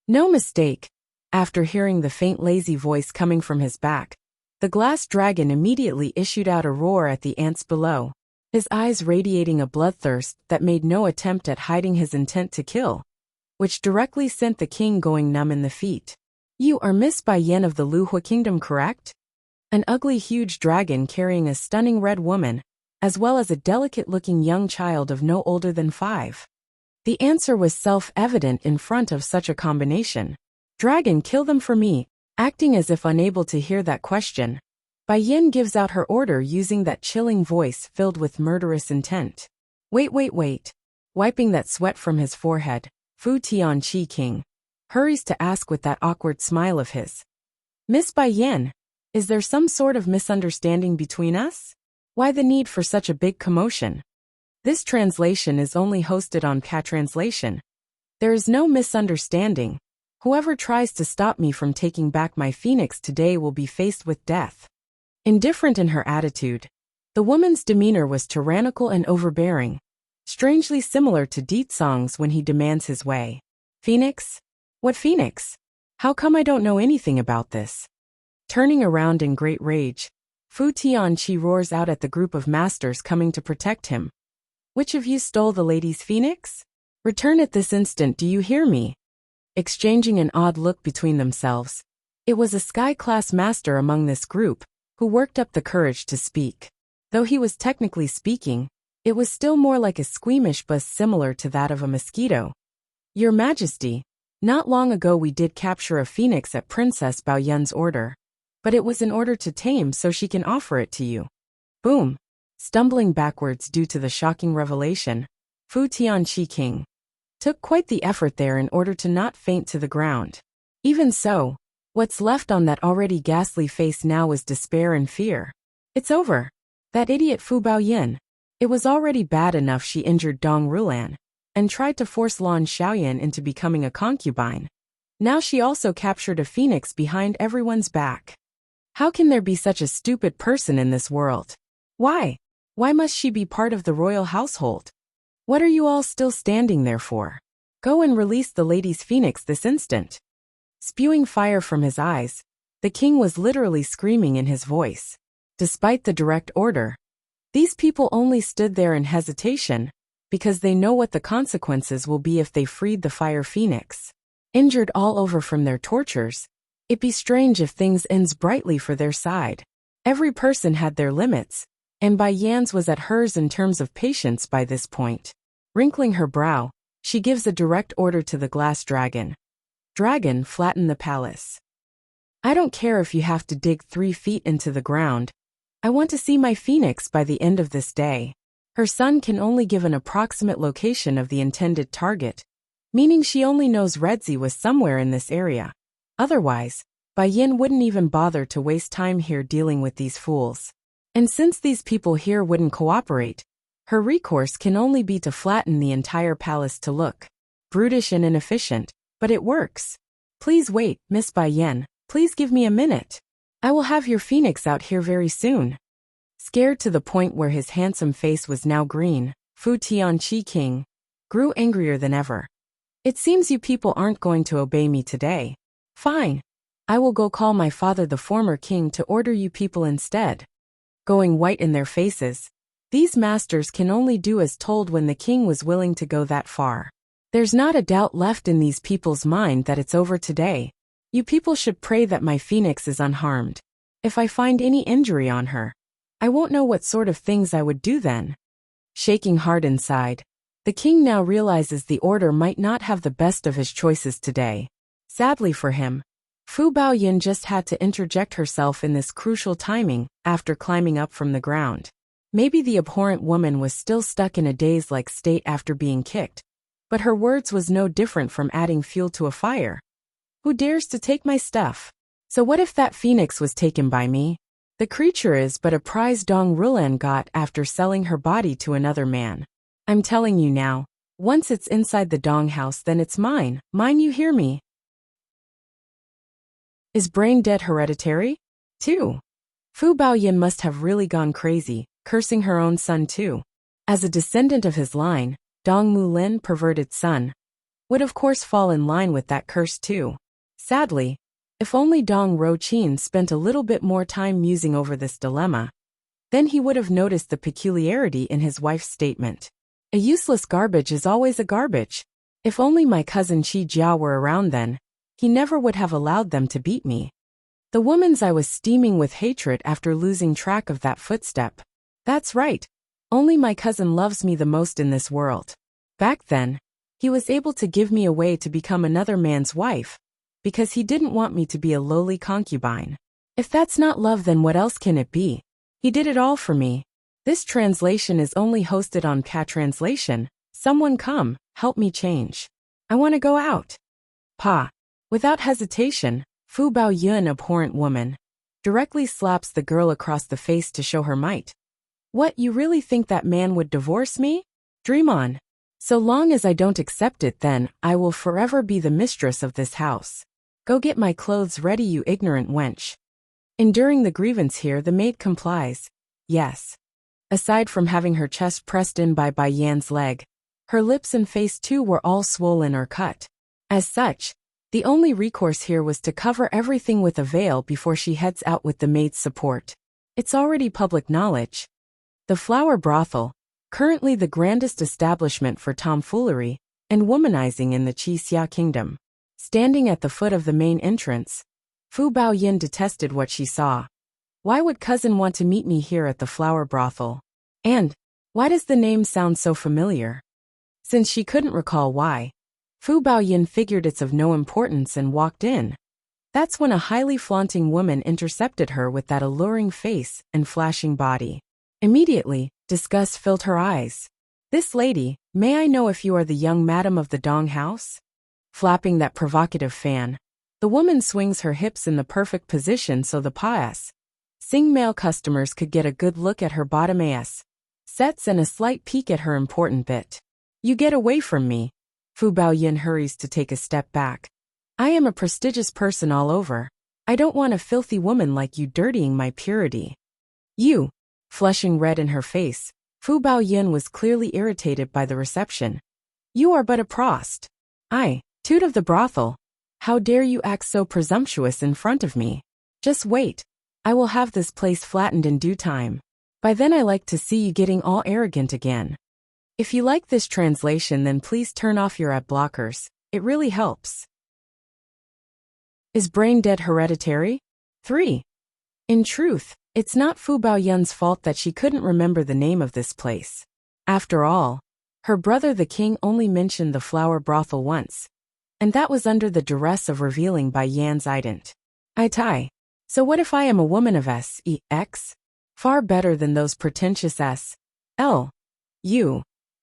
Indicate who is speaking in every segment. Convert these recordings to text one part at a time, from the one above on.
Speaker 1: No mistake. After hearing the faint lazy voice coming from his back, the glass dragon immediately issued out a roar at the ants below, his eyes radiating a bloodthirst that made no attempt at hiding his intent to kill, which directly sent the king going numb in the feet. You are Miss Bai Yen of the Luhua Kingdom, correct? An ugly huge dragon carrying a stunning red woman, as well as a delicate-looking young child of no older than 5. The answer was self-evident in front of such a combination. Dragon, kill them for me. Acting as if unable to hear that question, Bai Yen gives out her order using that chilling voice filled with murderous intent. Wait. Wiping that sweat from his forehead, Fu Tianqi King hurries to ask with that awkward smile of his. Miss Bai Yen, is there some sort of misunderstanding between us? Why the need for such a big commotion? This translation is only hosted on Patranslation. There is no misunderstanding. Whoever tries to stop me from taking back my phoenix today will be faced with death. Indifferent in her attitude, the woman's demeanor was tyrannical and overbearing, strangely similar to Deetsong's when he demands his way. Phoenix? What phoenix? How come I don't know anything about this? Turning around in great rage, Fu Tianqi roars out at the group of masters coming to protect him. Which of you stole the lady's phoenix? Return at this instant, do you hear me? Exchanging an odd look between themselves, it was a sky-class master among this group who worked up the courage to speak. Though he was technically speaking, it was still more like a squeamish buzz similar to that of a mosquito. Your Majesty, not long ago we did capture a phoenix at Princess Baoyan's order, but it was in order to tame so she can offer it to you. Boom. Stumbling backwards due to the shocking revelation, Fu Tianqi King took quite the effort there in order to not faint to the ground. Even so, what's left on that already ghastly face now was despair and fear. It's over. That idiot Fu Baoyan. It was already bad enough she injured Dong Rulan and tried to force Lan Xiaoyan into becoming a concubine. Now she also captured a phoenix behind everyone's back. How can there be such a stupid person in this world? Why? Why must she be part of the royal household? What are you all still standing there for? Go and release the lady's phoenix this instant. Spewing fire from his eyes, the king was literally screaming in his voice. Despite the direct order, these people only stood there in hesitation because they know what the consequences will be if they freed the fire phoenix. Injured all over from their tortures, it'd be strange if things ends brightly for their side. Every person had their limits, and Bai Yan's was at hers in terms of patience by this point. Wrinkling her brow, she gives a direct order to the glass dragon. Dragon, flatten the palace. I don't care if you have to dig 3 feet into the ground. I want to see my phoenix by the end of this day. Her son can only give an approximate location of the intended target, meaning she only knows Redzi was somewhere in this area. Otherwise, Bai Yin wouldn't even bother to waste time here dealing with these fools. And since these people here wouldn't cooperate, her recourse can only be to flatten the entire palace to look brutish and inefficient, but it works. Please wait, Miss Bai Yen, please give me a minute. I will have your phoenix out here very soon. Scared to the point where his handsome face was now green, Fu Tianqi King grew angrier than ever. It seems you people aren't going to obey me today. Fine. I will go call my father the former king to order you people instead. Going white in their faces, these masters can only do as told when the king was willing to go that far. There's not a doubt left in these people's mind that it's over today. You people should pray that my phoenix is unharmed. If I find any injury on her, I won't know what sort of things I would do then. Shaking hard inside, the king now realizes the order might not have the best of his choices today. Sadly for him, Fu Baoyan just had to interject herself in this crucial timing after climbing up from the ground. Maybe the abhorrent woman was still stuck in a daze-like state after being kicked, but her words was no different from adding fuel to a fire. Who dares to take my stuff? So what if that phoenix was taken by me? The creature is but a prize Dong Rulan got after selling her body to another man. I'm telling you now, once it's inside the Dong house then it's mine, you hear me? Is brain dead hereditary? 2. Fu Baoyan must have really gone crazy, cursing her own son too. As a descendant of his line, Dong Mulin perverted son. would of course fall in line with that curse too. Sadly, if only Dong Ro-chin spent a little bit more time musing over this dilemma, then he would have noticed the peculiarity in his wife's statement. A useless garbage is always a garbage. If only my cousin Chi Jiao were around then, he never would have allowed them to beat me. The woman's eye was steaming with hatred after losing track of that footstep. That's right. Only my cousin loves me the most in this world. Back then, he was able to give me away to become another man's wife, because he didn't want me to be a lowly concubine. If that's not love, then what else can it be? He did it all for me. This translation is only hosted on Cat Translation. Someone come, help me change. I want to go out. Pa. Without hesitation, Fu Baoyun, abhorrent woman, directly slaps the girl across the face to show her might. What, you really think that man would divorce me? Dream on. So long as I don't accept it, then I will forever be the mistress of this house. Go get my clothes ready, you ignorant wench. Enduring the grievance here, the maid complies. Yes. Aside from having her chest pressed in by Bai Yan's leg, her lips and face too were all swollen or cut. As such, the only recourse here was to cover everything with a veil before she heads out with the maid's support. It's already public knowledge. The Flower Brothel, currently the grandest establishment for tomfoolery and womanizing in the Qixia Kingdom. Standing at the foot of the main entrance, Fu Baoyin detested what she saw. Why would cousin want to meet me here at the Flower Brothel? And why does the name sound so familiar? Since she couldn't recall why, Fu Baoyin figured it's of no importance and walked in. That's when a highly flaunting woman intercepted her with that alluring face and flashing body. Immediately, disgust filled her eyes. This lady, may I know if you are the young madam of the Dong house? Flapping that provocative fan, the woman swings her hips in the perfect position so the passing male customers could get a good look at her bottom ass, sets and a slight peek at her important bit. You get away from me. Fu Baoyin hurries to take a step back. I am a prestigious person all over. I don't want a filthy woman like you dirtying my purity. You. Flushing red in her face, Fu Baoyin was clearly irritated by the reception. You are but a prost. I, toot of the brothel. How dare you act so presumptuous in front of me? Just wait. I will have this place flattened in due time. By then I like to see you getting all arrogant again. If you like this translation, then please turn off your ad blockers. It really helps. Is brain dead hereditary? 3. In truth, it's not Fu Baoyun's fault that she couldn't remember the name of this place. After all, her brother the king only mentioned the Flower Brothel once, and that was under the duress of revealing Bai Yan's ident. Tai. So what if I am a woman of sex? Far better than those pretentious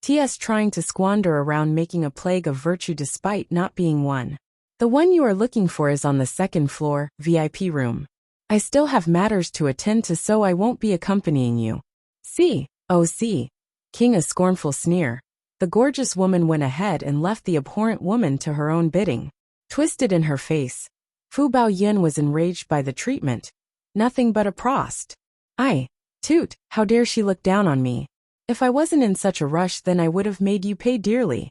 Speaker 1: ts trying to squander around making a plague of virtue despite not being one. The one you are looking for is on the second floor, VIP room. I still have matters to attend to, so I won't be accompanying you. See, King, a scornful sneer. The gorgeous woman went ahead and left the abhorrent woman to her own bidding. Twisted in her face, Fu Baoyin was enraged by the treatment. Nothing but a prost. Toot, how dare she look down on me? If I wasn't in such a rush, then I would have made you pay dearly.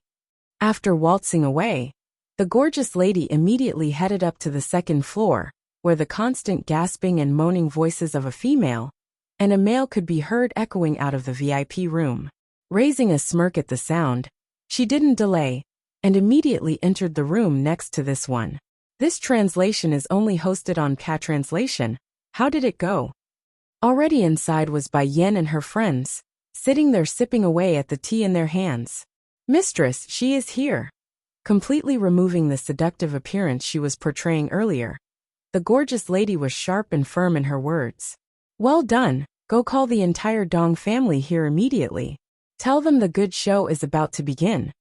Speaker 1: After waltzing away, the gorgeous lady immediately headed up to the second floor, where the constant gasping and moaning voices of a female and a male could be heard echoing out of the VIP room. Raising a smirk at the sound, she didn't delay, and immediately entered the room next to this one. This translation is only hosted on Cat Translation. How did it go? Already inside was Bai Yan and her friends, sitting there sipping away at the tea in their hands. Mistress, she is here. Completely removing the seductive appearance she was portraying earlier, the gorgeous lady was sharp and firm in her words. Well done, go call the entire Dong family here immediately. Tell them the good show is about to begin.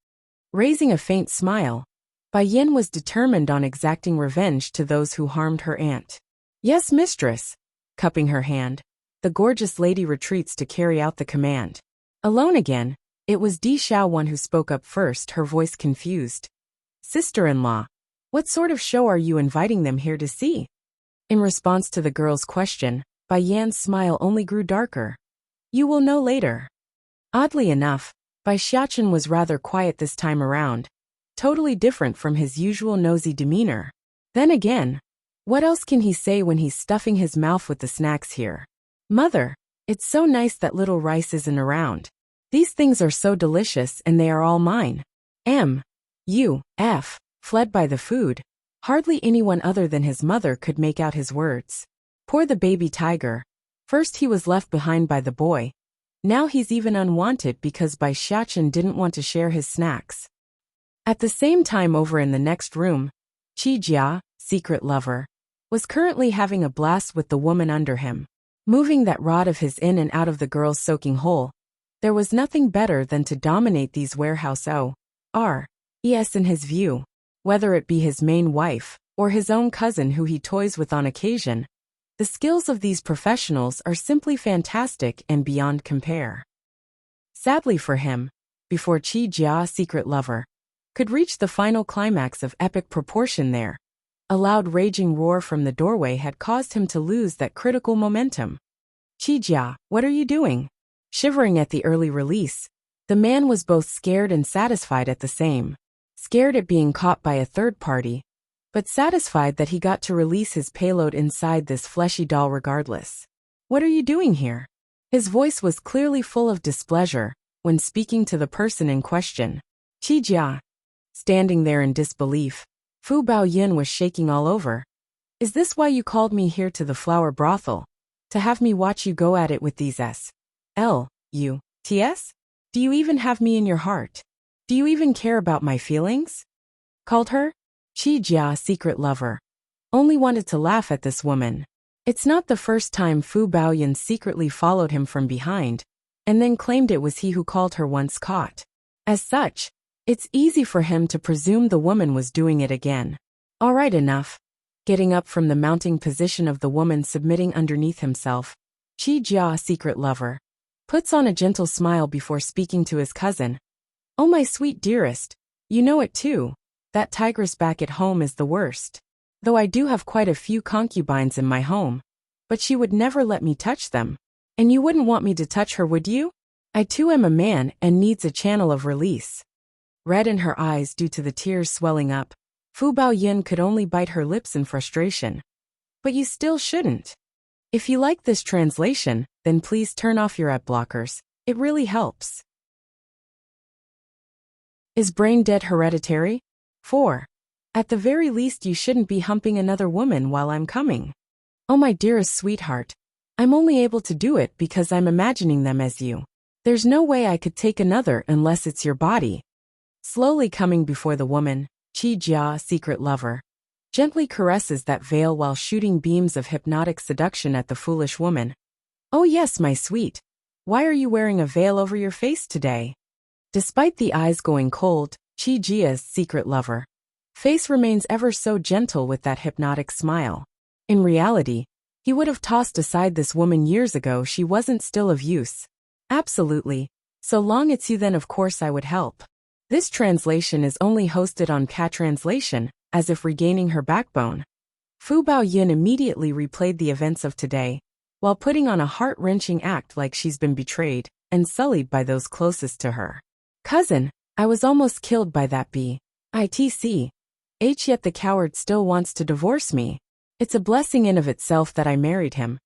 Speaker 1: Raising a faint smile, Bai Yan was determined on exacting revenge to those who harmed her aunt. Yes, mistress. Cupping her hand, the gorgeous lady retreats to carry out the command. Alone again, it was Di Xiao one who spoke up first, her voice confused. Sister-in-law, what sort of show are you inviting them here to see? In response to the girl's question, Bai Yan's smile only grew darker. You will know later. Oddly enough, Bai Xiachen was rather quiet this time around, totally different from his usual nosy demeanor. Then again, what else can he say when he's stuffing his mouth with the snacks here? Mother, it's so nice that little Rice isn't around. These things are so delicious and they are all mine. Fled by the food. Hardly anyone other than his mother could make out his words. Poor the baby tiger. First he was left behind by the boy. Now he's even unwanted because Bai Xiachen didn't want to share his snacks. At the same time over in the next room, Qi Jia, secret lover, was currently having a blast with the woman under him. Moving that rod of his in and out of the girl's soaking hole, there was nothing better than to dominate these warehouse O.R.E.s in his view, whether it be his main wife or his own cousin who he toys with on occasion. The skills of these professionals are simply fantastic and beyond compare. Sadly for him, before Qi Jia, secret lover, could reach the final climax of epic proportion there, a loud raging roar from the doorway had caused him to lose that critical momentum. Qi Jia, what are you doing? Shivering at the early release, the man was both scared and satisfied at the same. Scared at being caught by a third party, but satisfied that he got to release his payload inside this fleshy doll regardless. What are you doing here? His voice was clearly full of displeasure when speaking to the person in question. Qi Jia. Standing there in disbelief, Fu Baoyin was shaking all over. Is this why you called me here to the flower brothel? To have me watch you go at it with these S.L.U.T.s? Do you even have me in your heart? Do you even care about my feelings? Called her? Qi Jia, secret lover, only wanted to laugh at this woman. It's not the first time Fu Baoyin secretly followed him from behind, and then claimed it was he who called her once caught. As such, it's easy for him to presume the woman was doing it again. All right, enough. Getting up from the mounting position of the woman submitting underneath himself, Qi Jia, secret lover, puts on a gentle smile before speaking to his cousin. Oh my sweet dearest, you know it too. That tigress back at home is the worst. Though I do have quite a few concubines in my home, but she would never let me touch them. And you wouldn't want me to touch her, would you? I too am a man and needs a channel of release. Red in her eyes due to the tears swelling up, Fu Baoyin could only bite her lips in frustration. But you still shouldn't. If you like this translation, then please turn off your ad blockers. It really helps. Is brain dead hereditary? 4. At the very least you shouldn't be humping another woman while I'm coming. Oh my dearest sweetheart, I'm only able to do it because I'm imagining them as you. There's no way I could take another unless it's your body. Slowly coming before the woman, Qi Jia, secret lover, gently caresses that veil while shooting beams of hypnotic seduction at the foolish woman. Oh yes, my sweet. Why are you wearing a veil over your face today? Despite the eyes going cold, Qi Jia's secret lover face remains ever so gentle with that hypnotic smile. In reality, he would have tossed aside this woman years ago she wasn't still of use. Absolutely. So long it's you then of course I would help. This translation is only hosted on Cat Translation, as if regaining her backbone. Fu Baoyin immediately replayed the events of today, while putting on a heart-wrenching act like she's been betrayed and sullied by those closest to her. Cousin, I was almost killed by that bitch, yet the coward still wants to divorce me. It's a blessing in of itself that I married him.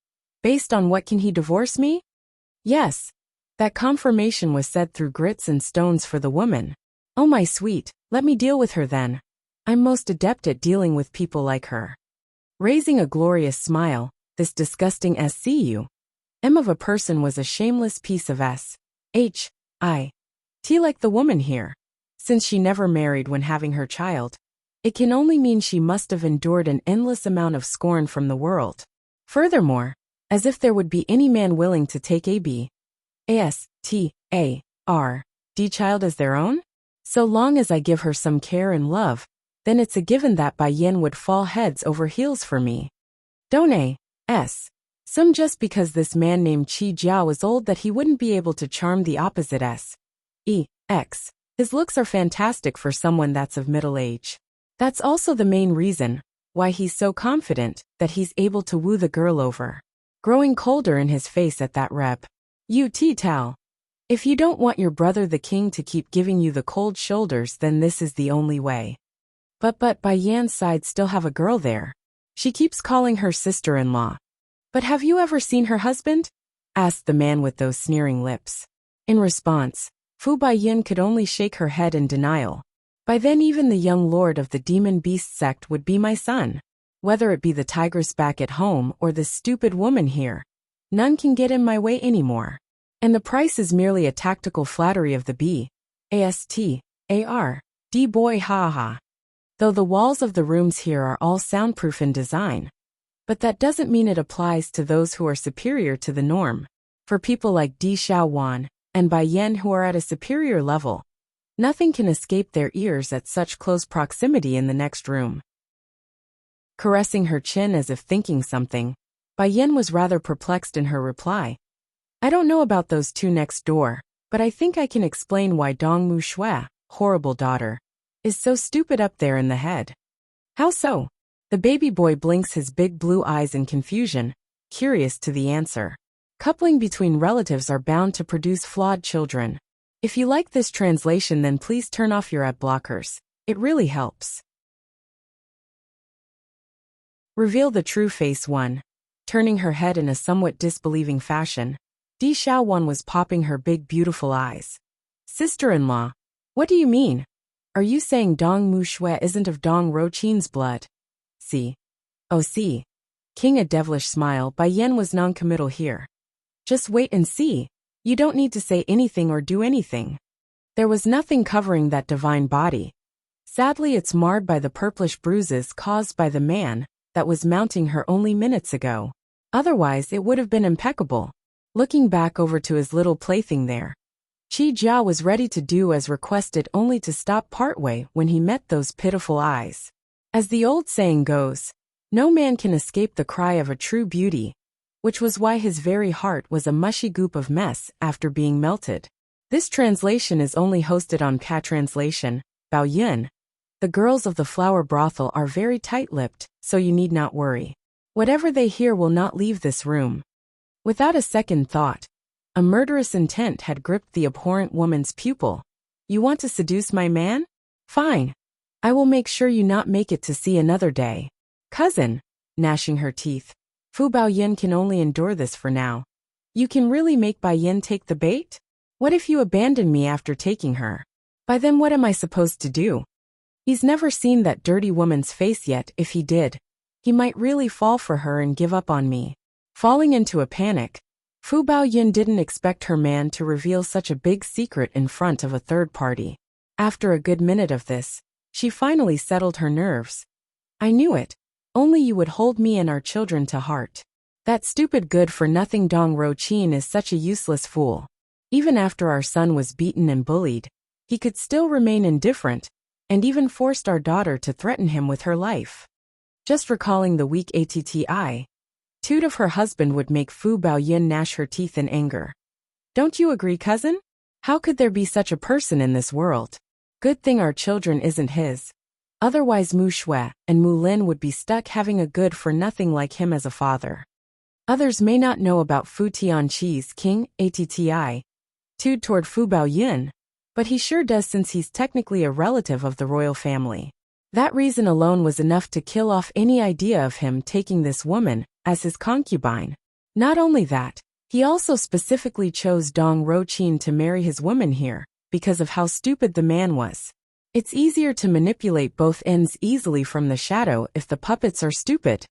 Speaker 1: Based on what can he divorce me? Yes. That confirmation was said through grits and stones for the woman. Oh my sweet, let me deal with her then. I'm most adept at dealing with people like her. Raising a glorious smile, this disgusting SCU M of a person was a shameless piece of SHIT like the woman here. Since she never married when having her child, it can only mean she must have endured an endless amount of scorn from the world. Furthermore, as if there would be any man willing to take a BASTARD child as their own? So long as I give her some care and love, then it's a given that Bai Yin would fall heads over heels for me. Don't some just because this man named Qi Jia was old that he wouldn't be able to charm the opposite sex. His looks are fantastic for someone that's of middle age. That's also the main reason why he's so confident that he's able to woo the girl over. Growing colder in his face at that rep. Tao. If you don't want your brother the king to keep giving you the cold shoulders, then this is the only way. But Bai Yan's side still have a girl there. She keeps calling her sister-in-law. But have you ever seen her husband? Asked the man with those sneering lips. In response, Fu Baiyin could only shake her head in denial. By then even the young lord of the demon beast sect would be my son. Whether it be the tigress back at home or this stupid woman here, none can get in my way anymore. And the price is merely a tactical flattery of the B.A.S.T.A.R.D. boy ha. Though the walls of the rooms here are all soundproof in design. But that doesn't mean it applies to those who are superior to the norm. For people like Di Xiaowan and Bai Yan who are at a superior level, nothing can escape their ears at such close proximity in the next room. Caressing her chin as if thinking something, Bai Yan was rather perplexed in her reply. I don't know about those two next door, but I think I can explain why Dong Mu Shui, horrible daughter, is so stupid up there in the head. How so? The baby boy blinks his big blue eyes in confusion, curious to the answer. Coupling between relatives are bound to produce flawed children. If you like this translation, then please turn off your ad blockers. It really helps. Reveal the true face 1. Turning her head in a somewhat disbelieving fashion, Di Xiaowan was popping her big beautiful eyes. Sister-in-law, what do you mean? Are you saying Dong Mu Shui isn't of Dong Roqin's blood? See. Oh see. King a devilish smile, Bai Yan was non-committal here. Just wait and see. You don't need to say anything or do anything. There was nothing covering that divine body. Sadly it's marred by the purplish bruises caused by the man that was mounting her only minutes ago. Otherwise it would have been impeccable. Looking back over to his little plaything there, Qi Jia was ready to do as requested, only to stop partway when he met those pitiful eyes. As the old saying goes, no man can escape the cry of a true beauty, which was why his very heart was a mushy goop of mess after being melted. This translation is only hosted on Pa Translation, Bao Yun. The girls of the flower brothel are very tight-lipped, so you need not worry. Whatever they hear will not leave this room. Without a second thought, a murderous intent had gripped the abhorrent woman's pupil. You want to seduce my man? Fine. I will make sure you not make it to see another day. Cousin, gnashing her teeth, Fu Baoyin can only endure this for now. You can really make Bai Yin take the bait? What if you abandon me after taking her? By then what am I supposed to do? He's never seen that dirty woman's face yet. If he did, he might really fall for her and give up on me. Falling into a panic, Fu Baoyin didn't expect her man to reveal such a big secret in front of a third party. After a good minute of this, she finally settled her nerves. I knew it. Only you would hold me and our children to heart. That stupid good-for-nothing Dong Roqin is such a useless fool. Even after our son was beaten and bullied, he could still remain indifferent, and even forced our daughter to threaten him with her life. Just recalling the weak attitude of her husband would make Fu Baoyin gnash her teeth in anger. Don't you agree, cousin? How could there be such a person in this world? Good thing our children isn't his. Otherwise Mu Shui and Mu Lin would be stuck having a good-for-nothing like him as a father. Others may not know about Fu Tianqi's king attitude toward Fu Baoyin, but he sure does, since he's technically a relative of the royal family. That reason alone was enough to kill off any idea of him taking this woman as his concubine. Not only that, he also specifically chose Dong Roqin to marry his woman here, because of how stupid the man was. It's easier to manipulate both ends easily from the shadow if the puppets are stupid.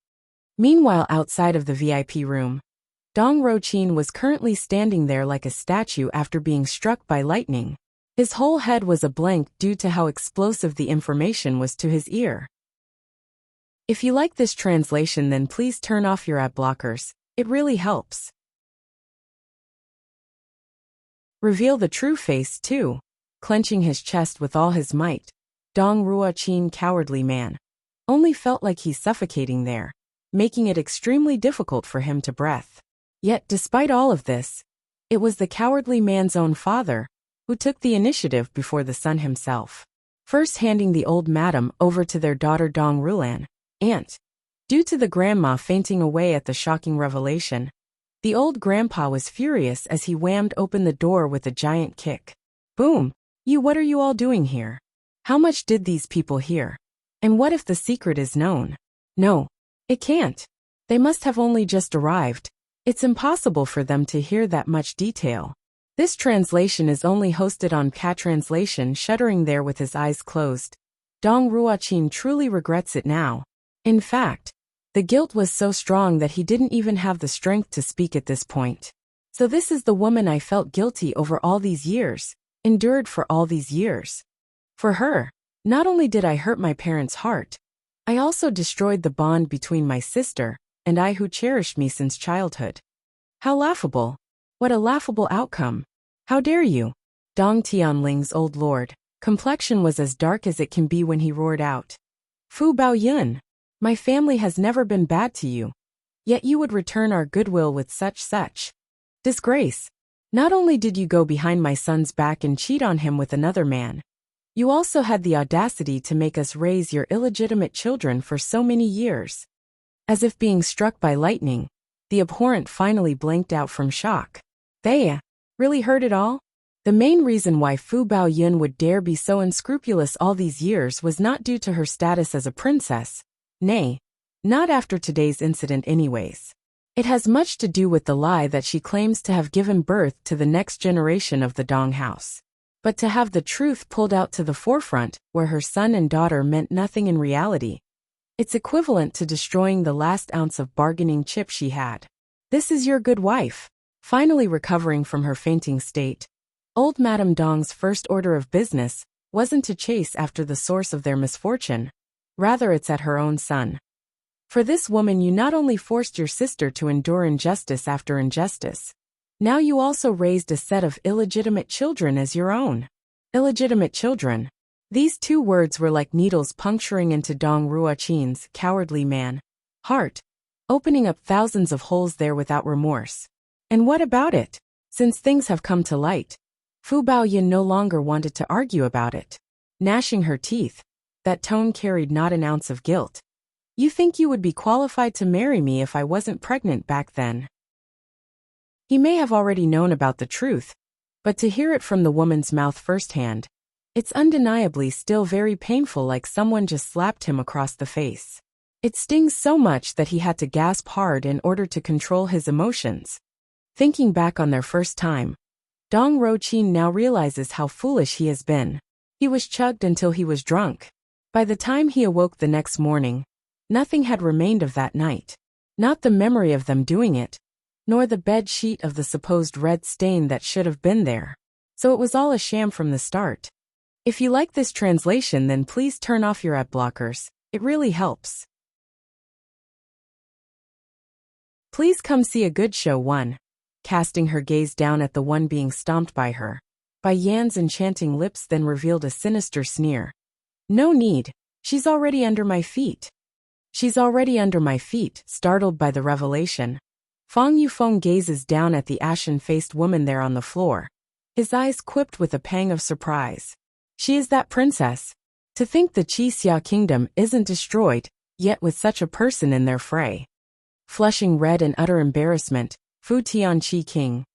Speaker 1: Meanwhile, outside of the VIP room, Dong Roqin was currently standing there like a statue after being struck by lightning. His whole head was a blank due to how explosive the information was to his ear. If you like this translation, then please turn off your ad blockers. It really helps. Reveal the true face too. Clenching his chest with all his might, Dong Roqin, cowardly man, only felt like he's suffocating there, making it extremely difficult for him to breathe. Yet despite all of this, it was the cowardly man's own father who took the initiative before the son himself, first handing the old madam over to their daughter Dong Rulan, and, due to the grandma fainting away at the shocking revelation, The old grandpa was furious as he whammed open the door with a giant kick. Boom! What are you all doing here? How much did these people hear? And what if the secret is known? No, it can't. They must have only just arrived. It's impossible for them to hear that much detail. This translation is only hosted on Cat Translation, shuddering there with his eyes closed. Dong Ruochin truly regrets it now. In fact, the guilt was so strong that he didn't even have the strength to speak at this point. So this is the woman I felt guilty over all these years, endured for all these years. For her, not only did I hurt my parents' heart, I also destroyed the bond between my sister and I who cherished me since childhood. How laughable. What a laughable outcome. How dare you? Dong Tianling's old lord complexion was as dark as it can be when he roared out. Fu Baoyun, my family has never been bad to you. Yet you would return our goodwill with such disgrace. Not only did you go behind my son's back and cheat on him with another man, you also had the audacity to make us raise your illegitimate children for so many years. As if being struck by lightning, the abhorrent finally blanked out from shock. They really heard it all? The main reason why Fu Baoyun would dare be so unscrupulous all these years was not due to her status as a princess. Nay, not after today's incident anyways. It has much to do with the lie that she claims to have given birth to the next generation of the Dong house. But to have the truth pulled out to the forefront, where her son and daughter meant nothing in reality, it's equivalent to destroying the last ounce of bargaining chip she had. This is your good wife. Finally recovering from her fainting state, old Madame Dong's first order of business wasn't to chase after the source of their misfortune. Rather, it's at her own son. For this woman, you not only forced your sister to endure injustice after injustice, now you also raised a set of illegitimate children as your own. Illegitimate children. These two words were like needles puncturing into Dong Ruochin's cowardly man heart, opening up thousands of holes there without remorse. And what about it? Since things have come to light, Fu Baoyun no longer wanted to argue about it. Gnashing her teeth, that tone carried not an ounce of guilt. You think you would be qualified to marry me if I wasn't pregnant back then? He may have already known about the truth, but to hear it from the woman's mouth firsthand, it's undeniably still very painful, like someone just slapped him across the face. It stings so much that he had to gasp hard in order to control his emotions. Thinking back on their first time, Dong Ruochin now realizes how foolish he has been. He was chugged until he was drunk. By the time he awoke the next morning, nothing had remained of that night. Not the memory of them doing it, nor the bed sheet of the supposed red stain that should have been there. So it was all a sham from the start. If you like this translation, then please turn off your ad blockers. It really helps. Please come see a good show. 1. Casting her gaze down at the one being stomped by her. Bai Yan's enchanting lips then revealed a sinister sneer. No need. She's already under my feet. She's already under my feet. Startled by the revelation, Fang Yufeng gazes down at the ashen-faced woman there on the floor, his eyes quipped with a pang of surprise. She is that princess. To think the Qixia kingdom isn't destroyed, yet with such a person in their fray. Flushing red in utter embarrassment, Fu Tianqi King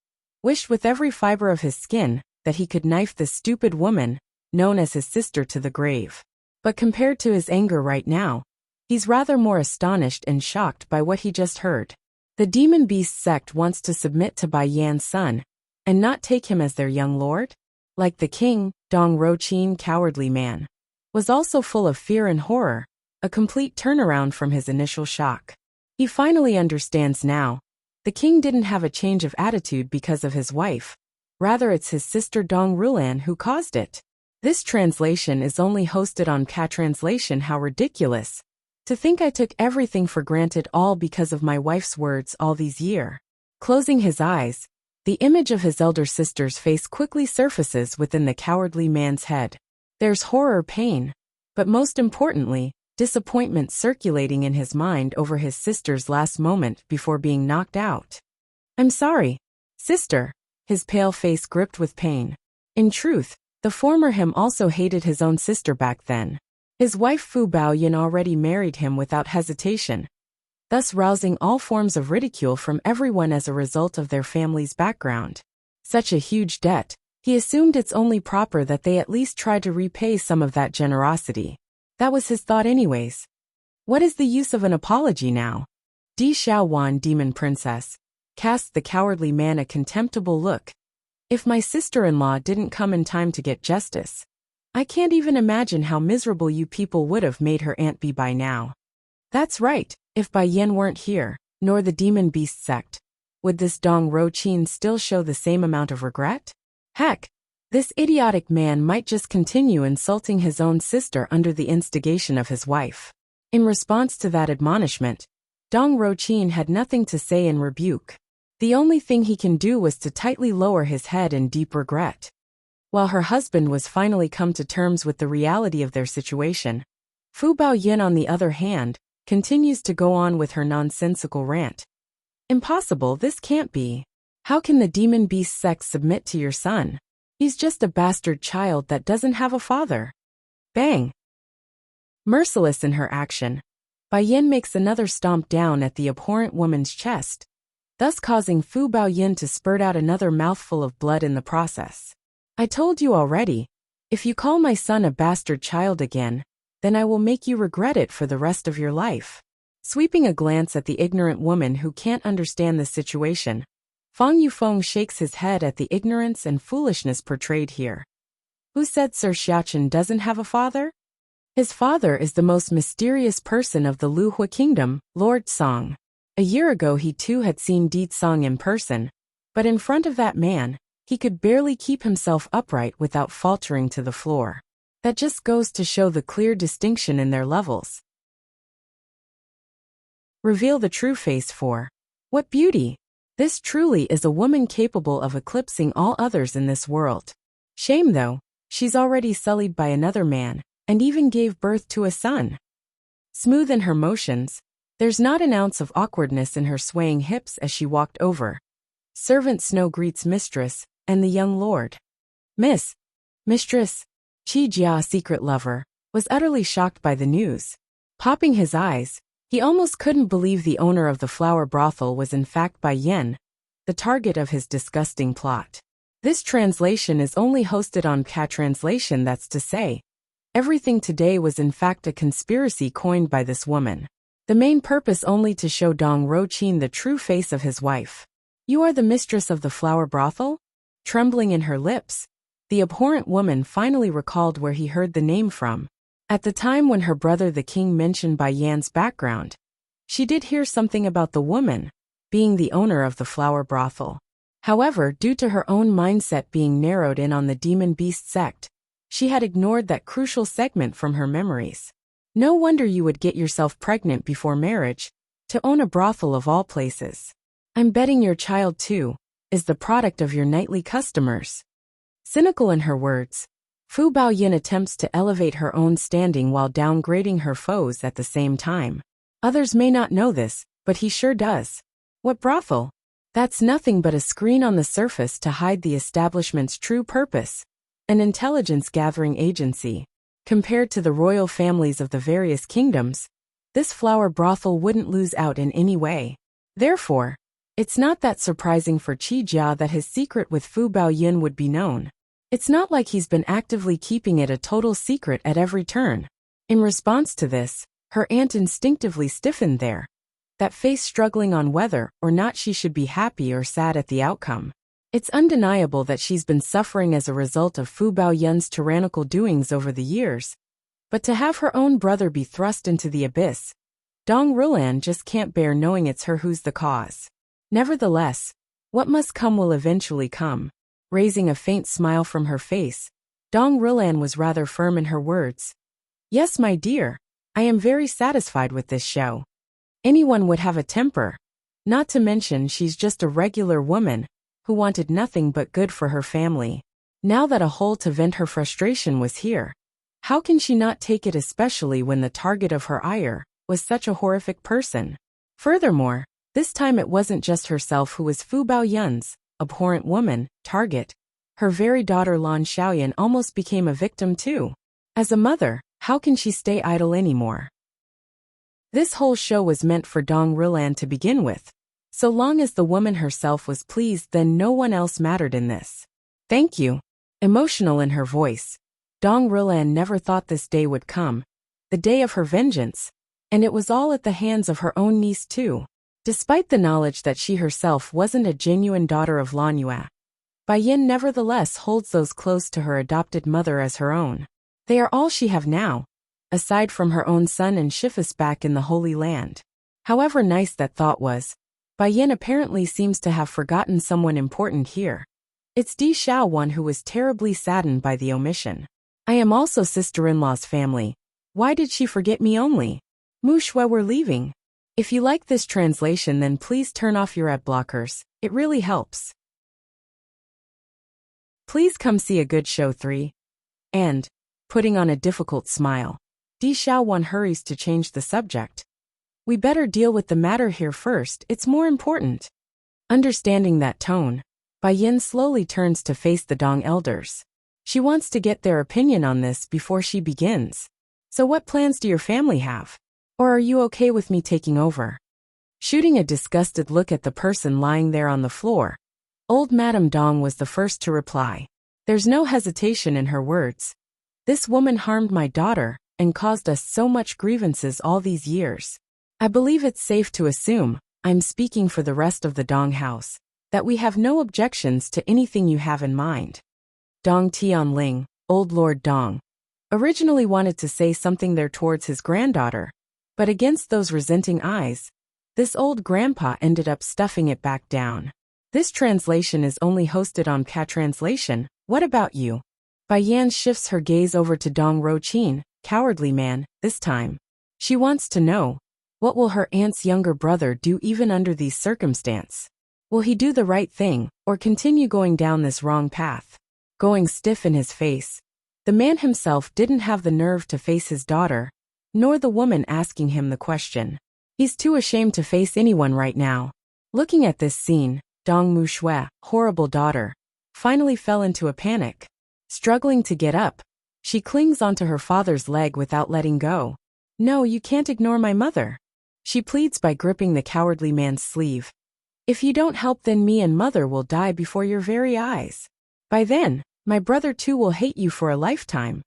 Speaker 1: wished with every fiber of his skin that he could knife this stupid woman, known as his sister, to the grave. But compared to his anger right now, he's rather more astonished and shocked by what he just heard. The demon beast sect wants to submit to Bai Yan's son, and not take him as their young lord? Like the king, Dong Ruochin, cowardly man, was also full of fear and horror, a complete turnaround from his initial shock. He finally understands now. The king didn't have a change of attitude because of his wife. Rather, it's his sister Dong Rulan who caused it. This translation is only hosted on Cat Translation. How ridiculous. To think I took everything for granted all because of my wife's words all these years. Closing his eyes, the image of his elder sister's face quickly surfaces within the cowardly man's head. There's horror, pain, but most importantly, disappointment circulating in his mind over his sister's last moment before being knocked out. I'm sorry, sister, his pale face gripped with pain. In truth, the former him also hated his own sister back then. His wife Fu Baoyun already married him without hesitation. thus rousing all forms of ridicule from everyone as a result of their family's background. Such a huge debt, he assumed it's only proper that they at least try to repay some of that generosity. That was his thought anyways. What is the use of an apology now? Di Xiaowan Demon Princess cast the cowardly man a contemptible look. If my sister-in-law didn't come in time to get justice, I can't even imagine how miserable you people would have made her aunt be by now. That's right, if Bai Yan weren't here, nor the demon beast sect, would this Dong Ruoqin still show the same amount of regret? Heck, this idiotic man might just continue insulting his own sister under the instigation of his wife. In response to that admonishment, Dong Ruoqin had nothing to say in rebuke. The only thing he can do was to tightly lower his head in deep regret. While her husband was finally come to terms with the reality of their situation, Fu Baoyin, on the other hand, continues to go on with her nonsensical rant. Impossible, this can't be. How can the demon beast sect submit to your son? He's just a bastard child that doesn't have a father. Bang! Merciless in her action, Bai Yan makes another stomp down at the abhorrent woman's chest, thus causing Fu Baoyin to spurt out another mouthful of blood in the process. I told you already, if you call my son a bastard child again, then I will make you regret it for the rest of your life. Sweeping a glance at the ignorant woman who can't understand the situation, Fang Yufeng shakes his head at the ignorance and foolishness portrayed here. Who said Sir Xiaochen doesn't have a father? His father is the most mysterious person of the Lu Hua Kingdom, Lord Song. A year ago he too had seen Di Song in person, but in front of that man, he could barely keep himself upright without faltering to the floor. That just goes to show the clear distinction in their levels. Reveal the true face for. What beauty! This truly is a woman capable of eclipsing all others in this world. Shame though, she's already sullied by another man, and even gave birth to a son. Smooth in her motions, there's not an ounce of awkwardness in her swaying hips as she walked over. Servant Snow greets mistress, and the young lord. Mistress, Qi Jia, secret lover, was utterly shocked by the news. Popping his eyes, he almost couldn't believe the owner of the flower brothel was in fact Bai Yan, the target of his disgusting plot. This translation is only hosted on Ka Translation, that's to say, everything today was in fact a conspiracy coined by this woman. The main purpose only to show Dong Ruoqin the true face of his wife. You are the mistress of the flower brothel? Trembling in her lips, the abhorrent woman finally recalled where he heard the name from. At the time when her brother the king mentioned Bai Yan's background, she did hear something about the woman being the owner of the flower brothel. However, due to her own mindset being narrowed in on the demon beast sect, she had ignored that crucial segment from her memories. No wonder you would get yourself pregnant before marriage, to own a brothel of all places. I'm betting your child too is the product of your nightly customers. Cynical in her words, Fu Baoyin attempts to elevate her own standing while downgrading her foes at the same time. Others may not know this, but he sure does. What brothel? That's nothing but a screen on the surface to hide the establishment's true purpose, an intelligence-gathering agency. Compared to the royal families of the various kingdoms, this flower brothel wouldn't lose out in any way. Therefore, it's not that surprising for Qi Jia that his secret with Fu Baoyin would be known. It's not like he's been actively keeping it a total secret at every turn. In response to this, her aunt instinctively stiffened there, that face struggling on whether or not she should be happy or sad at the outcome. It's undeniable that she's been suffering as a result of Fu Baoyin's tyrannical doings over the years, but to have her own brother be thrust into the abyss, Dong Ruolan just can't bear knowing it's her who's the cause. Nevertheless, what must come will eventually come. Raising a faint smile from her face, Dong Ruolan was rather firm in her words. Yes, my dear, I am very satisfied with this show. Anyone would have a temper. Not to mention she's just a regular woman who wanted nothing but good for her family. Now that a hole to vent her frustration was here, how can she not take it, especially when the target of her ire was such a horrific person? Furthermore, this time it wasn't just herself who was Fu Baoyin's abhorrent woman target. Her very daughter Lan Xiaoyan almost became a victim too. As a mother, how can she stay idle anymore? This whole show was meant for Dong Rilan to begin with. So long as the woman herself was pleased, then no one else mattered in this. Thank you. Emotional in her voice. Dong Rilan never thought this day would come. The day of her vengeance. And it was all at the hands of her own niece too. Despite the knowledge that she herself wasn't a genuine daughter of Lan Yue, Bai Yin nevertheless holds those close to her adopted mother as her own. They are all she have now, aside from her own son and Shifus back in the Holy Land. However nice that thought was, Bai Yin apparently seems to have forgotten someone important here. It's Di Xiaowan who was terribly saddened by the omission. I am also sister-in-law's family. Why did she forget me only? Mu Shui, we're leaving. If you like this translation, then please turn off your ad blockers. It really helps. Please come see a good show 3. And, putting on a difficult smile, Di Xiaowan hurries to change the subject. We better deal with the matter here first, it's more important. Understanding that tone, Bai Yin slowly turns to face the Dong elders. She wants to get their opinion on this before she begins. So what plans do your family have? Or are you okay with me taking over? Shooting a disgusted look at the person lying there on the floor, old Madame Dong was the first to reply. There's no hesitation in her words. This woman harmed my daughter and caused us so much grievances all these years. I believe it's safe to assume, I'm speaking for the rest of the Dong house, that we have no objections to anything you have in mind. Dong Tianling, old Lord Dong, originally wanted to say something there towards his granddaughter, but against those resenting eyes, this old grandpa ended up stuffing it back down. This translation is only hosted on Ka Translation. What about you? Bai Yan shifts her gaze over to Dong Rochin, cowardly man, this time. She wants to know, what will her aunt's younger brother do even under these circumstances? Will he do the right thing, or continue going down this wrong path? Going stiff in his face, the man himself didn't have the nerve to face his daughter, nor the woman asking him the question. He's too ashamed to face anyone right now. Looking at this scene, Dong Mu Shui, horrible daughter, finally fell into a panic. Struggling to get up, she clings onto her father's leg without letting go. No, you can't ignore my mother. She pleads by gripping the cowardly man's sleeve. If you don't help, then me and mother will die before your very eyes. By then, my brother too will hate you for a lifetime.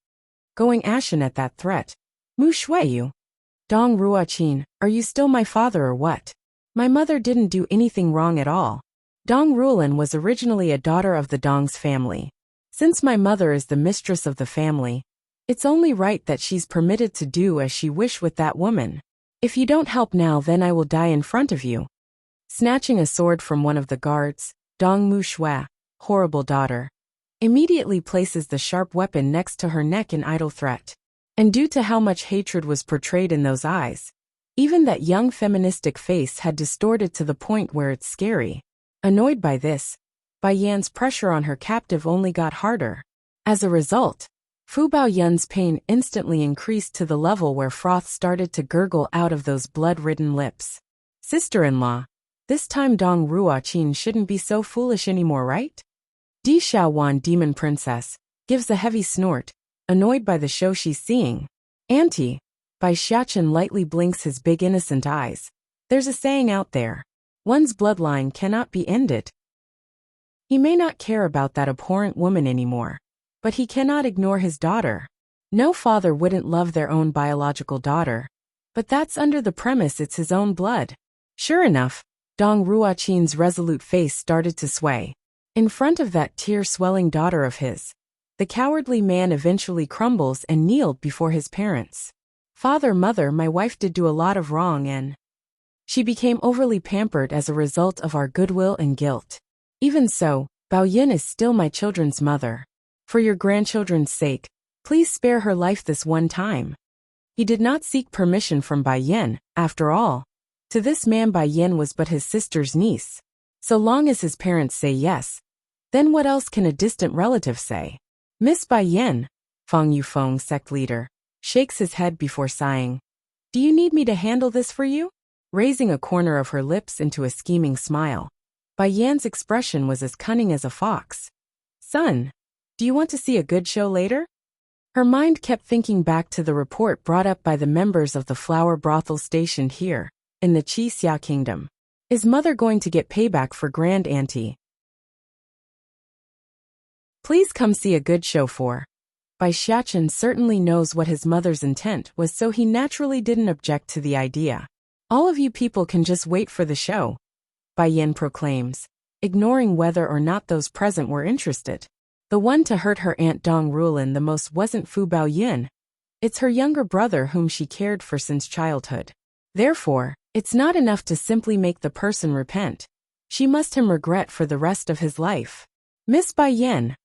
Speaker 1: Going ashen at that threat. Mu Shui, you. Dong Ruochin, are you still my father or what? My mother didn't do anything wrong at all. Dong Rulan was originally a daughter of the Dong's family. Since my mother is the mistress of the family, it's only right that she's permitted to do as she wish with that woman. If you don't help now, then I will die in front of you. Snatching a sword from one of the guards, Dong Mu Shui, horrible daughter, immediately places the sharp weapon next to her neck in idle threat. And due to how much hatred was portrayed in those eyes, even that young feministic face had distorted to the point where it's scary. Annoyed by this, Bai Yan's pressure on her captive only got harder. As a result, Fu Baoyun's pain instantly increased to the level where froth started to gurgle out of those blood-ridden lips. Sister-in-law, this time Dong Ruochin shouldn't be so foolish anymore, right? Di Xiaowan, demon princess, gives a heavy snort, annoyed by the show she's seeing. Auntie, Bai Xiachen lightly blinks his big innocent eyes. There's a saying out there. One's bloodline cannot be ended. He may not care about that abhorrent woman anymore, but he cannot ignore his daughter. No father wouldn't love their own biological daughter, but that's under the premise it's his own blood. Sure enough, Dong Ruochin's resolute face started to sway. In front of that tear-swelling daughter of his, the cowardly man eventually crumbles and kneeled before his parents. Father, mother, my wife did do a lot of wrong and she became overly pampered as a result of our goodwill and guilt. Even so, Baoyun is still my children's mother. For your grandchildren's sake, please spare her life this one time. He did not seek permission from Bai Yin, after all. To this man, Bai Yin was but his sister's niece. So long as his parents say yes, then what else can a distant relative say? Miss Bai Yin, Feng Yufeng, sect leader, shakes his head before sighing. Do you need me to handle this for you? Raising a corner of her lips into a scheming smile, Bai Yan's expression was as cunning as a fox. Son, do you want to see a good show later? Her mind kept thinking back to the report brought up by the members of the flower brothel stationed here, in the Qixia kingdom. Is mother going to get payback for Grand Auntie? Please come see a good show for. Bai Xiachen certainly knows what his mother's intent was, so he naturally didn't object to the idea. All of you people can just wait for the show, Bai Yan proclaims, ignoring whether or not those present were interested. The one to hurt her Aunt Dong Rulin the most wasn't Fu Baoyin. It's her younger brother whom she cared for since childhood. Therefore, it's not enough to simply make the person repent. She must him regret for the rest of his life. Miss Bai Yan.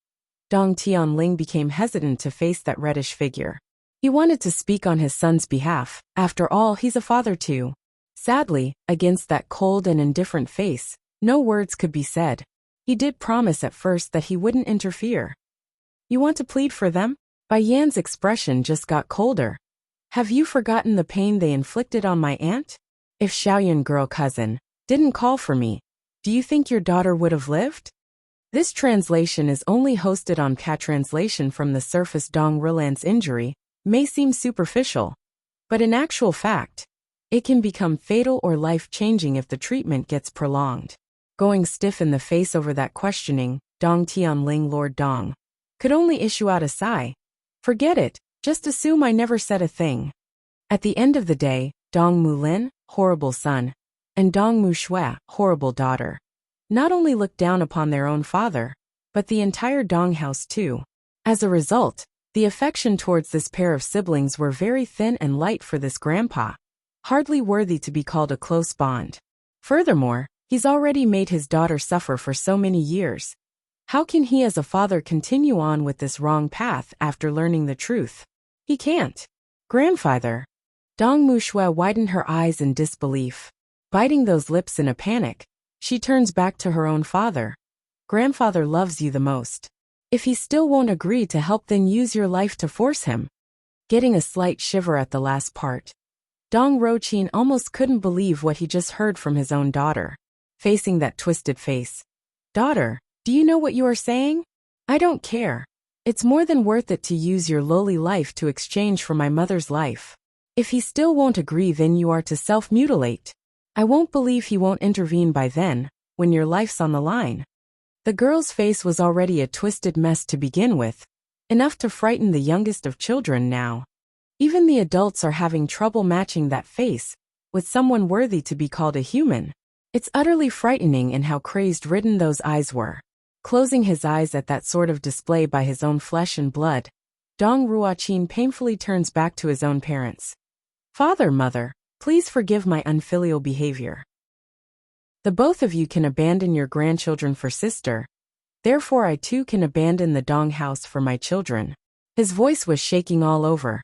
Speaker 1: Dong Tianling became hesitant to face that reddish figure. He wanted to speak on his son's behalf. After all, he's a father too. Sadly, against that cold and indifferent face, no words could be said. He did promise at first that he wouldn't interfere. You want to plead for them? Bai Yan's expression just got colder. Have you forgotten the pain they inflicted on my aunt? If Xiaoyan girl cousin didn't call for me, do you think your daughter would have lived? This translation is only hosted on Cat translation. From the surface, Dong Rilan's injury may seem superficial, but in actual fact, it can become fatal or life-changing if the treatment gets prolonged. Going stiff in the face over that questioning, Dong Tianling Lord Dong could only issue out a sigh. Forget it, just assume I never said a thing. At the end of the day, Dong Mulin, horrible son, and Dong Mushui, horrible daughter, not only looked down upon their own father, but the entire Dong house too. As a result, the affection towards this pair of siblings were very thin and light for this grandpa, hardly worthy to be called a close bond. Furthermore, he's already made his daughter suffer for so many years. How can he as a father continue on with this wrong path after learning the truth? He can't. Grandfather. Dong Mushui widened her eyes in disbelief. Biting those lips in a panic, she turns back to her own father. Grandfather loves you the most. If he still won't agree to help, then use your life to force him. Getting a slight shiver at the last part, Dong Ruoqin almost couldn't believe what he just heard from his own daughter. Facing that twisted face. Daughter, do you know what you are saying? I don't care. It's more than worth it to use your lowly life to exchange for my mother's life. If he still won't agree, then you are to self-mutilate. I won't believe he won't intervene by then, when your life's on the line. The girl's face was already a twisted mess to begin with, enough to frighten the youngest of children now. Even the adults are having trouble matching that face with someone worthy to be called a human. It's utterly frightening in how crazed-ridden those eyes were. Closing his eyes at that sort of display by his own flesh and blood, Dong Ruoqin painfully turns back to his own parents. Father, mother, please forgive my unfilial behavior. The both of you can abandon your grandchildren for sister. Therefore I too can abandon the Dong house for my children. His voice was shaking all over,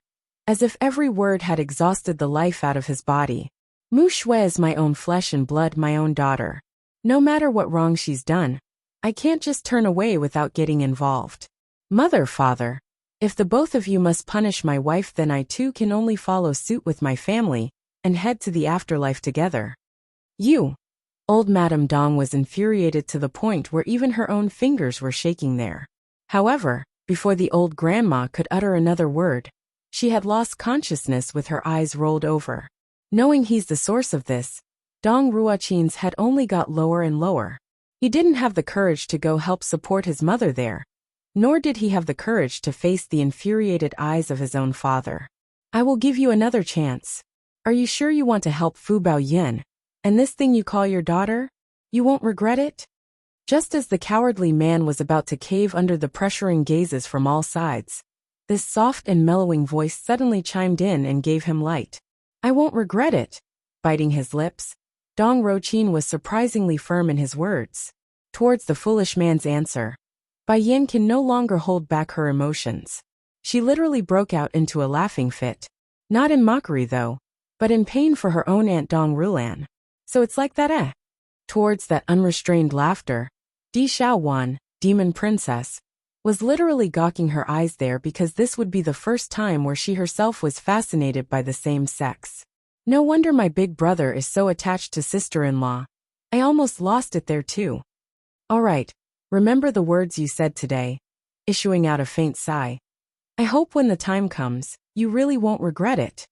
Speaker 1: as if every word had exhausted the life out of his body. Mu Shui is my own flesh and blood, my own daughter. No matter what wrong she's done, I can't just turn away without getting involved. Mother, father, if the both of you must punish my wife, then I too can only follow suit with my family and head to the afterlife together. You. Old Madame Dong was infuriated to the point where even her own fingers were shaking there. However, before the old grandma could utter another word, she had lost consciousness with her eyes rolled over. Knowing he's the source of this, Dong Ruoqin's head only got lower and lower. He didn't have the courage to go help support his mother there, nor did he have the courage to face the infuriated eyes of his own father. I will give you another chance. Are you sure you want to help Fu Baoyin? And this thing you call your daughter? You won't regret it? Just as the cowardly man was about to cave under the pressuring gazes from all sides, this soft and mellowing voice suddenly chimed in and gave him light. I won't regret it. Biting his lips, Dong Ruoqin was surprisingly firm in his words. Towards the foolish man's answer, Bai Yan can no longer hold back her emotions. She literally broke out into a laughing fit. Not in mockery though, but in pain for her own Aunt Dong Rulan. So it's like that, eh? Towards that unrestrained laughter, Di Xiaowan, demon princess, was literally gawking her eyes there because this would be the first time where she herself was fascinated by the same sex. No wonder my big brother is so attached to sister-in-law. I almost lost it there too. All right, remember the words you said today, issuing out a faint sigh. I hope when the time comes, you really won't regret it.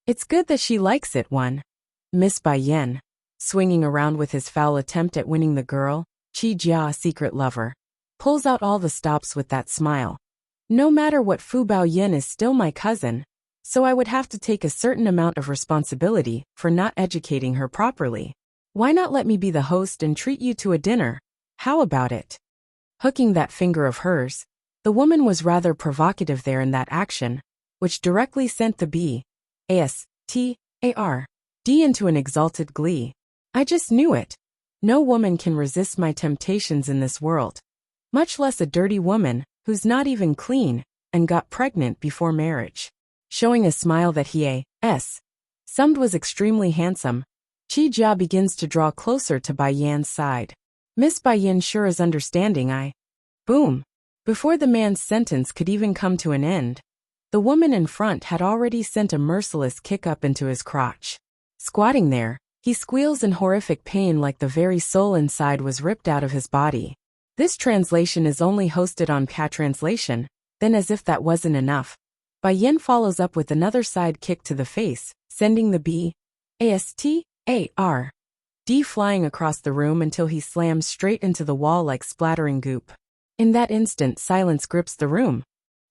Speaker 1: It's good that she likes it, one. Miss Bai Yen, swinging around with his foul attempt at winning the girl, Qi Jia, secret lover, pulls out all the stops with that smile. No matter what, Fu Baoyin is still my cousin, so I would have to take a certain amount of responsibility for not educating her properly. Why not let me be the host and treat you to a dinner? How about it? Hooking that finger of hers, the woman was rather provocative there in that action, which directly sent the B.A.S.T.A.R.D. into an exalted glee. I just knew it. No woman can resist my temptations in this world. Much less a dirty woman, who's not even clean, and got pregnant before marriage. Showing a smile that summed was extremely handsome, Qi Jia begins to draw closer to Bai Yan's side. Miss Bai Yan sure is understanding. Boom. Before the man's sentence could even come to an end, the woman in front had already sent a merciless kick up into his crotch. Squatting there, he squeals in horrific pain like the very soul inside was ripped out of his body. This translation is only hosted on Translation. Then, as if that wasn't enough, Bai Yan follows up with another side kick to the face, sending the B.A.S.T.A.R.D. flying across the room until he slams straight into the wall like splattering goop. In that instant, silence grips the room.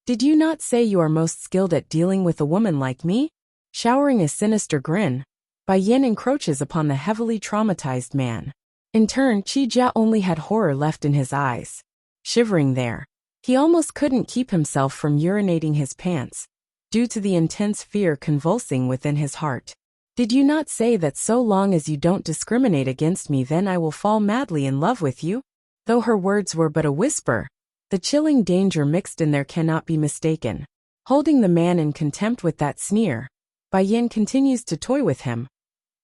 Speaker 1: Did you not say you are most skilled at dealing with a woman like me? Showering a sinister grin, Bai Yan encroaches upon the heavily traumatized man. In turn, Qi Jia only had horror left in his eyes. Shivering there, he almost couldn't keep himself from urinating his pants, due to the intense fear convulsing within his heart. Did you not say that so long as you don't discriminate against me, then I will fall madly in love with you? Though her words were but a whisper, the chilling danger mixed in there cannot be mistaken. Holding the man in contempt with that sneer, Bai Yan continues to toy with him.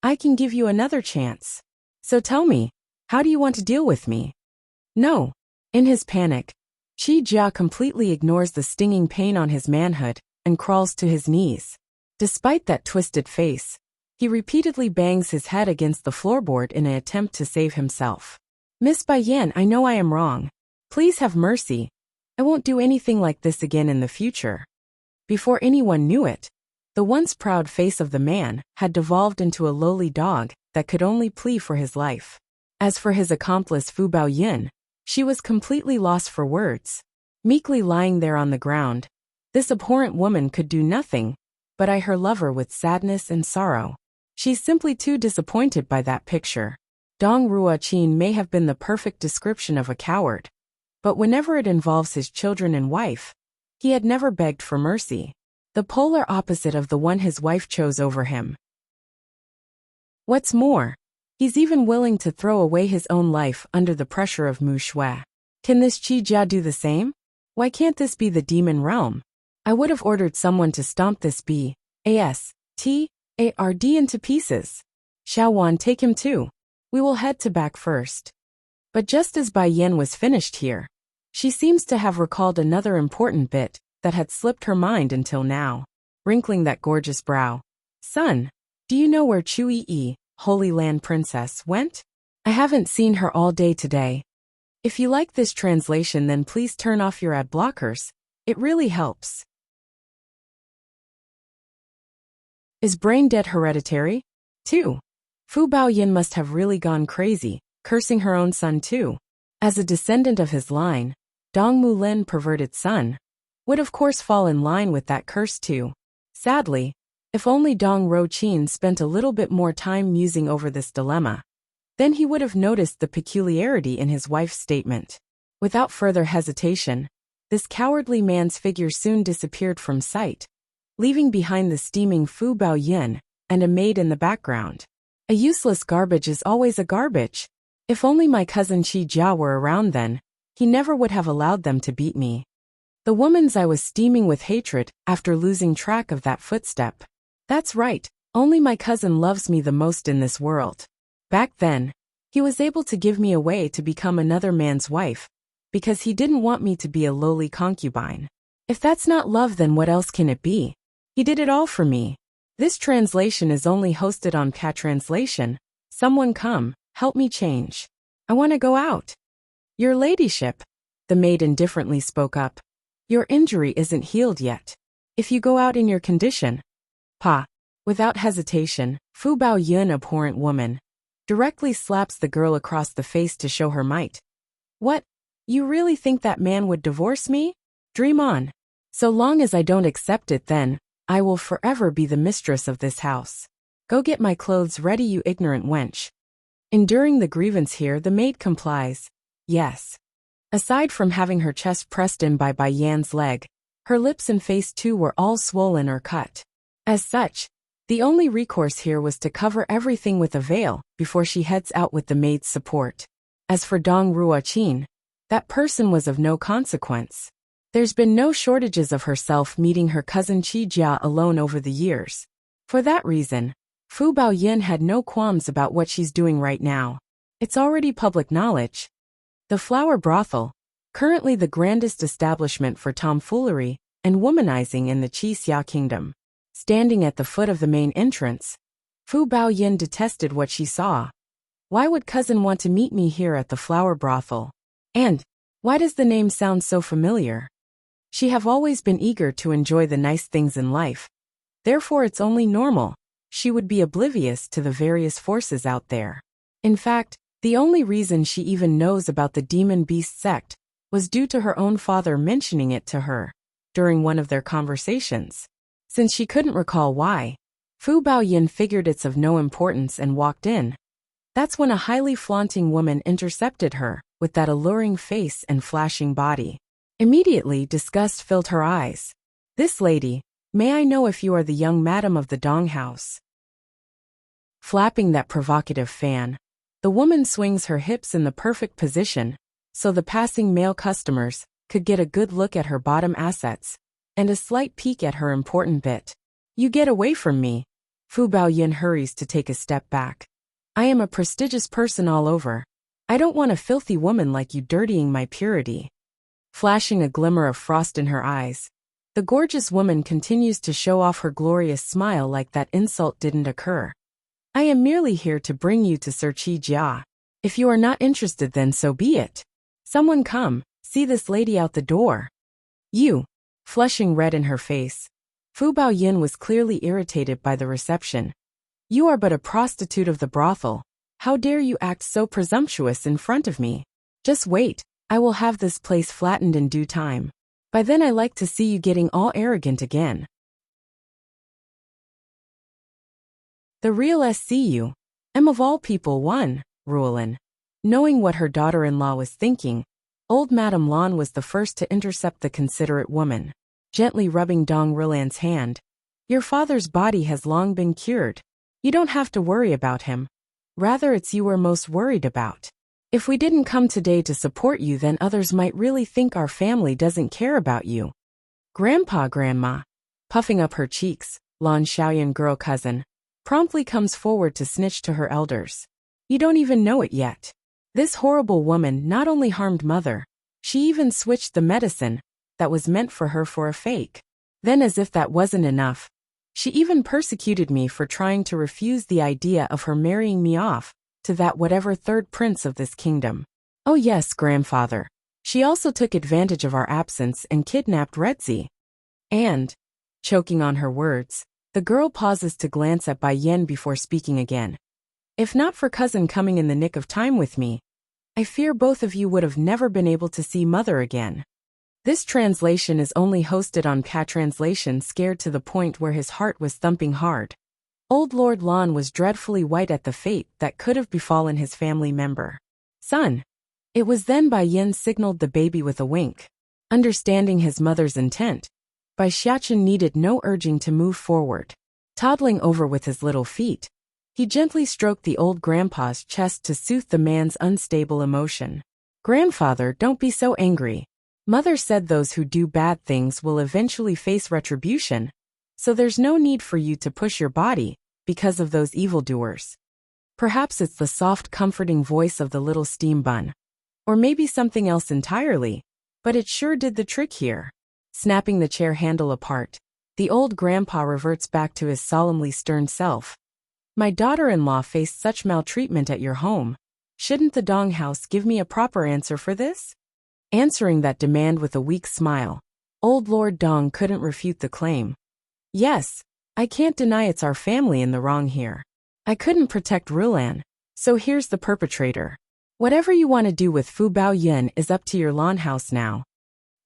Speaker 1: I can give you another chance. So tell me, how do you want to deal with me? No. In his panic, Qi Jia completely ignores the stinging pain on his manhood and crawls to his knees. Despite that twisted face, he repeatedly bangs his head against the floorboard in an attempt to save himself. Miss Bai Yan, I know I am wrong. Please have mercy. I won't do anything like this again in the future. Before anyone knew it, the once proud face of the man had devolved into a lowly dog that could only plea for his life. As for his accomplice Fu Baoyin, she was completely lost for words. Meekly lying there on the ground, this abhorrent woman could do nothing but eye her lover with sadness and sorrow. She's simply too disappointed by that picture. Dong Ruoqin may have been the perfect description of a coward, but whenever it involves his children and wife, he had never begged for mercy. The polar opposite of the one his wife chose over him. What's more, he's even willing to throw away his own life under the pressure of Mu Shui. Can this Qi Jia do the same? Why can't this be the demon realm? I would have ordered someone to stomp this B.A.S.T.A.R.D. into pieces. Xiaowan, take him too. We will head to back first. But just as Bai Yan was finished here, she seems to have recalled another important bit that had slipped her mind until now. Wrinkling that gorgeous brow. Son, do you know where Chui, Holy Land Princess, went? I haven't seen her all day today. If you like this translation, then please turn off your ad blockers. It really helps. Is brain dead hereditary? 2. Fu Baoyin must have really gone crazy, cursing her own son too. As a descendant of his line, Dong Mulin perverted son, would of course fall in line with that curse too. Sadly, if only Dong Ruoqin spent a little bit more time musing over this dilemma, then he would have noticed the peculiarity in his wife's statement. Without further hesitation, this cowardly man's figure soon disappeared from sight, leaving behind the steaming Fu Baoyin and a maid in the background. A useless garbage is always a garbage. If only my cousin Qi Jia were around, then he never would have allowed them to beat me. The woman's eye was steaming with hatred after losing track of that footstep. That's right, only my cousin loves me the most in this world. Back then, he was able to give me away to become another man's wife, because he didn't want me to be a lowly concubine. If that's not love, then what else can it be? He did it all for me. This translation is only hosted on Translation. Someone come, help me change. I want to go out. Your ladyship. The maid indifferently spoke up. Your injury isn't healed yet. If you go out in your condition. Pa. Without hesitation, Fu Baoyun, abhorrent woman, directly slaps the girl across the face to show her might. What? You really think that man would divorce me? Dream on. So long as I don't accept it, then I will forever be the mistress of this house. Go get my clothes ready, you ignorant wench. Enduring the grievance here, the maid complies. Yes. Aside from having her chest pressed in by Yan's leg, her lips and face too were all swollen or cut. As such, the only recourse here was to cover everything with a veil before she heads out with the maid's support. As for Dong Ruoqin, that person was of no consequence. There's been no shortages of herself meeting her cousin Qi Jia alone over the years. For that reason, Fu Baoyun had no qualms about what she's doing right now. It's already public knowledge. The Flower Brothel, currently the grandest establishment for tomfoolery and womanizing in the Qi Xia kingdom. Standing at the foot of the main entrance, Fu Baoyun detested what she saw. Why would cousin want to meet me here at the Flower Brothel? And why does the name sound so familiar? She have always been eager to enjoy the nice things in life. Therefore it's only normal she would be oblivious to the various forces out there. In fact, the only reason she even knows about the demon beast sect was due to her own father mentioning it to her during one of their conversations. Since she couldn't recall why, Fu Baoyun figured it's of no importance and walked in. That's when a highly flaunting woman intercepted her with that alluring face and flashing body. Immediately, disgust filled her eyes. This lady, may I know if you are the young madam of the Dong house? Flapping that provocative fan, the woman swings her hips in the perfect position, so the passing male customers could get a good look at her bottom assets and a slight peek at her important bit. You get away from me. Fu Baoyun hurries to take a step back. I am a prestigious person all over. I don't want a filthy woman like you dirtying my purity. Flashing a glimmer of frost in her eyes, the gorgeous woman continues to show off her glorious smile like that insult didn't occur. I am merely here to bring you to Sir Qi Jia. If you are not interested, then so be it. Someone come, see this lady out the door. You. Flushing red in her face, Fu Baoyun was clearly irritated by the reception. You are but a prostitute of the brothel. How dare you act so presumptuous in front of me? Just wait, I will have this place flattened in due time. By then I like to see you getting all arrogant again. The real SCU, of all people one, Ruolin. Knowing what her daughter-in-law was thinking, old Madame Lan was the first to intercept the considerate woman, gently rubbing Dong Rilan's hand. Your father's body has long been cured. You don't have to worry about him. Rather, it's you we're most worried about. If we didn't come today to support you, then others might really think our family doesn't care about you. Grandma, puffing up her cheeks, Lan Xiaoyan girl cousin, promptly comes forward to snitch to her elders. You don't even know it yet. This horrible woman not only harmed mother, she even switched the medicine that was meant for her for a fake. Then, as if that wasn't enough, she even persecuted me for trying to refuse the idea of her marrying me off to that whatever third prince of this kingdom. Oh yes, grandfather. She also took advantage of our absence and kidnapped Redzi. And, choking on her words, the girl pauses to glance at Bai Yen before speaking again. If not for cousin coming in the nick of time with me, I fear both of you would have never been able to see mother again. This translation is only hosted on Patranslation, scared to the point where his heart was thumping hard. Old Lord Lan was dreadfully white at the fate that could have befallen his family member. Son. It was then Bai Yen signaled the baby with a wink. Understanding his mother's intent, Bai Xiachen needed no urging to move forward. Toddling over with his little feet, he gently stroked the old grandpa's chest to soothe the man's unstable emotion. Grandfather, don't be so angry. Mother said those who do bad things will eventually face retribution, so there's no need for you to push your body because of those evildoers. Perhaps it's the soft, comforting voice of the little steam bun. Or maybe something else entirely, but it sure did the trick here. Snapping the chair handle apart, the old grandpa reverts back to his solemnly stern self. My daughter-in-law faced such maltreatment at your home. Shouldn't the Dong house give me a proper answer for this? Answering that demand with a weak smile, old Lord Dong couldn't refute the claim. Yes, I can't deny it's our family in the wrong here. I couldn't protect Rulan, so here's the perpetrator. Whatever you want to do with Fu Baoyan is up to your lawn house now.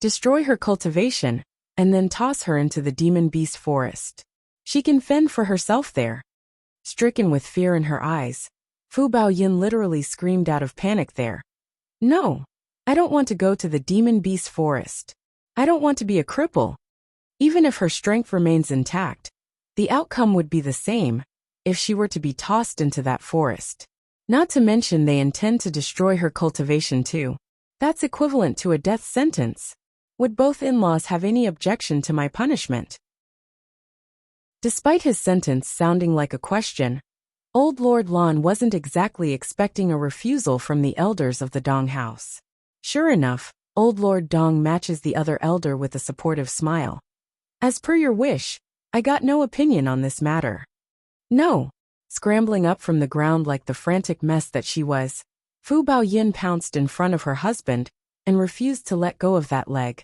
Speaker 1: Destroy her cultivation, and then toss her into the demon beast forest. She can fend for herself there. Stricken with fear in her eyes, Fu Baoyan literally screamed out of panic there. No, I don't want to go to the demon beast forest. I don't want to be a cripple. Even if her strength remains intact, the outcome would be the same if she were to be tossed into that forest. Not to mention they intend to destroy her cultivation too. That's equivalent to a death sentence. Would both in-laws have any objection to my punishment? Despite his sentence sounding like a question, old Lord Lan wasn't exactly expecting a refusal from the elders of the Dong house. Sure enough, old Lord Dong matches the other elder with a supportive smile. As per your wish, I got no opinion on this matter. No. Scrambling up from the ground like the frantic mess that she was, Fu Baoyan pounced in front of her husband and refused to let go of that leg.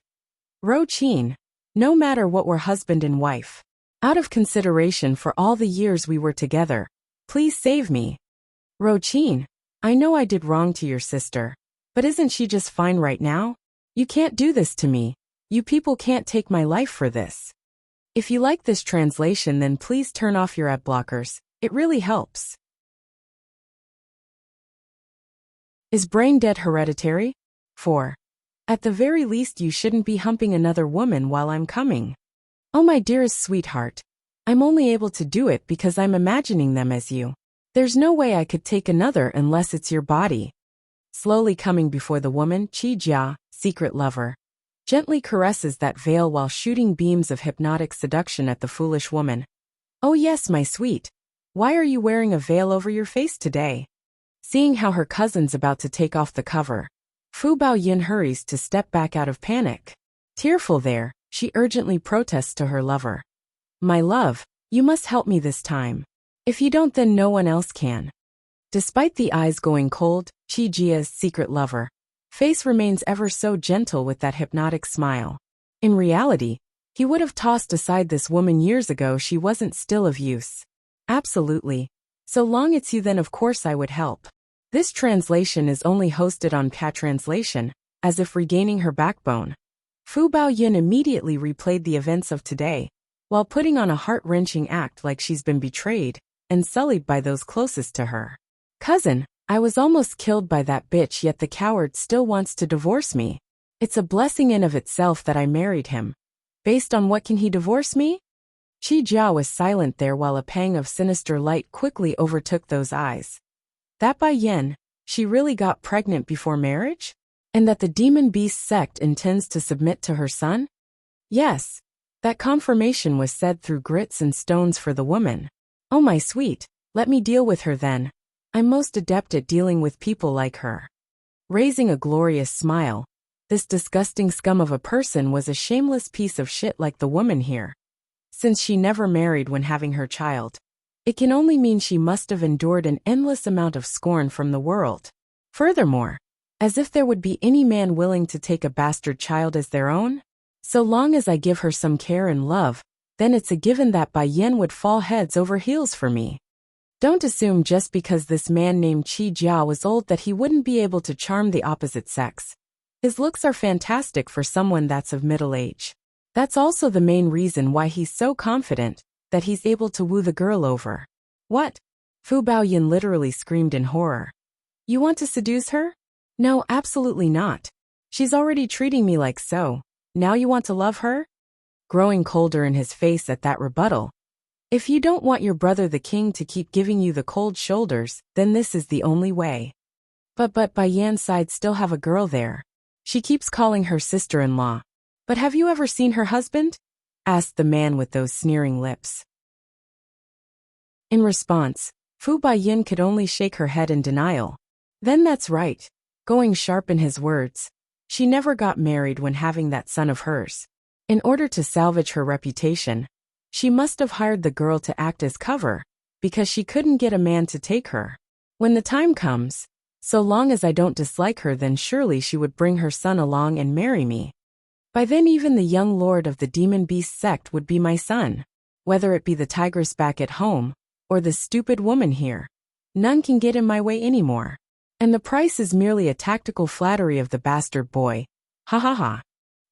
Speaker 1: Ro Qin, no matter what we're husband and wife, out of consideration for all the years we were together, please save me. Ro Qin, I know I did wrong to your sister, but isn't she just fine right now? You can't do this to me. You people can't take my life for this. If you like this translation, then please turn off your ad blockers. It really helps. Is brain dead hereditary? 4. At the very least you shouldn't be humping another woman while I'm coming. Oh my dearest sweetheart, I'm only able to do it because I'm imagining them as you. There's no way I could take another unless it's your body. Slowly coming before the woman, Qi Jia, secret lover, gently caresses that veil while shooting beams of hypnotic seduction at the foolish woman. Oh yes, my sweet. Why are you wearing a veil over your face today? Seeing how her cousin's about to take off the cover, Fu Baoyan hurries to step back out of panic. Tearful there, she urgently protests to her lover. My love, you must help me this time. If you don't, then no one else can. Despite the eyes going cold, Qi Jia's secret lover face remains ever so gentle with that hypnotic smile. In reality, he would have tossed aside this woman years ago. She wasn't still of use. Absolutely. So long it's you, then of course I would help. This translation is only hosted on PA Translation, as if regaining her backbone. Fu Baoyan immediately replayed the events of today, while putting on a heart-wrenching act like she's been betrayed and sullied by those closest to her. Cousin, I was almost killed by that bitch, yet the coward still wants to divorce me. It's a blessing in of itself that I married him. Based on what can he divorce me? Qi Jia was silent there while a pang of sinister light quickly overtook those eyes. That Bai Yen, she really got pregnant before marriage? And that the demon beast sect intends to submit to her son? Yes. That confirmation was said through grits and stones for the woman. Oh my sweet, let me deal with her then. I'm most adept at dealing with people like her. Raising a glorious smile, this disgusting scum of a person was a shameless piece of shit like the woman here. Since she never married when having her child, it can only mean she must have endured an endless amount of scorn from the world. Furthermore, as if there would be any man willing to take a bastard child as their own? So long as I give her some care and love, then it's a given that Bai Yen would fall heads over heels for me. Don't assume just because this man named Qi Jia was old that he wouldn't be able to charm the opposite sex. His looks are fantastic for someone that's of middle age. That's also the main reason why he's so confident that he's able to woo the girl over. What? Fu Baoyan literally screamed in horror. You want to seduce her? No, absolutely not. She's already treating me like so. Now you want to love her? Growing colder in his face at that rebuttal. If you don't want your brother the king to keep giving you the cold shoulders, then this is the only way. But Bai Yan's side still have a girl there. She keeps calling her sister-in-law. But have you ever seen her husband? Asked the man with those sneering lips. In response, Fu Baoyan could only shake her head in denial. Then that's right. Going sharp in his words. She never got married when having that son of hers. In order to salvage her reputation, she must have hired the girl to act as cover, because she couldn't get a man to take her. When the time comes, So long as I don't dislike her, then surely she would bring her son along and marry me. By then even the young lord of the demon beast sect would be my son. Whether it be the tigress back at home, or the stupid woman here. None can get in my way anymore. And the price is merely a tactical flattery of the bastard boy. Ha ha ha.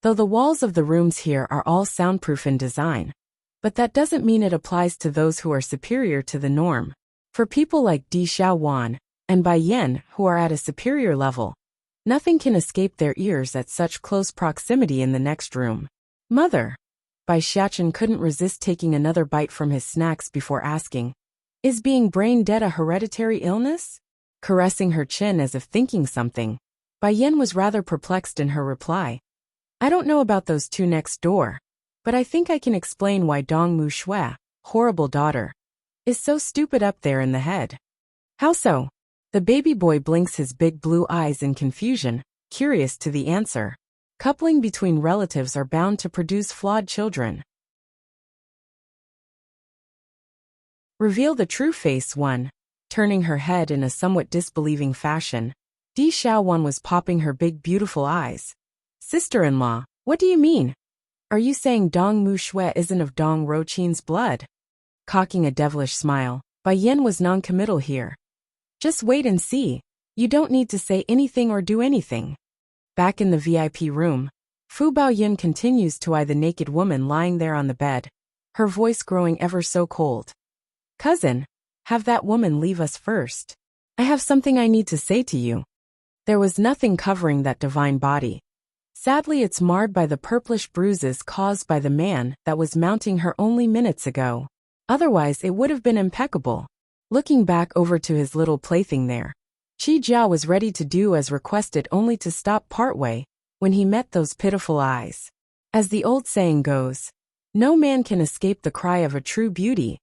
Speaker 1: Though the walls of the rooms here are all soundproof in design. But that doesn't mean it applies to those who are superior to the norm. For people like Di Xiaowan and Bai Yin who are at a superior level, nothing can escape their ears at such close proximity in the next room. Mother. Bai Xiachen couldn't resist taking another bite from his snacks before asking, is being brain dead a hereditary illness? Caressing her chin as if thinking something, Bai Yin was rather perplexed in her reply. I don't know about those two next door, but I think I can explain why Dong Mu Shui, horrible daughter, is so stupid up there in the head. How so? The baby boy blinks his big blue eyes in confusion, curious to the answer. Coupling between relatives are bound to produce flawed children. Reveal the true face, one. Turning her head in a somewhat disbelieving fashion, Di Xiaowan was popping her big beautiful eyes. Sister-in-law, what do you mean? Are you saying Dong Mu Shui isn't of Dong Roqin's blood? Cocking a devilish smile, Bai Yin was non-committal here. Just wait and see. You don't need to say anything or do anything. Back in the VIP room, Fu Baoyin continues to eye the naked woman lying there on the bed, her voice growing ever so cold. Cousin, have that woman leave us first. I have something I need to say to you. There was nothing covering that divine body. Sadly, it's marred by the purplish bruises caused by the man that was mounting her only minutes ago. Otherwise, it would have been impeccable. Looking back over to his little plaything there, Qi Jiao was ready to do as requested, only to stop partway when he met those pitiful eyes. As the old saying goes, no man can escape the cry of a true beauty,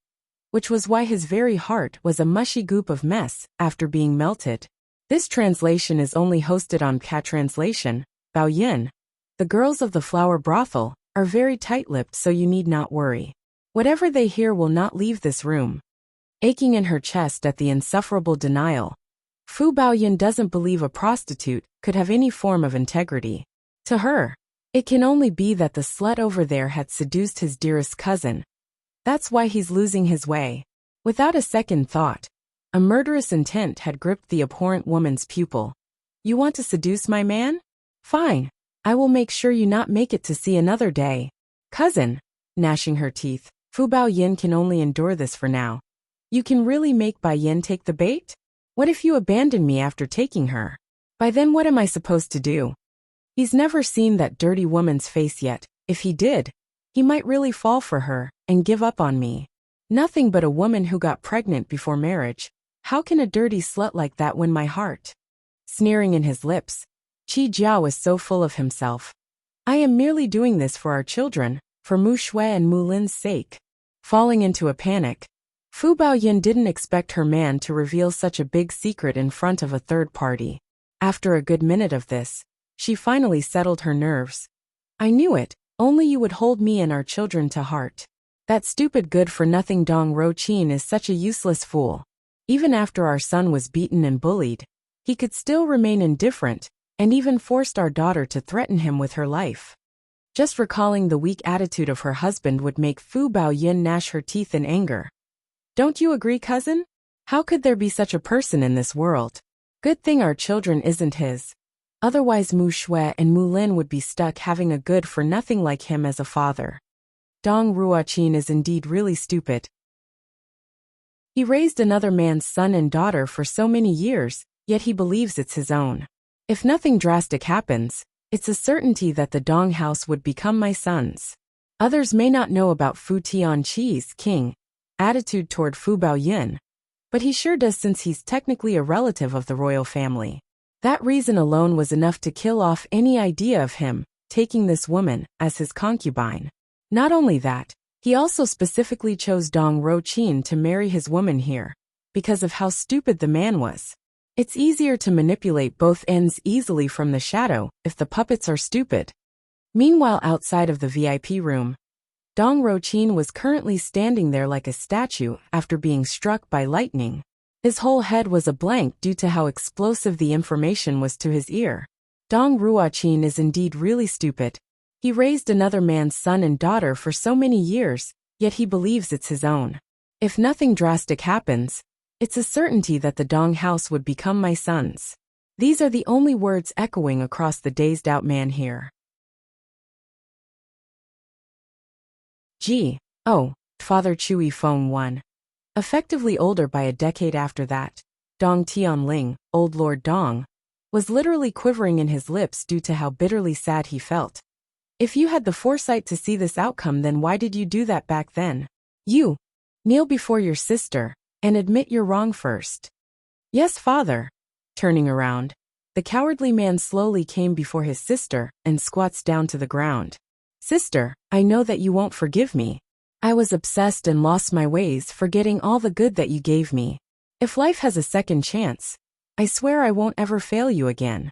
Speaker 1: which was why his very heart was a mushy goop of mess after being melted. This translation is only hosted on Cat Translation. Baoyin, the girls of the flower brothel, are very tight-lipped, so you need not worry. Whatever they hear will not leave this room. Aching in her chest at the insufferable denial, Fu Baoyin doesn't believe a prostitute could have any form of integrity. To her, it can only be that the slut over there had seduced his dearest cousin. That's why he's losing his way. Without a second thought, a murderous intent had gripped the abhorrent woman's pupil. You want to seduce my man? Fine. I will make sure you not make it to see another day. Cousin, gnashing her teeth, Fu Baoyin can only endure this for now. You can really make Bai Yin take the bait? What if you abandon me after taking her? By then what am I supposed to do? He's never seen that dirty woman's face yet. If he did, he might really fall for her and give up on me. Nothing but a woman who got pregnant before marriage. How can a dirty slut like that win my heart? Sneering in his lips, Qi Jiao was so full of himself. I am merely doing this for our children, for Mu Shui and Mu Lin's sake. Falling into a panic, Fu Baoyin didn't expect her man to reveal such a big secret in front of a third party. After a good minute of this, she finally settled her nerves. I knew it, only you would hold me and our children to heart. That stupid good-for-nothing Dong Roqin is such a useless fool. Even after our son was beaten and bullied, he could still remain indifferent, and even forced our daughter to threaten him with her life. Just recalling the weak attitude of her husband would make Fu Baoyin gnash her teeth in anger. Don't you agree, cousin? How could there be such a person in this world? Good thing our children isn't his. Otherwise Mu Shui and Mu Lin would be stuck having a good-for-nothing like him as a father. Dong Ruoqin is indeed really stupid. He raised another man's son and daughter for so many years, yet he believes it's his own. If nothing drastic happens, it's a certainty that the Dong house would become my son's. Others may not know about Fu Tianqi's king attitude toward Fu Baoyin, but he sure does, since he's technically a relative of the royal family. That reason alone was enough to kill off any idea of him taking this woman as his concubine. Not only that, he also specifically chose Dong Roqin to marry his woman here, because of how stupid the man was. It's easier to manipulate both ends easily from the shadow if the puppets are stupid. Meanwhile, outside of the VIP room, Dong Roqin was currently standing there like a statue after being struck by lightning. His whole head was a blank due to how explosive the information was to his ear. Dong Ruochin is indeed really stupid. He raised another man's son and daughter for so many years, yet he believes it's his own. If nothing drastic happens, it's a certainty that the Dong house would become my son's. These are the only words echoing across the dazed-out man here. Father Chui Feng 1. Effectively older by a decade after that, Dong Tianling, Old Lord Dong, was literally quivering in his lips due to how bitterly sad he felt. If you had the foresight to see this outcome, then why did you do that back then? You kneel before your sister and admit you're wrong first. Yes, father. Turning around, the cowardly man slowly came before his sister and squats down to the ground. Sister, I know that you won't forgive me. I was obsessed and lost my ways, forgetting all the good that you gave me. If life has a second chance, I swear I won't ever fail you again.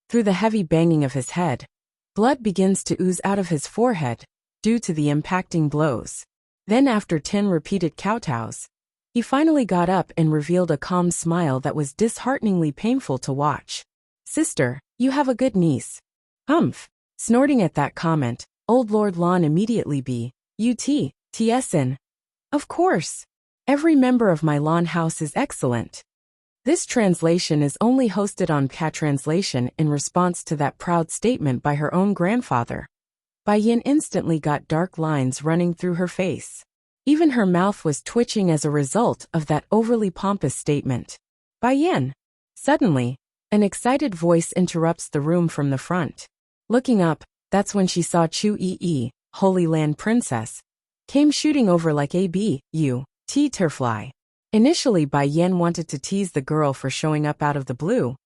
Speaker 1: Through the heavy banging of his head, blood begins to ooze out of his forehead due to the impacting blows. Then after 10 repeated kowtows, he finally got up and revealed a calm smile that was dishearteningly painful to watch. Sister, you have a good niece. Humph. Snorting at that comment, Old Lord Lon immediately TSN. Of course. Every member of my Lon house is excellent. This translation is only hosted on Cat Translation in response to that proud statement by her own grandfather. Bai Yin instantly got dark lines running through her face. Even her mouth was twitching as a result of that overly pompous statement. Bai Yin. Suddenly, an excited voice interrupts the room from the front. Looking up, that's when she saw Chu Yi, Holy Land Princess, came shooting over like a butterfly. Initially, Bai Yin wanted to tease the girl for showing up out of the blue,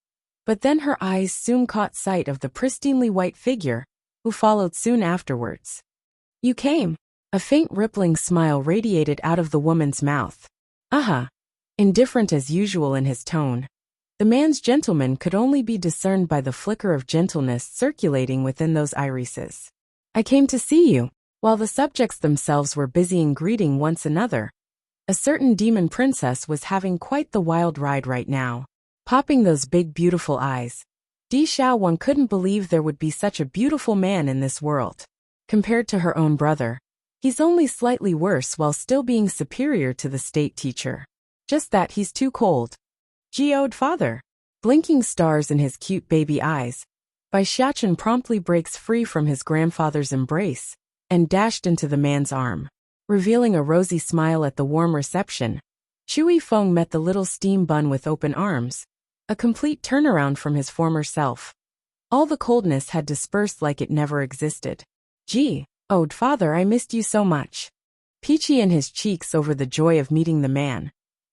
Speaker 1: but then her eyes soon caught sight of the pristinely white figure, who followed soon afterwards. You came. A faint rippling smile radiated out of the woman's mouth. Indifferent as usual in his tone. The man's gentleman could only be discerned by the flicker of gentleness circulating within those irises. I came to see you. While the subjects themselves were busy in greeting one another, a certain demon princess was having quite the wild ride right now. Popping those big beautiful eyes, Di Xiaowan couldn't believe there would be such a beautiful man in this world. Compared to her own brother, he's only slightly worse while still being superior to the state teacher. Just that he's too cold. Geode father. Blinking stars in his cute baby eyes, Bai Xiachen promptly breaks free from his grandfather's embrace and dashed into the man's arm. Revealing a rosy smile at the warm reception, Chui Feng met the little steam bun with open arms, a complete turnaround from his former self. All the coldness had dispersed like it never existed. Gee, ode father, I missed you so much. Peachy in his cheeks over the joy of meeting the man,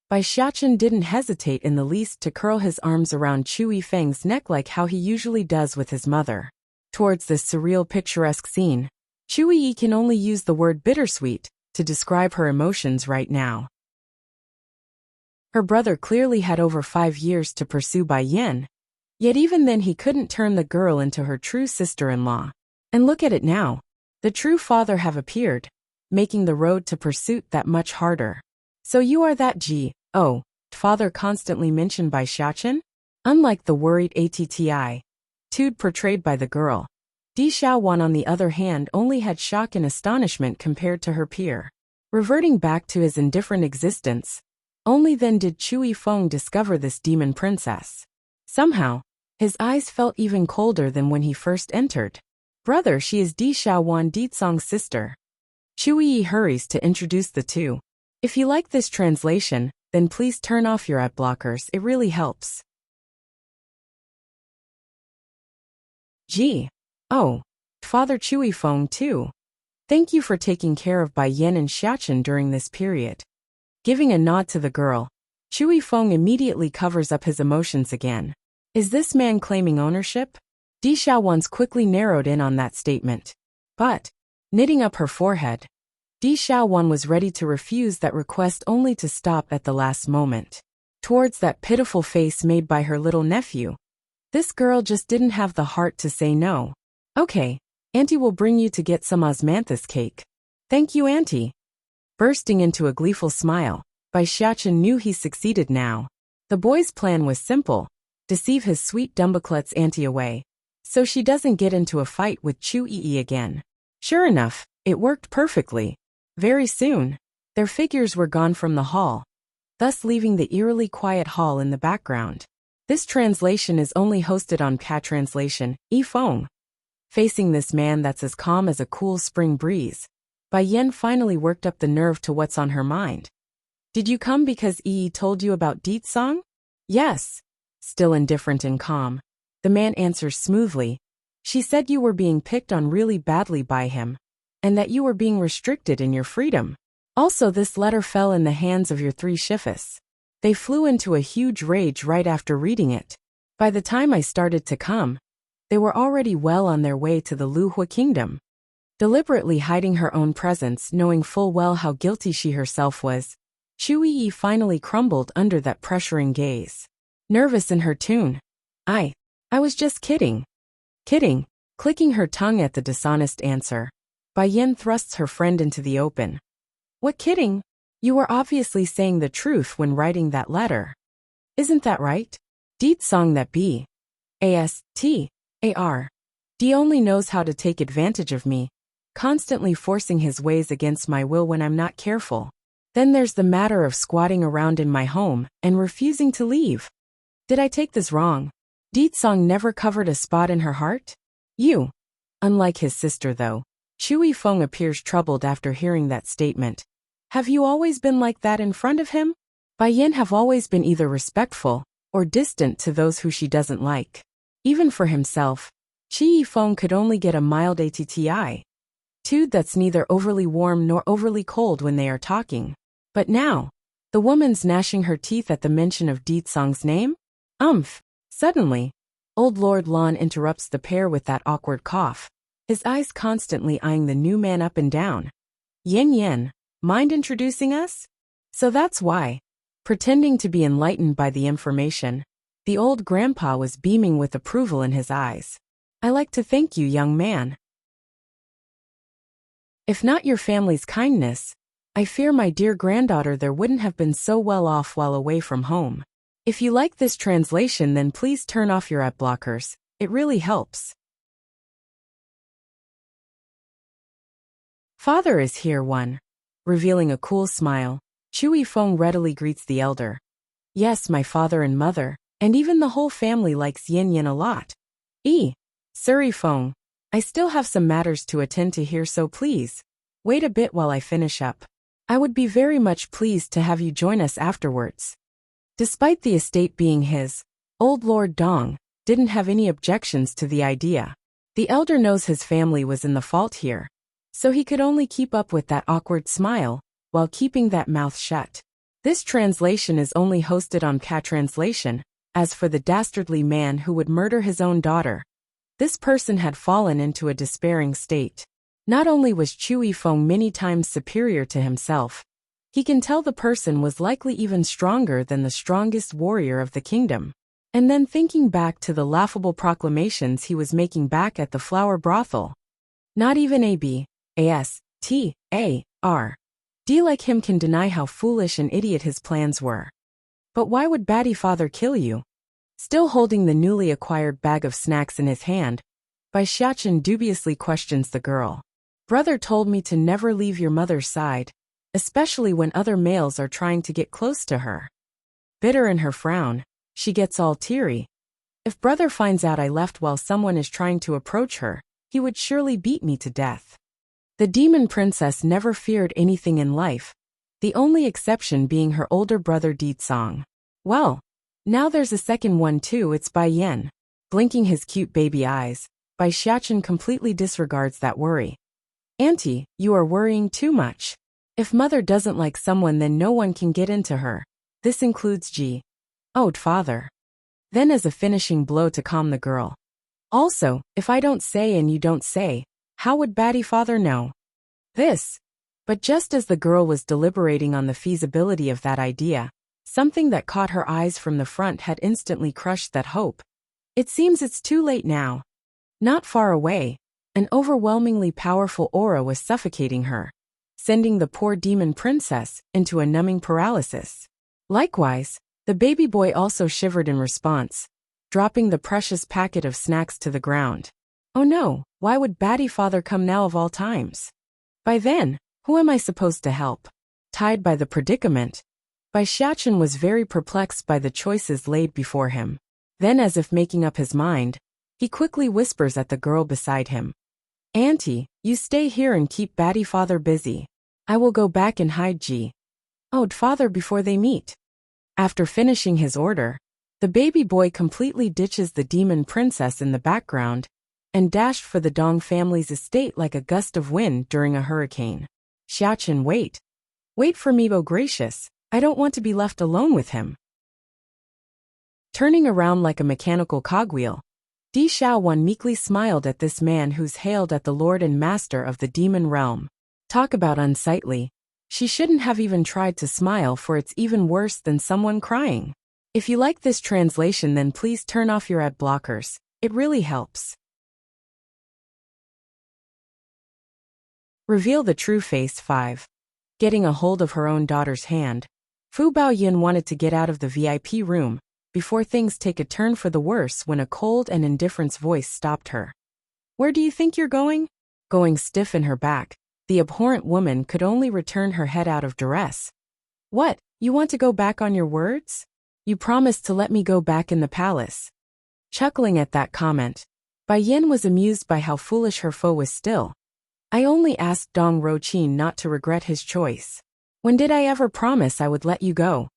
Speaker 1: Bai Xiachen didn't hesitate in the least to curl his arms around Chui Feng's neck like how he usually does with his mother. Towards this surreal picturesque scene, Chui Yi can only use the word bittersweet to describe her emotions right now. Her brother clearly had over 5 years to pursue Bai Yin, yet even then he couldn't turn the girl into her true sister-in-law. And look at it now. The true father have appeared, making the road to pursuit that much harder. So you are that father constantly mentioned by Xiachen? Unlike the worried attitude portrayed by the girl, Di Xiaowan on the other hand only had shock and astonishment compared to her peer. Reverting back to his indifferent existence, only then did Chui Feng discover this demon princess. Somehow, his eyes felt even colder than when he first entered. Brother, she is Di Xiaowan Ditsong's sister. Chui Yi hurries to introduce the two. If you like this translation, then please turn off your ad blockers, it really helps. Father Chui Feng too. Thank you for taking care of Bai Yin and Xiachen during this period. Giving a nod to the girl, Chui Feng immediately covers up his emotions again. Is this man claiming ownership? Di Xiaowan's quickly narrowed in on that statement. But, knitting up her forehead, Di Xiaowan was ready to refuse that request only to stop at the last moment. Towards that pitiful face made by her little nephew, this girl just didn't have the heart to say no. Okay, Auntie will bring you to get some osmanthus cake. Thank you, Auntie. Bursting into a gleeful smile, Bai Xiachen knew he succeeded now. The boy's plan was simple: deceive his sweet Dumbleclut's auntie away, so she doesn't get into a fight with Chu Yi again. Sure enough, it worked perfectly. Very soon, their figures were gone from the hall, thus leaving the eerily quiet hall in the background. This translation is only hosted on Cat Translation, Feng. Facing this man that's as calm as a cool spring breeze, Bai Yan finally worked up the nerve to what's on her mind. Did you come because Yi told you about Deet Song? Yes. Still indifferent and calm, the man answers smoothly. She said you were being picked on really badly by him, and that you were being restricted in your freedom. Also, this letter fell in the hands of your 3 shifus. They flew into a huge rage right after reading it. By the time I started to come, they were already well on their way to the Lu Hua kingdom. Deliberately hiding her own presence, knowing full well how guilty she herself was, Chu Yi finally crumbled under that pressuring gaze. Nervous in her tune. I was just kidding. Kidding. Clicking her tongue at the dishonest answer, Bai Yan thrusts her friend into the open. What kidding? You were obviously saying the truth when writing that letter. Isn't that right? Deet Song that B.A.S.T.A.R. D only knows how to take advantage of me, constantly forcing his ways against my will when I'm not careful. Then there's the matter of squatting around in my home and refusing to leave. Did I take this wrong? Deet Song never covered a spot in her heart? You. Unlike his sister though, Chu Feng appears troubled after hearing that statement. Have you always been like that in front of him? Bai Yan have always been either respectful or distant to those who she doesn't like. Even for himself, Chi Feng could only get a mild attitude that's neither overly warm nor overly cold when they are talking. But now, the woman's gnashing her teeth at the mention of Deet Song's name? Suddenly, old Lord Lan interrupts the pair with that awkward cough, his eyes constantly eyeing the new man up and down. Yen, mind introducing us? So that's why. Pretending to be enlightened by the information, the old grandpa was beaming with approval in his eyes. I like to thank you, young man. If not your family's kindness, I fear my dear granddaughter there wouldn't have been so well off while away from home. If you like this translation, then please turn off your ad blockers. It really helps. Father is here, one. Revealing a cool smile, Chu Feng readily greets the elder. Yes, my father and mother, and even the whole family likes Yin a lot. Sir Feng, I still have some matters to attend to here, so please wait a bit while I finish up. I would be very much pleased to have you join us afterwards. Despite the estate being his, old Lord Dong didn't have any objections to the idea. The elder knows his family was in the fault here, so he could only keep up with that awkward smile while keeping that mouth shut. This translation is only hosted on Cat Translation. As for the dastardly man who would murder his own daughter, this person had fallen into a despairing state. Not only was Chu Feng many times superior to himself, he can tell the person was likely even stronger than the strongest warrior of the kingdom. And then thinking back to the laughable proclamations he was making back at the flower brothel. Not even A.B.A.S.T.A.R.D like him can deny how foolish and idiot his plans were. But why would Batty Father kill you? Still holding the newly acquired bag of snacks in his hand, Bai Xiachen dubiously questions the girl. Brother told me to never leave your mother's side, especially when other males are trying to get close to her. Bitter in her frown, she gets all teary. If brother finds out I left while someone is trying to approach her, he would surely beat me to death. The demon princess never feared anything in life, the only exception being her older brother Deet Song. Well, now there's a second one too. It's Bai Yan. Blinking his cute baby eyes, Bai Xiachen completely disregards that worry. Auntie, you are worrying too much. If mother doesn't like someone, then no one can get into her. This includes Old father. Then as a finishing blow to calm the girl. Also, if I don't say and you don't say, how would Batty Father know? This. But just as the girl was deliberating on the feasibility of that idea, something that caught her eyes from the front had instantly crushed that hope. It seems it's too late now. Not far away, an overwhelmingly powerful aura was suffocating her. sending the poor demon princess into a numbing paralysis. Likewise, the baby boy also shivered in response, dropping the precious packet of snacks to the ground. Oh no, why would Batty Father come now of all times? By then, who am I supposed to help? Tied by the predicament, Bai Xiachen was very perplexed by the choices laid before him. Then, as if making up his mind, he quickly whispers at the girl beside him. Auntie, you stay here and keep Batty Father busy. I will go back and hide Ji. Owed Father before they meet. After finishing his order, the baby boy completely ditches the demon princess in the background and dashed for the Dong family's estate like a gust of wind during a hurricane. Xiachen, wait. Wait for me, oh gracious, I don't want to be left alone with him. Turning around like a mechanical cogwheel, Di Xiaowan meekly smiled at this man who's hailed as the lord and master of the demon realm. Talk about unsightly. She shouldn't have even tried to smile, for it's even worse than someone crying. If you like this translation, then please turn off your ad blockers. It really helps. Reveal the true face. 5. Getting a hold of her own daughter's hand, Fu Baoyin wanted to get out of the VIP room before things take a turn for the worse when a cold and indifferent voice stopped her. Where do you think you're going? Going stiff in her back, the abhorrent woman could only return her head out of duress. What, you want to go back on your words? You promised to let me go back in the palace. Chuckling at that comment, Bai Yin was amused by how foolish her foe was still. I only asked Dong Roqin not to regret his choice. When did I ever promise I would let you go?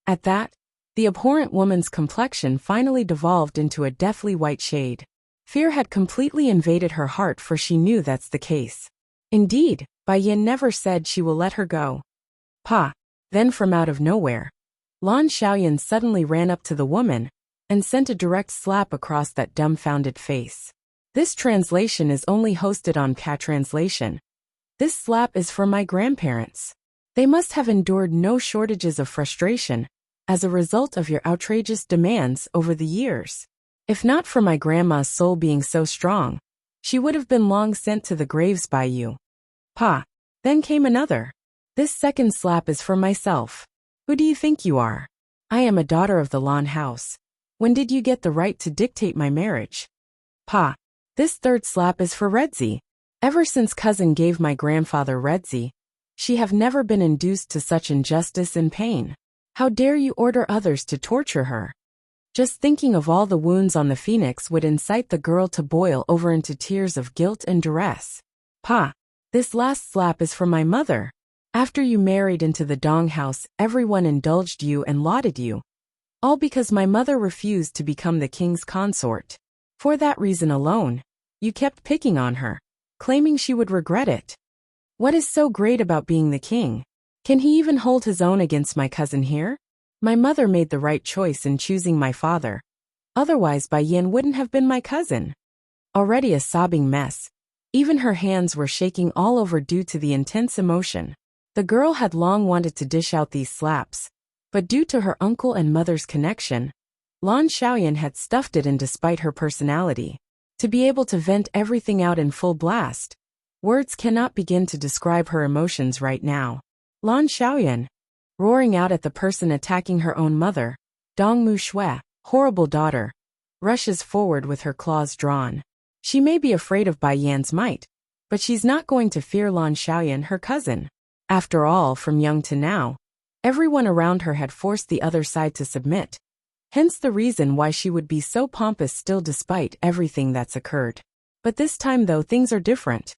Speaker 1: At that, the abhorrent woman's complexion finally devolved into a deathly white shade. Fear had completely invaded her heart, for she knew that's the case. Indeed, Bai Yin never said she will let her go. Pa. Then from out of nowhere, Lan Xiaoyan suddenly ran up to the woman and sent a direct slap across that dumbfounded face. This translation is only hosted on Cat Translation. This slap is for my grandparents. They must have endured no shortages of frustration as a result of your outrageous demands over the years. If not for my grandma's soul being so strong, she would have been long sent to the graves by you. Pa. Then came another. This second slap is for myself. Who do you think you are? I am a daughter of the Lan house. When did you get the right to dictate my marriage? Pa. This third slap is for Redzi. Ever since cousin gave my grandfather Redzi, she have never been induced to such injustice and pain. How dare you order others to torture her? Just thinking of all the wounds on the phoenix would incite the girl to boil over into tears of guilt and duress. Pa. This last slap is for my mother. After you married into the Dong house, everyone indulged you and lauded you. All because my mother refused to become the king's consort. For that reason alone, you kept picking on her, claiming she would regret it. What is so great about being the king? Can he even hold his own against my cousin here? My mother made the right choice in choosing my father. Otherwise Bai Yin wouldn't have been my cousin. Already a sobbing mess, even her hands were shaking all over due to the intense emotion. The girl had long wanted to dish out these slaps, but due to her uncle and mother's connection, Lan Xiaoyan had stuffed it in despite her personality. To be able to vent everything out in full blast, words cannot begin to describe her emotions right now. Lan Xiaoyan, roaring out at the person attacking her own mother, Dong Mu Shui, horrible daughter, rushes forward with her claws drawn. She may be afraid of Bai Yan's might, but she's not going to fear Lan Xiaoyan, her cousin. After all, from young to now, everyone around her had forced the other side to submit. Hence the reason why she would be so pompous still despite everything that's occurred. But this time though, things are different.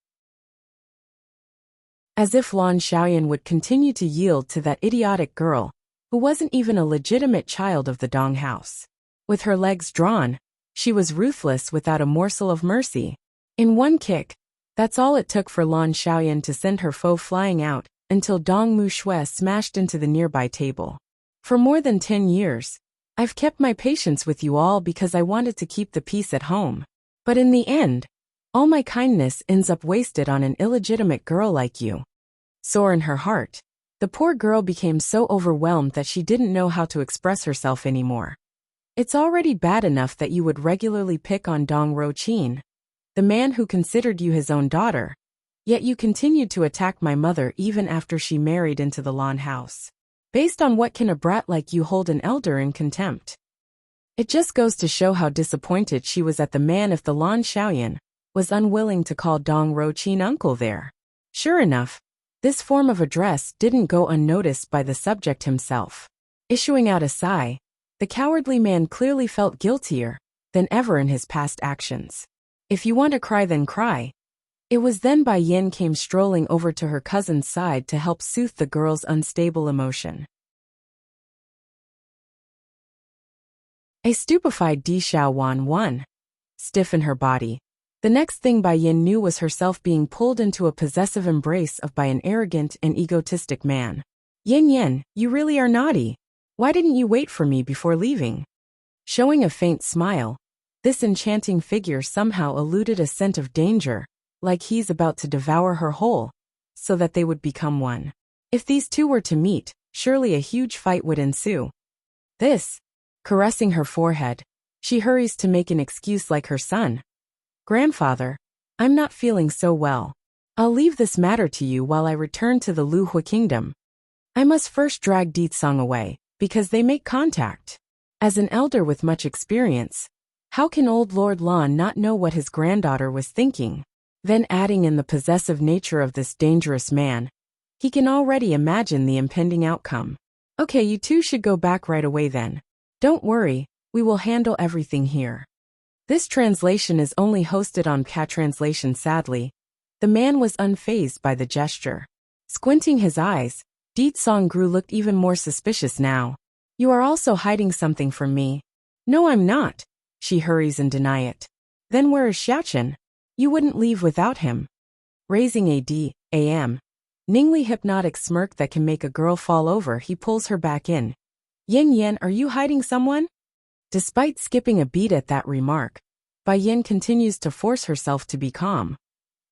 Speaker 1: As if Lan Xiaoyan would continue to yield to that idiotic girl, who wasn't even a legitimate child of the Dong house. With her legs drawn, she was ruthless without a morsel of mercy. In one kick, that's all it took for Lan Xiaoyan to send her foe flying out, until Dong Mu Shui smashed into the nearby table. For more than 10 years, I've kept my patience with you all because I wanted to keep the peace at home. But in the end, all my kindness ends up wasted on an illegitimate girl like you. Sore in her heart, the poor girl became so overwhelmed that she didn't know how to express herself anymore. It's already bad enough that you would regularly pick on Dong Roqin, the man who considered you his own daughter. Yet you continued to attack my mother even after she married into the Lan house. Based on what can a brat like you hold an elder in contempt? It just goes to show how disappointed she was at the man if the Lan Xiaoyan was unwilling to call Dong Ruoqin uncle there. Sure enough, this form of address didn't go unnoticed by the subject himself. Issuing out a sigh, the cowardly man clearly felt guiltier than ever in his past actions. If you want to cry, then cry. It was then Bai Yin came strolling over to her cousin's side to help soothe the girl's unstable emotion. A stupefied Di Xiaowan won, stiff in her body. The next thing Bai Yin knew was herself being pulled into a possessive embrace by an arrogant and egotistic man. Yin Yin, you really are naughty. Why didn't you wait for me before leaving? Showing a faint smile, this enchanting figure somehow eluded a scent of danger, like he's about to devour her whole, so that they would become one. If these two were to meet, surely a huge fight would ensue. This, caressing her forehead, she hurries to make an excuse like her son. Grandfather, I'm not feeling so well. I'll leave this matter to you while I return to the Lu Hui kingdom. I must first drag Di Tsang away, because they make contact. As an elder with much experience, how can old Lord Lan not know what his granddaughter was thinking? Then adding in the possessive nature of this dangerous man, he can already imagine the impending outcome. Okay, you two should go back right away then. Don't worry, we will handle everything here. This translation is only hosted on Cat Translation. Sadly, the man was unfazed by the gesture. Squinting his eyes, Di Tsang-gru looked even more suspicious now. You are also hiding something from me. No, I'm not. She hurries and deny it. Then where is Xiaochen? You wouldn't leave without him. Raising a D.A.M. Ningli hypnotic smirk that can make a girl fall over, he pulls her back in. Yin Yin, are you hiding someone? Despite skipping a beat at that remark, Bai Yin continues to force herself to be calm.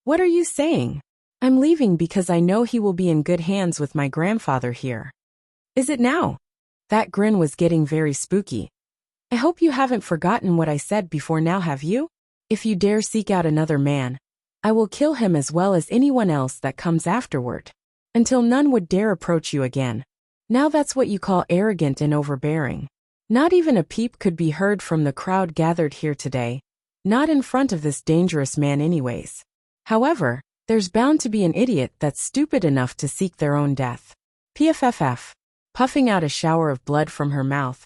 Speaker 1: What are you saying? I'm leaving because I know he will be in good hands with my grandfather here. Is it now? That grin was getting very spooky. I hope you haven't forgotten what I said before now, have you? If you dare seek out another man, I will kill him as well as anyone else that comes afterward, until none would dare approach you again. Now that's what you call arrogant and overbearing. Not even a peep could be heard from the crowd gathered here today, not in front of this dangerous man anyways. However, there's bound to be an idiot that's stupid enough to seek their own death. PFFF. Puffing out a shower of blood from her mouth,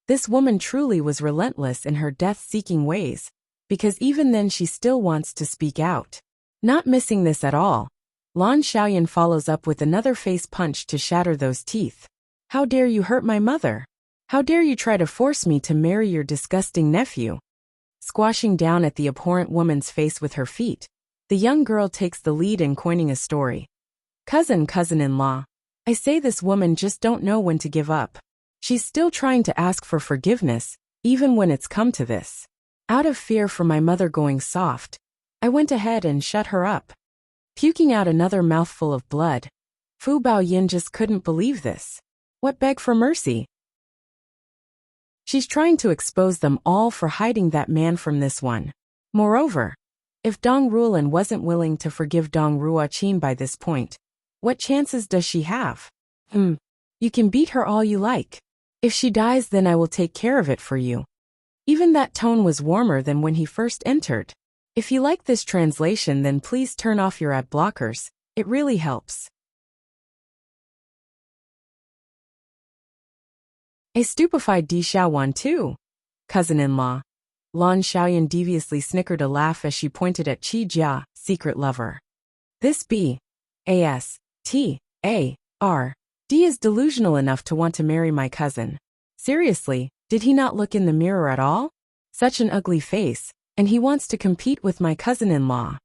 Speaker 1: this woman truly was relentless in her death-seeking ways, because even then she still wants to speak out. Not missing this at all, Lan Xiaoyan follows up with another face punch to shatter those teeth. How dare you hurt my mother? How dare you try to force me to marry your disgusting nephew? Squashing down at the abhorrent woman's face with her feet, the young girl takes the lead in coining a story. Cousin-in-law, I say this woman just don't know when to give up. She's still trying to ask for forgiveness, even when it's come to this. Out of fear for my mother going soft, I went ahead and shut her up. Puking out another mouthful of blood, Fu Baoyin just couldn't believe this. What beg for mercy? She's trying to expose them all for hiding that man from this one. Moreover, if Dong Ruolan wasn't willing to forgive Dong Ruoqin by this point, what chances does she have? You can beat her all you like. If she dies, then I will take care of it for you. Even that tone was warmer than when he first entered. If you like this translation, then please turn off your ad blockers. It really helps. A stupefied Di Xiaowan too. Cousin-in-law. Lan Xiaoyan deviously snickered a laugh as she pointed at Qi Jia, secret lover. This B.A.S.T.A.R.D is delusional enough to want to marry my cousin. Seriously, did he not look in the mirror at all? Such an ugly face, and he wants to compete with my cousin-in-law.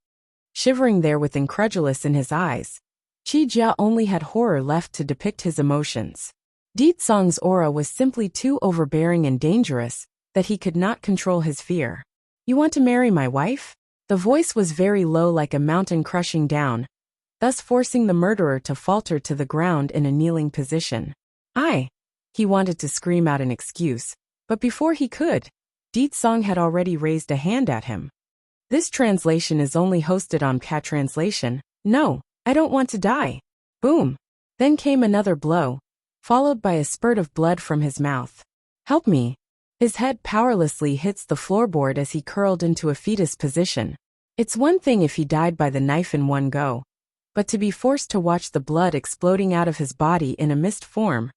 Speaker 1: Shivering there with incredulous in his eyes, Qi Jia only had horror left to depict his emotions. Di Tsang's aura was simply too overbearing and dangerous that he could not control his fear. You want to marry my wife? The voice was very low, like a mountain crushing down, thus forcing the murderer to falter to the ground in a kneeling position. He wanted to scream out an excuse, but before he could, Di Tsang had already raised a hand at him. This translation is only hosted on Cat Translation. No, I don't want to die. Boom. Then came another blow, followed by a spurt of blood from his mouth. Help me. His head powerlessly hits the floorboard as he curled into a fetus position. It's one thing if he died by the knife in one go, but to be forced to watch the blood exploding out of his body in a mist form,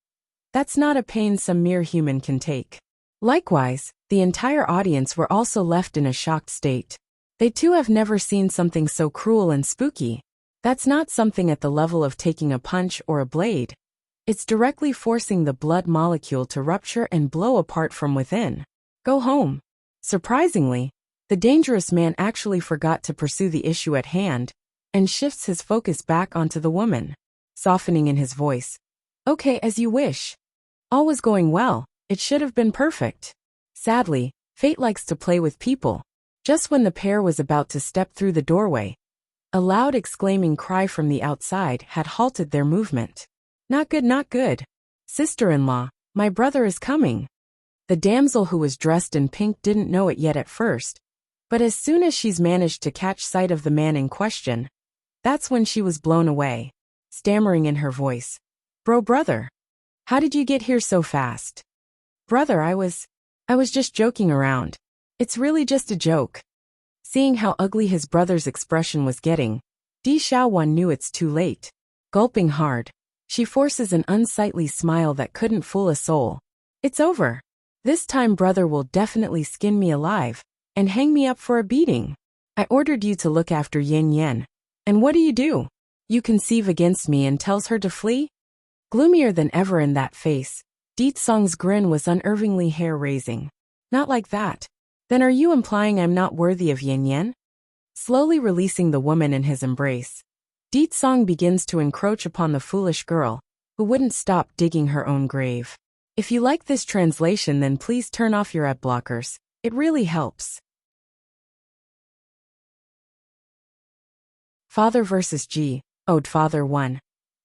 Speaker 1: that's not a pain some mere human can take. Likewise, the entire audience were also left in a shocked state. They too have never seen something so cruel and spooky. That's not something at the level of taking a punch or a blade. It's directly forcing the blood molecule to rupture and blow apart from within. Go home. Surprisingly, the dangerous man actually forgot to pursue the issue at hand and shifts his focus back onto the woman, softening in his voice. Okay, as you wish. All was going well. It should have been perfect. Sadly, fate likes to play with people. Just when the pair was about to step through the doorway, a loud exclaiming cry from the outside had halted their movement. Not good, not good. Sister-in-law, my brother is coming. The damsel who was dressed in pink didn't know it yet at first, but as soon as she's managed to catch sight of the man in question, that's when she was blown away, stammering in her voice. Brother. How did you get here so fast? Brother, I was just joking around. It's really just a joke. Seeing how ugly his brother's expression was getting, Di Xiaowan knew it's too late. Gulping hard, she forces an unsightly smile that couldn't fool a soul. It's over. This time brother will definitely skin me alive and hang me up for a beating. I ordered you to look after Yin Yen. And what do? You conceive against me and tells her to flee? Gloomier than ever in that face, Di Tsong's grin was unnervingly hair-raising. Not like that. Then are you implying I'm not worthy of Yin Yen? Slowly releasing the woman in his embrace, Di Tsong begins to encroach upon the foolish girl, who wouldn't stop digging her own grave. If you like this translation, then please turn off your ad blockers. It really helps. Father versus G. Ode Father 1.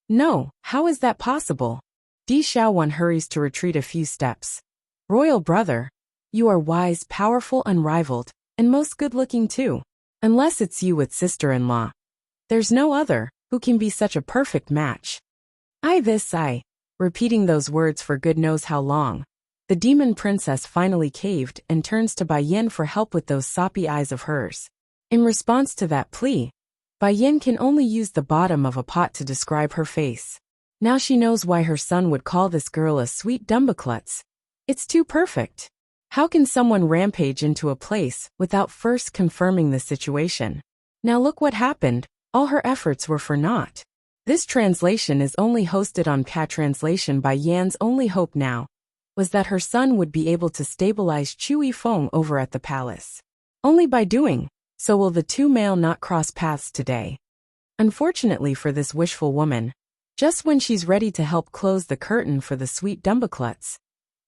Speaker 1: No, how is that possible? Di Xiaowan hurries to retreat a few steps. Royal brother, you are wise, powerful, unrivaled, and most good-looking too. Unless it's you with sister-in-law. There's no other who can be such a perfect match. I, repeating those words for good knows how long, the demon princess finally caved and turns to Bai Yin for help with those soppy eyes of hers. In response to that plea, Bai Yin can only use the bottom of a pot to describe her face. Now she knows why her son would call this girl a sweet dumbaklutz. It's too perfect. How can someone rampage into a place without first confirming the situation? Now look what happened. All her efforts were for naught. This translation is only hosted on PA Translation. By Yan's only hope now was that her son would be able to stabilize Chui Feng over at the palace. Only by doing so will the two male not cross paths today. Unfortunately for this wishful woman, just when she's ready to help close the curtain for the sweet dumbaklutz,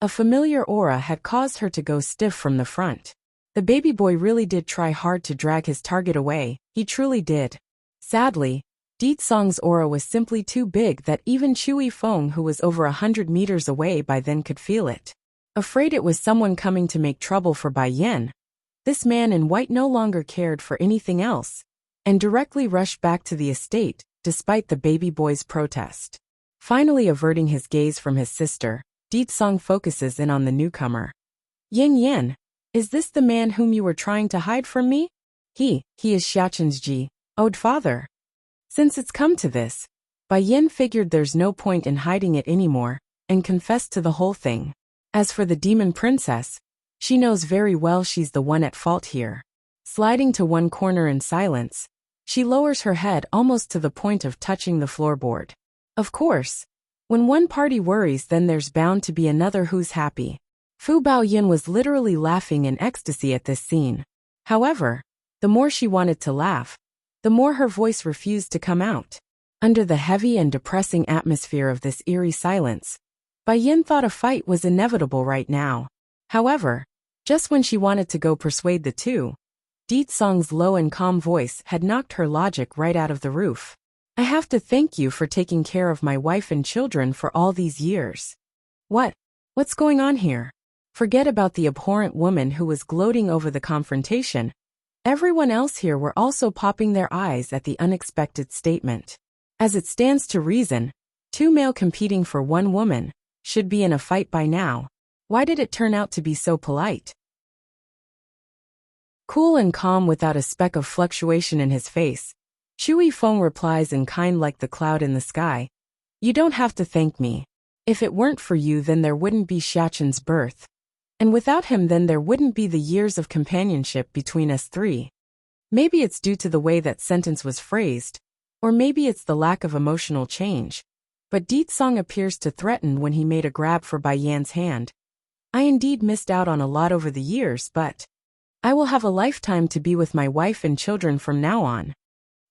Speaker 1: a familiar aura had caused her to go stiff from the front. The baby boy really did try hard to drag his target away, he truly did. Sadly, Di Tsong's aura was simply too big that even Chui Feng, who was over 100 meters away by then, could feel it. Afraid it was someone coming to make trouble for Bai Yin, this man in white no longer cared for anything else, and directly rushed back to the estate, despite the baby boy's protest. Finally averting his gaze from his sister, Di Tsong focuses in on the newcomer. Yin Yen, is this the man whom you were trying to hide from me? He is Xiaochen's Ji, owed father. Since it's come to this, Bai Yin figured there's no point in hiding it anymore, and confessed to the whole thing. As for the demon princess, she knows very well she's the one at fault here. Sliding to one corner in silence, she lowers her head almost to the point of touching the floorboard. Of course, when one party worries, then there's bound to be another who's happy. Fu Baoyin was literally laughing in ecstasy at this scene. However, the more she wanted to laugh, the more her voice refused to come out. Under the heavy and depressing atmosphere of this eerie silence, Bai Yin thought a fight was inevitable right now. However, just when she wanted to go persuade the two, Di Tsong's low and calm voice had knocked her logic right out of the roof. I have to thank you for taking care of my wife and children for all these years. What's going on here? Forget about the abhorrent woman who was gloating over the confrontation. Everyone else here were also popping their eyes at the unexpected statement. As it stands to reason, two male competing for one woman should be in a fight by now. Why did it turn out to be so polite? Cool and calm without a speck of fluctuation in his face, Shui Feng replies in kind like the cloud in the sky. You don't have to thank me. If it weren't for you, then there wouldn't be Xiaqin's birth. And without him, then there wouldn't be the years of companionship between us three. Maybe it's due to the way that sentence was phrased, or maybe it's the lack of emotional change. But Di Tsong appears to threaten when he made a grab for Bai Yan's hand. I indeed missed out on a lot over the years, but I will have a lifetime to be with my wife and children from now on.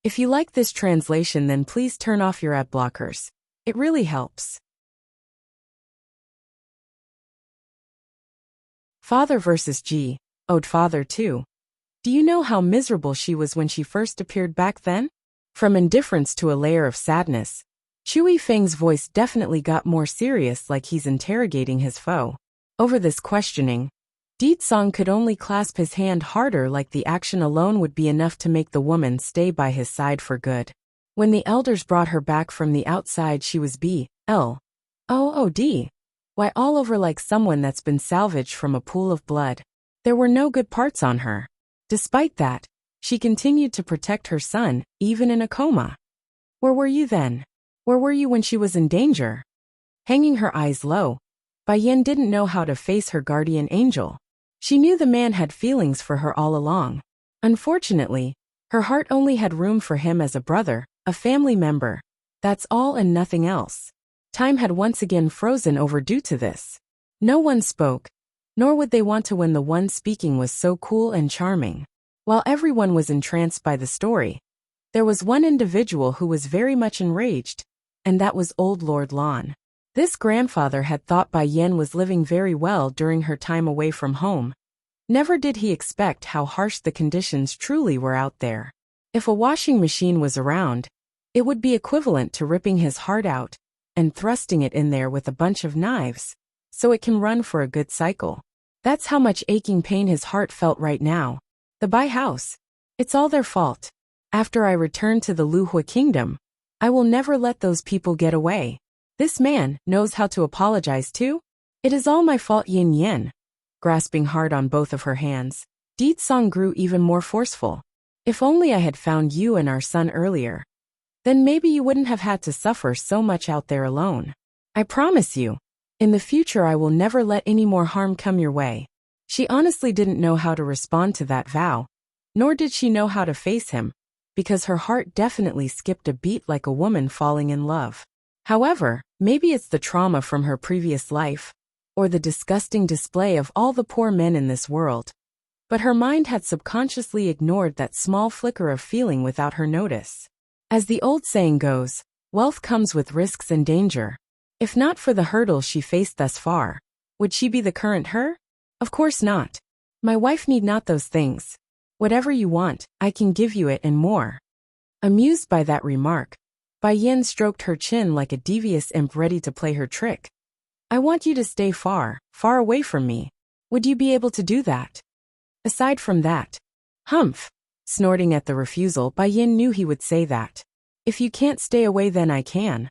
Speaker 1: If you like this translation, then please turn off your ad blockers. It really helps. Father versus G. Owed father too. Do you know how miserable she was when she first appeared back then? From indifference to a layer of sadness, Shui Feng's voice definitely got more serious, like he's interrogating his foe. Over this questioning, Di Tsong could only clasp his hand harder, like the action alone would be enough to make the woman stay by his side for good. When the elders brought her back from the outside, she was B.L.O.O.D. Why, all over like someone that's been salvaged from a pool of blood. There were no good parts on her. Despite that, she continued to protect her son, even in a coma. Where were you then? Where were you when she was in danger? Hanging her eyes low, Bai Yan didn't know how to face her guardian angel. She knew the man had feelings for her all along. Unfortunately, her heart only had room for him as a brother, a family member. That's all and nothing else. Time had once again frozen over due to this. No one spoke, nor would they want to when the one speaking was so cool and charming. While everyone was entranced by the story, there was one individual who was very much enraged, and that was old Lord Lan. This grandfather had thought Bai Yan was living very well during her time away from home. Never did he expect how harsh the conditions truly were out there. If a washing machine was around, it would be equivalent to ripping his heart out and thrusting it in there with a bunch of knives, so it can run for a good cycle. That's how much aching pain his heart felt right now. The Bai house. It's all their fault. After I return to the Luhua kingdom, I will never let those people get away. This man knows how to apologize too? It is all my fault, Yin Yin. Grasping hard on both of her hands, Di Tsong grew even more forceful. If only I had found you and our son earlier. Then maybe you wouldn't have had to suffer so much out there alone. I promise you, in the future I will never let any more harm come your way. She honestly didn't know how to respond to that vow, nor did she know how to face him, because her heart definitely skipped a beat like a woman falling in love. However, maybe it's the trauma from her previous life, or the disgusting display of all the poor men in this world. But her mind had subconsciously ignored that small flicker of feeling without her notice. As the old saying goes, wealth comes with risks and danger. If not for the hurdles she faced thus far, would she be the current her? Of course not. My wife need not those things. Whatever you want, I can give you it and more. Amused by that remark, Bai Yan stroked her chin like a devious imp ready to play her trick. I want you to stay far, far away from me. Would you be able to do that? Aside from that, humph. Snorting at the refusal, Bai Yan knew he would say that. If you can't stay away, then I can.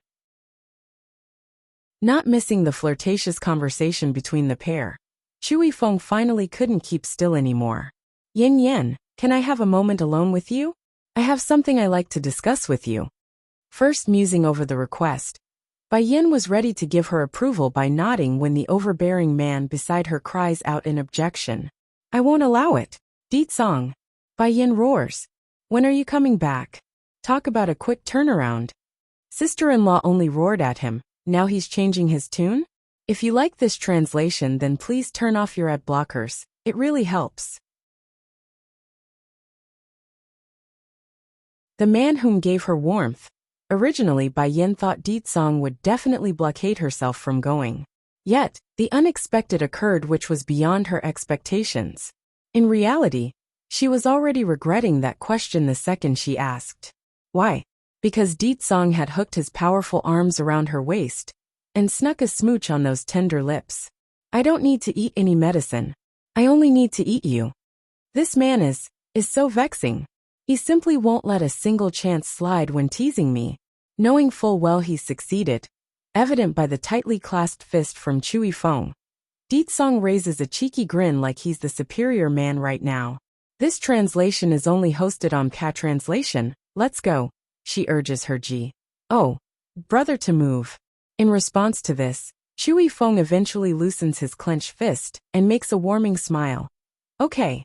Speaker 1: Not missing the flirtatious conversation between the pair, Shui Feng finally couldn't keep still anymore. Yin Yin, can I have a moment alone with you? I have something I like to discuss with you. First musing over the request, Bai Yan was ready to give her approval by nodding when the overbearing man beside her cries out in objection. I won't allow it. Di Tsong. Bai Yan roars. When are you coming back? Talk about a quick turnaround. Sister-in-law only roared at him. Now he's changing his tune? If you like this translation, then please turn off your ad blockers. It really helps. The man whom gave her warmth. Originally, Bai Yan thought Di Tsong would definitely blockade herself from going. Yet, the unexpected occurred, which was beyond her expectations. In reality, she was already regretting that question the second she asked. Why? Because Di Tsong had hooked his powerful arms around her waist and snuck a smooch on those tender lips. I don't need to eat any medicine. I only need to eat you. This man is is so vexing. He simply won't let a single chance slide when teasing me, knowing full well he's succeeded, evident by the tightly clasped fist from Chui Feng. Deetsong raises a cheeky grin like he's the superior man right now. This translation is only hosted on Cat Translation. Let's go, she urges her G. Oh, brother to move. In response to this, Chui Feng eventually loosens his clenched fist and makes a warming smile. Okay.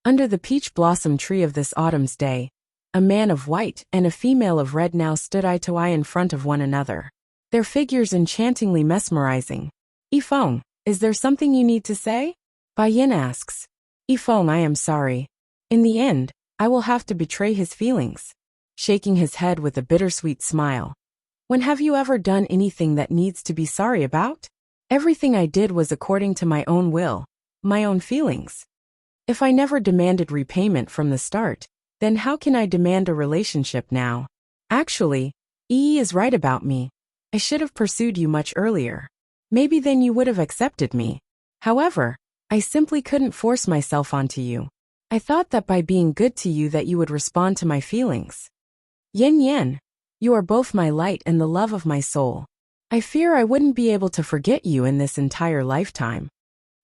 Speaker 1: Under the peach blossom tree of this autumn's day, a man of white and a female of red now stood eye to eye in front of one another, their figures enchantingly mesmerizing. Yifeng, is there something you need to say? Bai Yin asks. Yifeng, I am sorry. In the end, I will have to betray his feelings. Shaking his head with a bittersweet smile. When have you ever done anything that needs to be sorry about? Everything I did was according to my own will, my own feelings. If I never demanded repayment from the start, then how can I demand a relationship now? Actually, Yi is right about me. I should have pursued you much earlier. Maybe then you would have accepted me. However, I simply couldn't force myself onto you. I thought that by being good to you that you would respond to my feelings. Yin Yin, you are both my light and the love of my soul. I fear I wouldn't be able to forget you in this entire lifetime.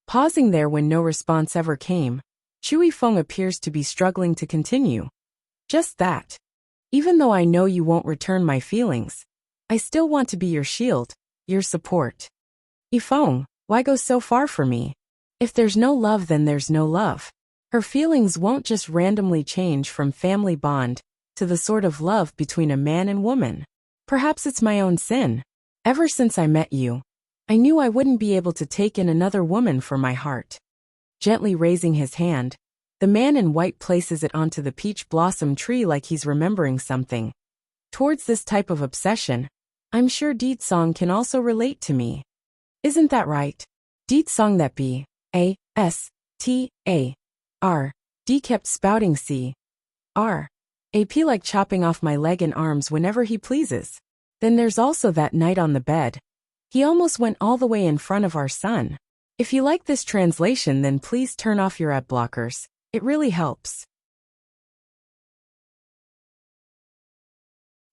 Speaker 1: Pausing there when no response ever came, Chui Feng appears to be struggling to continue. Just that. Even though I know you won't return my feelings, I still want to be your shield, your support. Yifeng, why go so far for me? If there's no love, then there's no love. Her feelings won't just randomly change from family bond to the sort of love between a man and woman. Perhaps it's my own sin. Ever since I met you, I knew I wouldn't be able to take in another woman for my heart. Gently raising his hand, the man in white places it onto the peach blossom tree like he's remembering something. Towards this type of obsession, I'm sure Deetsong can also relate to me. Isn't that right? Deetsong that B, A, S, T, A, R, D kept spouting C, R, A P like chopping off my leg and arms whenever he pleases. Then there's also that night on the bed. He almost went all the way in front of our son. If you like this translation, then please turn off your ad blockers. It really helps.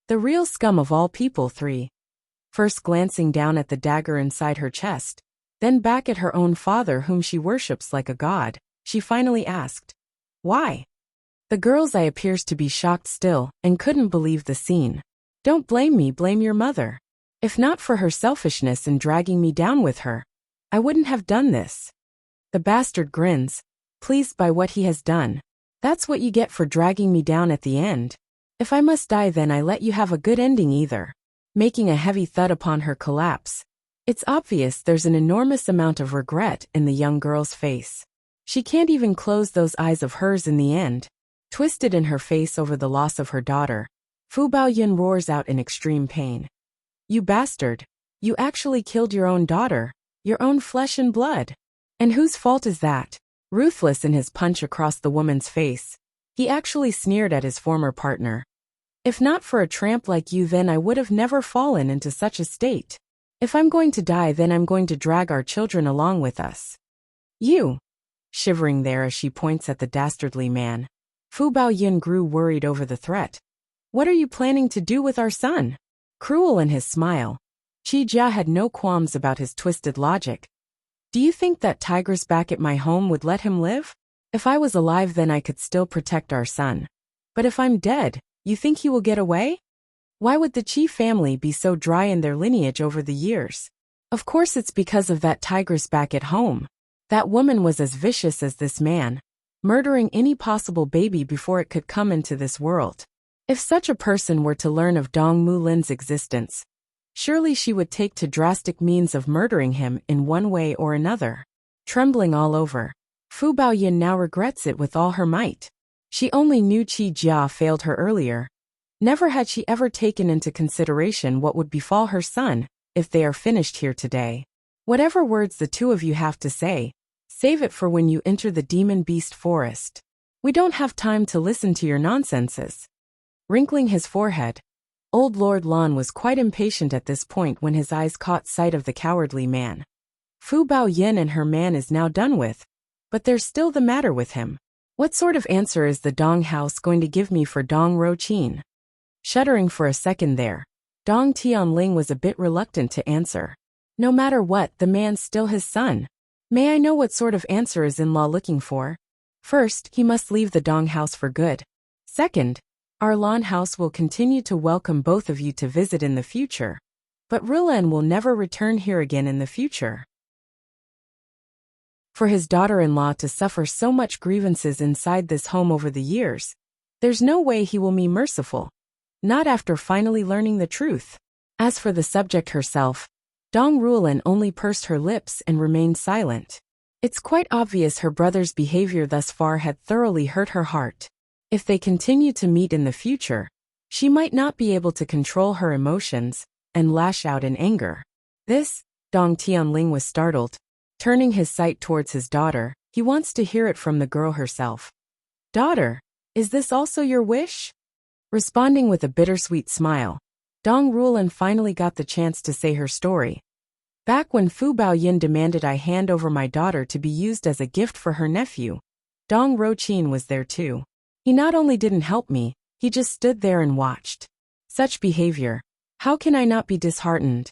Speaker 1: The real scum of all people 3. First glancing down at the dagger inside her chest, then back at her own father whom she worships like a god, she finally asked, why? The girl's eye appears to be shocked still and couldn't believe the scene. Don't blame me, blame your mother. If not for her selfishness in dragging me down with her, I wouldn't have done this. The bastard grins, pleased by what he has done. That's what you get for dragging me down at the end. If I must die, then I let you have a good ending either. Making a heavy thud upon her collapse. It's obvious there's an enormous amount of regret in the young girl's face. She can't even close those eyes of hers in the end. Twisted in her face over the loss of her daughter, Fu Baoyin roars out in extreme pain. You bastard! You actually killed your own daughter, your own flesh and blood. And whose fault is that? Ruthless in his punch across the woman's face, he actually sneered at his former partner. If not for a tramp like you, then I would have never fallen into such a state. If I'm going to die, then I'm going to drag our children along with us. You! Shivering there as she points at the dastardly man, Fu Baoyin grew worried over the threat. What are you planning to do with our son? Cruel in his smile, Qi Jia had no qualms about his twisted logic. Do you think that tigress back at my home would let him live? If I was alive, then I could still protect our son. But if I'm dead, you think he will get away? Why would the Qi family be so dry in their lineage over the years? Of course it's because of that tigress back at home. That woman was as vicious as this man, murdering any possible baby before it could come into this world. If such a person were to learn of Dong Mulin's existence, surely she would take to drastic means of murdering him in one way or another. Trembling all over, Fu Baoyin now regrets it with all her might. She only knew Qi Jia failed her earlier. Never had she ever taken into consideration what would befall her son if they are finished here today. Whatever words the two of you have to say, save it for when you enter the demon beast forest. We don't have time to listen to your nonsenses. Wrinkling his forehead, old Lord Lan was quite impatient at this point when his eyes caught sight of the cowardly man. Fu Baoyin and her man is now done with, but there's still the matter with him. What sort of answer is the Dong house going to give me for Dong Ro-chin? Shuddering for a second there, Dong Tianling was a bit reluctant to answer. No matter what, the man's still his son. May I know what sort of answer is in-law looking for? First, he must leave the Dong house for good. Second, our Lan house will continue to welcome both of you to visit in the future. But Rulan will never return here again in the future. For his daughter-in-law to suffer so much grievances inside this home over the years, there's no way he will be merciful. Not after finally learning the truth. As for the subject herself, Dong Rulan only pursed her lips and remained silent. It's quite obvious her brother's behavior thus far had thoroughly hurt her heart. If they continue to meet in the future, she might not be able to control her emotions and lash out in anger. This, Dong Tianling was startled. Turning his sight towards his daughter, he wants to hear it from the girl herself. Daughter, is this also your wish? Responding with a bittersweet smile, Dong Rulan finally got the chance to say her story. Back when Fu Baoyin demanded I hand over my daughter to be used as a gift for her nephew, Dong Ro-chin was there too. He not only didn't help me, he just stood there and watched. Such behavior, how can I not be disheartened?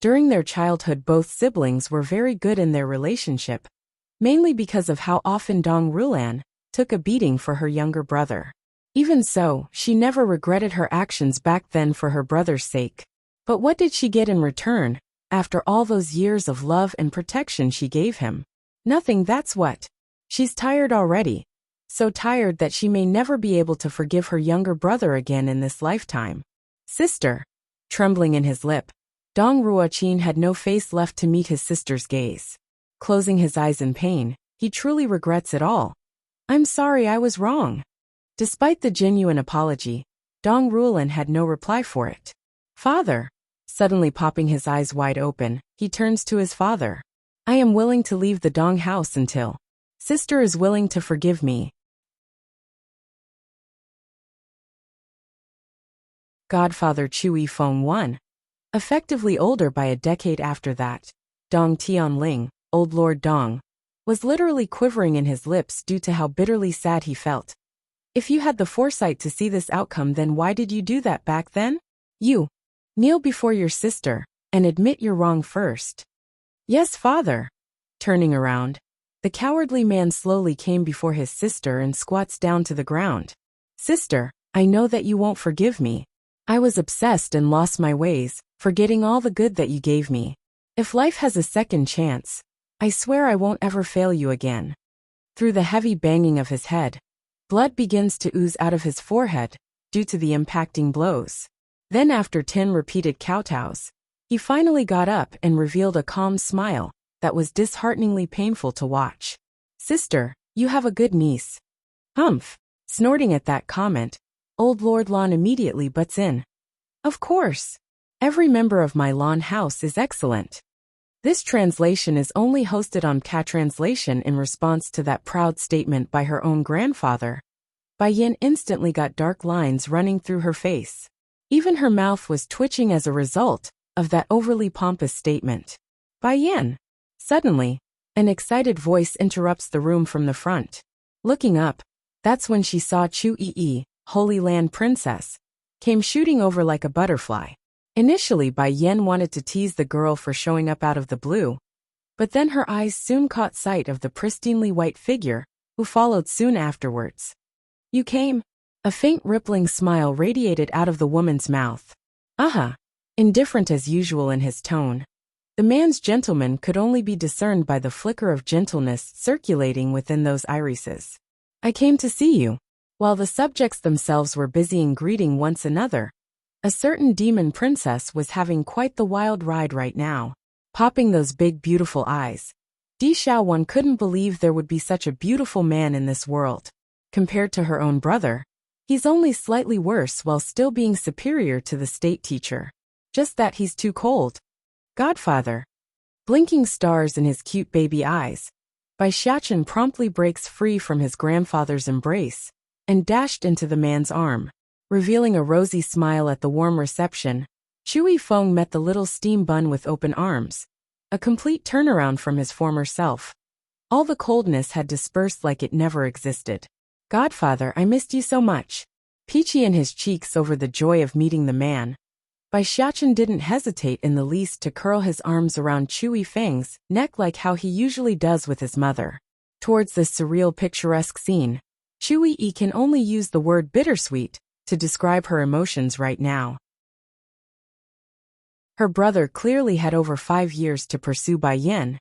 Speaker 1: During their childhood, both siblings were very good in their relationship, mainly because of how often Dong Rulan took a beating for her younger brother. Even so, she never regretted her actions back then for her brother's sake. But what did she get in return, after all those years of love and protection she gave him? Nothing, that's what. She's tired already. So tired that she may never be able to forgive her younger brother again in this lifetime. Sister. Trembling in his lip, Dong Ro-chin had no face left to meet his sister's gaze. Closing his eyes in pain, he truly regrets it all. I'm sorry, I was wrong. Despite the genuine apology, Dong Rulan had no reply for it. Father. Suddenly popping his eyes wide open, he turns to his father. I am willing to leave the Dong house until sister is willing to forgive me. Godfather Chui Feng 1. Effectively older by a decade after that, Dong Tianling, Old Lord Dong, was literally quivering in his lips due to how bitterly sad he felt. If you had the foresight to see this outcome, then why did you do that back then? You. Kneel before your sister, and admit you're wrong first. Yes, father. Turning around, the cowardly man slowly came before his sister and squats down to the ground. Sister, I know that you won't forgive me. I was obsessed and lost my ways, forgetting all the good that you gave me. If life has a second chance, I swear I won't ever fail you again. Through the heavy banging of his head, blood begins to ooze out of his forehead, due to the impacting blows. Then after 10 repeated kowtows, he finally got up and revealed a calm smile that was dishearteningly painful to watch. Sister, you have a good niece. Humph. Snorting at that comment, Old Lord Lan immediately butts in. Of course. Every member of my Lan house is excellent. This translation is only hosted on Ka Translation in response to that proud statement by her own grandfather. Bai Yin instantly got dark lines running through her face. Even her mouth was twitching as a result of that overly pompous statement. Bai Yin. Suddenly, an excited voice interrupts the room from the front. Looking up, that's when she saw Chu Yi, Holy Land Princess, came shooting over like a butterfly. Initially, Bai Yin wanted to tease the girl for showing up out of the blue, but then her eyes soon caught sight of the pristinely white figure, who followed soon afterwards. You came? A faint rippling smile radiated out of the woman's mouth. Aha! Indifferent as usual in his tone. The man's gentleman could only be discerned by the flicker of gentleness circulating within those irises. I came to see you. While the subjects themselves were busy in greeting once another, a certain demon princess was having quite the wild ride right now. Popping those big beautiful eyes, Di Xiaowan couldn't believe there would be such a beautiful man in this world. Compared to her own brother, he's only slightly worse while still being superior to the state teacher. Just that he's too cold. Godfather. Blinking stars in his cute baby eyes, Bai Xiachen promptly breaks free from his grandfather's embrace and dashed into the man's arm. Revealing a rosy smile at the warm reception, Chui Feng met the little steam bun with open arms, a complete turnaround from his former self. All the coldness had dispersed like it never existed. Godfather, I missed you so much. Peachy in his cheeks over the joy of meeting the man. Bai Xiaochen didn't hesitate in the least to curl his arms around Chu Yifeng's neck like how he usually does with his mother. Towards this surreal picturesque scene, Chu Yi can only use the word bittersweet to describe her emotions right now. Her brother clearly had over 5 years to pursue Bai Yin,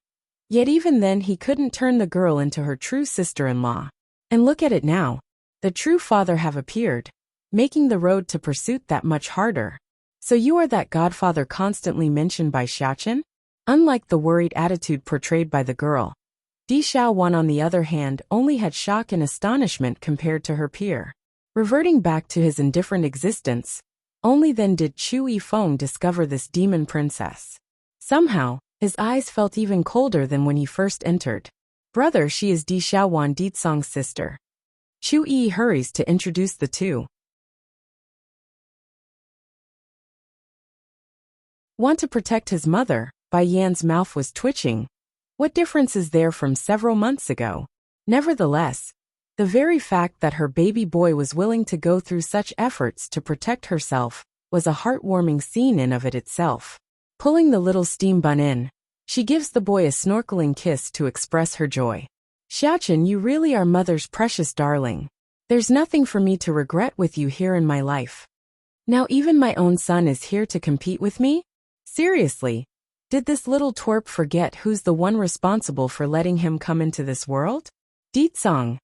Speaker 1: yet even then he couldn't turn the girl into her true sister-in-law. And look at it now. The true father have appeared, making the road to pursuit that much harder. So you are that godfather constantly mentioned by Xiaochen? Unlike the worried attitude portrayed by the girl, Di Xiaowan on the other hand only had shock and astonishment compared to her peer. Reverting back to his indifferent existence, only then did Chu Yifeng discover this demon princess. Somehow, his eyes felt even colder than when he first entered. Brother, she is Di Xiaowan Ditsong's sister. Chu Yi hurries to introduce the two. Want to protect his mother? Bai Yan's mouth was twitching. What difference is there from several months ago? Nevertheless, the very fact that her baby boy was willing to go through such efforts to protect herself was a heartwarming scene in of it itself. Pulling the little steam bun in, she gives the boy a snorkeling kiss to express her joy. Xiaochen, you really are mother's precious darling. There's nothing for me to regret with you here in my life. Now even my own son is here to compete with me? Seriously, did this little twerp forget who's the one responsible for letting him come into this world? Ditsong.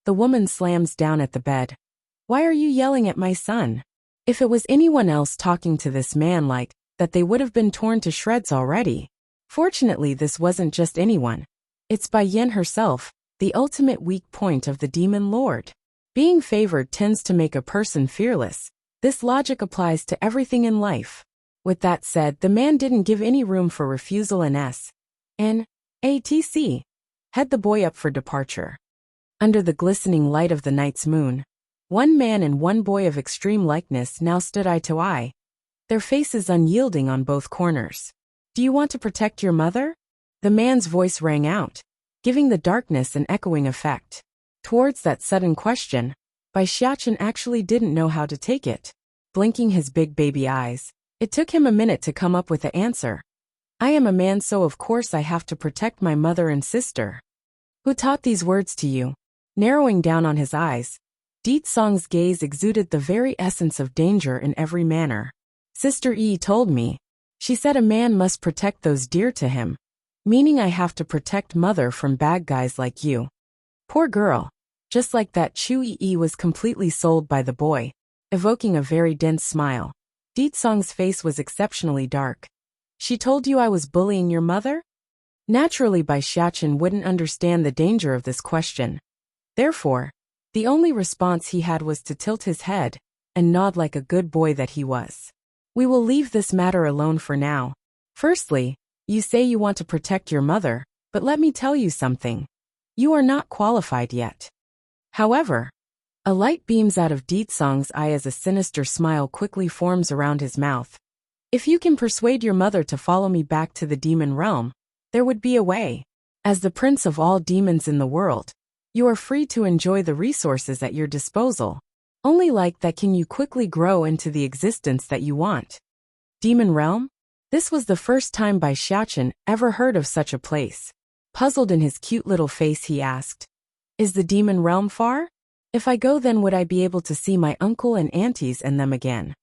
Speaker 1: The woman slams down at the bed. Why are you yelling at my son? If it was anyone else talking to this man like that, they would have been torn to shreds already. Fortunately, this wasn't just anyone. It's Bai Yin herself, the ultimate weak point of the demon lord. Being favored tends to make a person fearless. This logic applies to everything in life. With that said, the man didn't give any room for refusal and head the boy up for departure. Under the glistening light of the night's moon, one man and one boy of extreme likeness now stood eye to eye, their faces unyielding on both corners. Do you want to protect your mother? The man's voice rang out, giving the darkness an echoing effect. Towards that sudden question, Bai Xiaochen actually didn't know how to take it. Blinking his big baby eyes, it took him a minute to come up with the answer. I am a man, so of course I have to protect my mother and sister. Who taught these words to you? Narrowing down on his eyes, Ditsong's gaze exuded the very essence of danger in every manner. Sister Yi told me. She said a man must protect those dear to him, meaning I have to protect mother from bad guys like you. Poor girl. Just like that, Chu Yi was completely sold by the boy, evoking a very dense smile. Ditsong's face was exceptionally dark. She told you I was bullying your mother? Naturally, Bai Xiaochen wouldn't understand the danger of this question. Therefore, the only response he had was to tilt his head and nod like a good boy that he was. We will leave this matter alone for now. Firstly, you say you want to protect your mother, but let me tell you something. You are not qualified yet. However, a light beams out of Ditsong's eye as a sinister smile quickly forms around his mouth. If you can persuade your mother to follow me back to the demon realm, there would be a way. As the prince of all demons in the world, you are free to enjoy the resources at your disposal. Only like that can you quickly grow into the existence that you want. Demon realm? This was the first time Bai Xiaochen ever heard of such a place. Puzzled in his cute little face, he asked, Is the demon realm far? If I go, then would I be able to see my uncle and aunties and them again?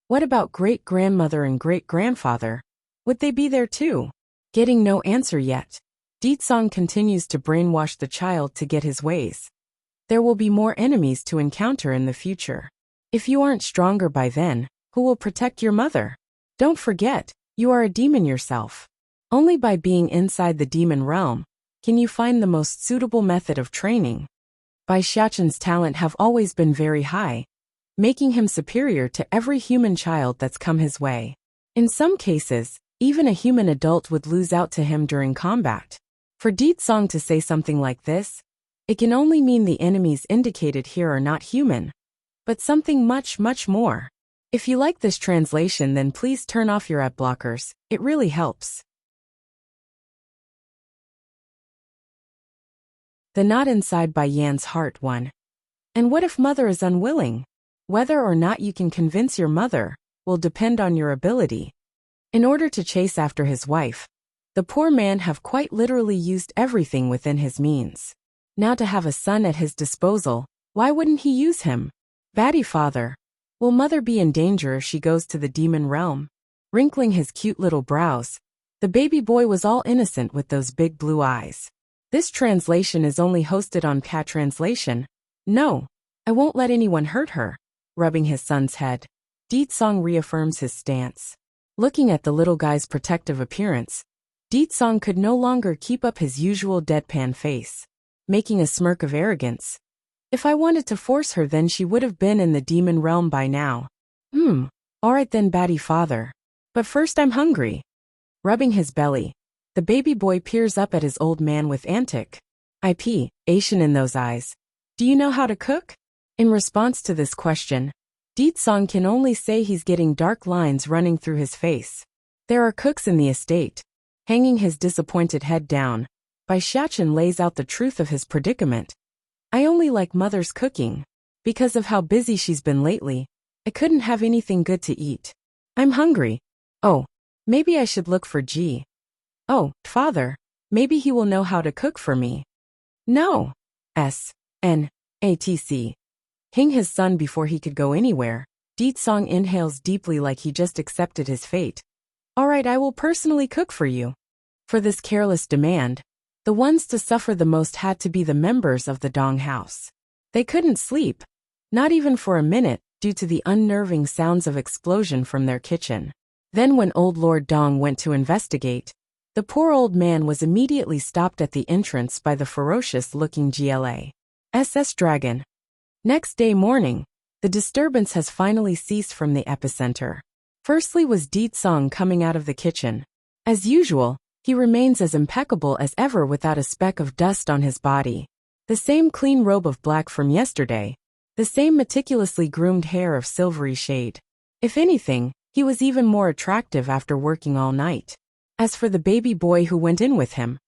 Speaker 1: What about great-grandmother and great-grandfather? Would they be there too? Getting no answer yet, Ditsong continues to brainwash the child to get his ways. There will be more enemies to encounter in the future. If you aren't stronger by then, who will protect your mother? Don't forget, you are a demon yourself. Only by being inside the demon realm can you find the most suitable method of training. Bai Xiaochen's talent have always been very high, making him superior to every human child that's come his way. In some cases, even a human adult would lose out to him during combat. For Ditsong to say something like this, it can only mean the enemies indicated here are not human, but something much, much more. If you like this translation, then please turn off your ad blockers, it really helps. The knot inside Bai Yan's heart won. And what if mother is unwilling? Whether or not you can convince your mother will depend on your ability. In order to chase after his wife, the poor man have quite literally used everything within his means. Now to have a son at his disposal, why wouldn't he use him? Batty father. Will mother be in danger if she goes to the demon realm? Wrinkling his cute little brows, the baby boy was all innocent with those big blue eyes. This translation is only hosted on Cat Translation. No, I won't let anyone hurt her. Rubbing his son's head, Deetsong reaffirms his stance. Looking at the little guy's protective appearance, Deetsong could no longer keep up his usual deadpan face, making a smirk of arrogance. If I wanted to force her, then she would have been in the demon realm by now. Alright then, Batty father. But first I'm hungry. Rubbing his belly, the baby boy peers up at his old man with Asian in those eyes. Do you know how to cook? In response to this question, Deetsong can only say he's getting dark lines running through his face. There are cooks in the estate. Hanging his disappointed head down, Bai Xiachen lays out the truth of his predicament. I only like mother's cooking. Because of how busy she's been lately, I couldn't have anything good to eat. I'm hungry. Oh, maybe I should look for G. Oh, father, maybe he will know how to cook for me. No. S-N-A-T-C. Hing his son before he could go anywhere, Deetsong inhales deeply like he just accepted his fate. Alright, I will personally cook for you. For this careless demand, the ones to suffer the most had to be the members of the Dong house. They couldn't sleep, not even for a minute, due to the unnerving sounds of explosion from their kitchen. Then when old Lord Dong went to investigate, the poor old man was immediately stopped at the entrance by the ferocious-looking GLA-SS dragon. Next day morning, the disturbance has finally ceased from the epicenter. Firstly was Deetsong coming out of the kitchen. As usual, he remains as impeccable as ever without a speck of dust on his body. The same clean robe of black from yesterday. The same meticulously groomed hair of silvery shade. If anything, he was even more attractive after working all night. As for the baby boy who went in with him,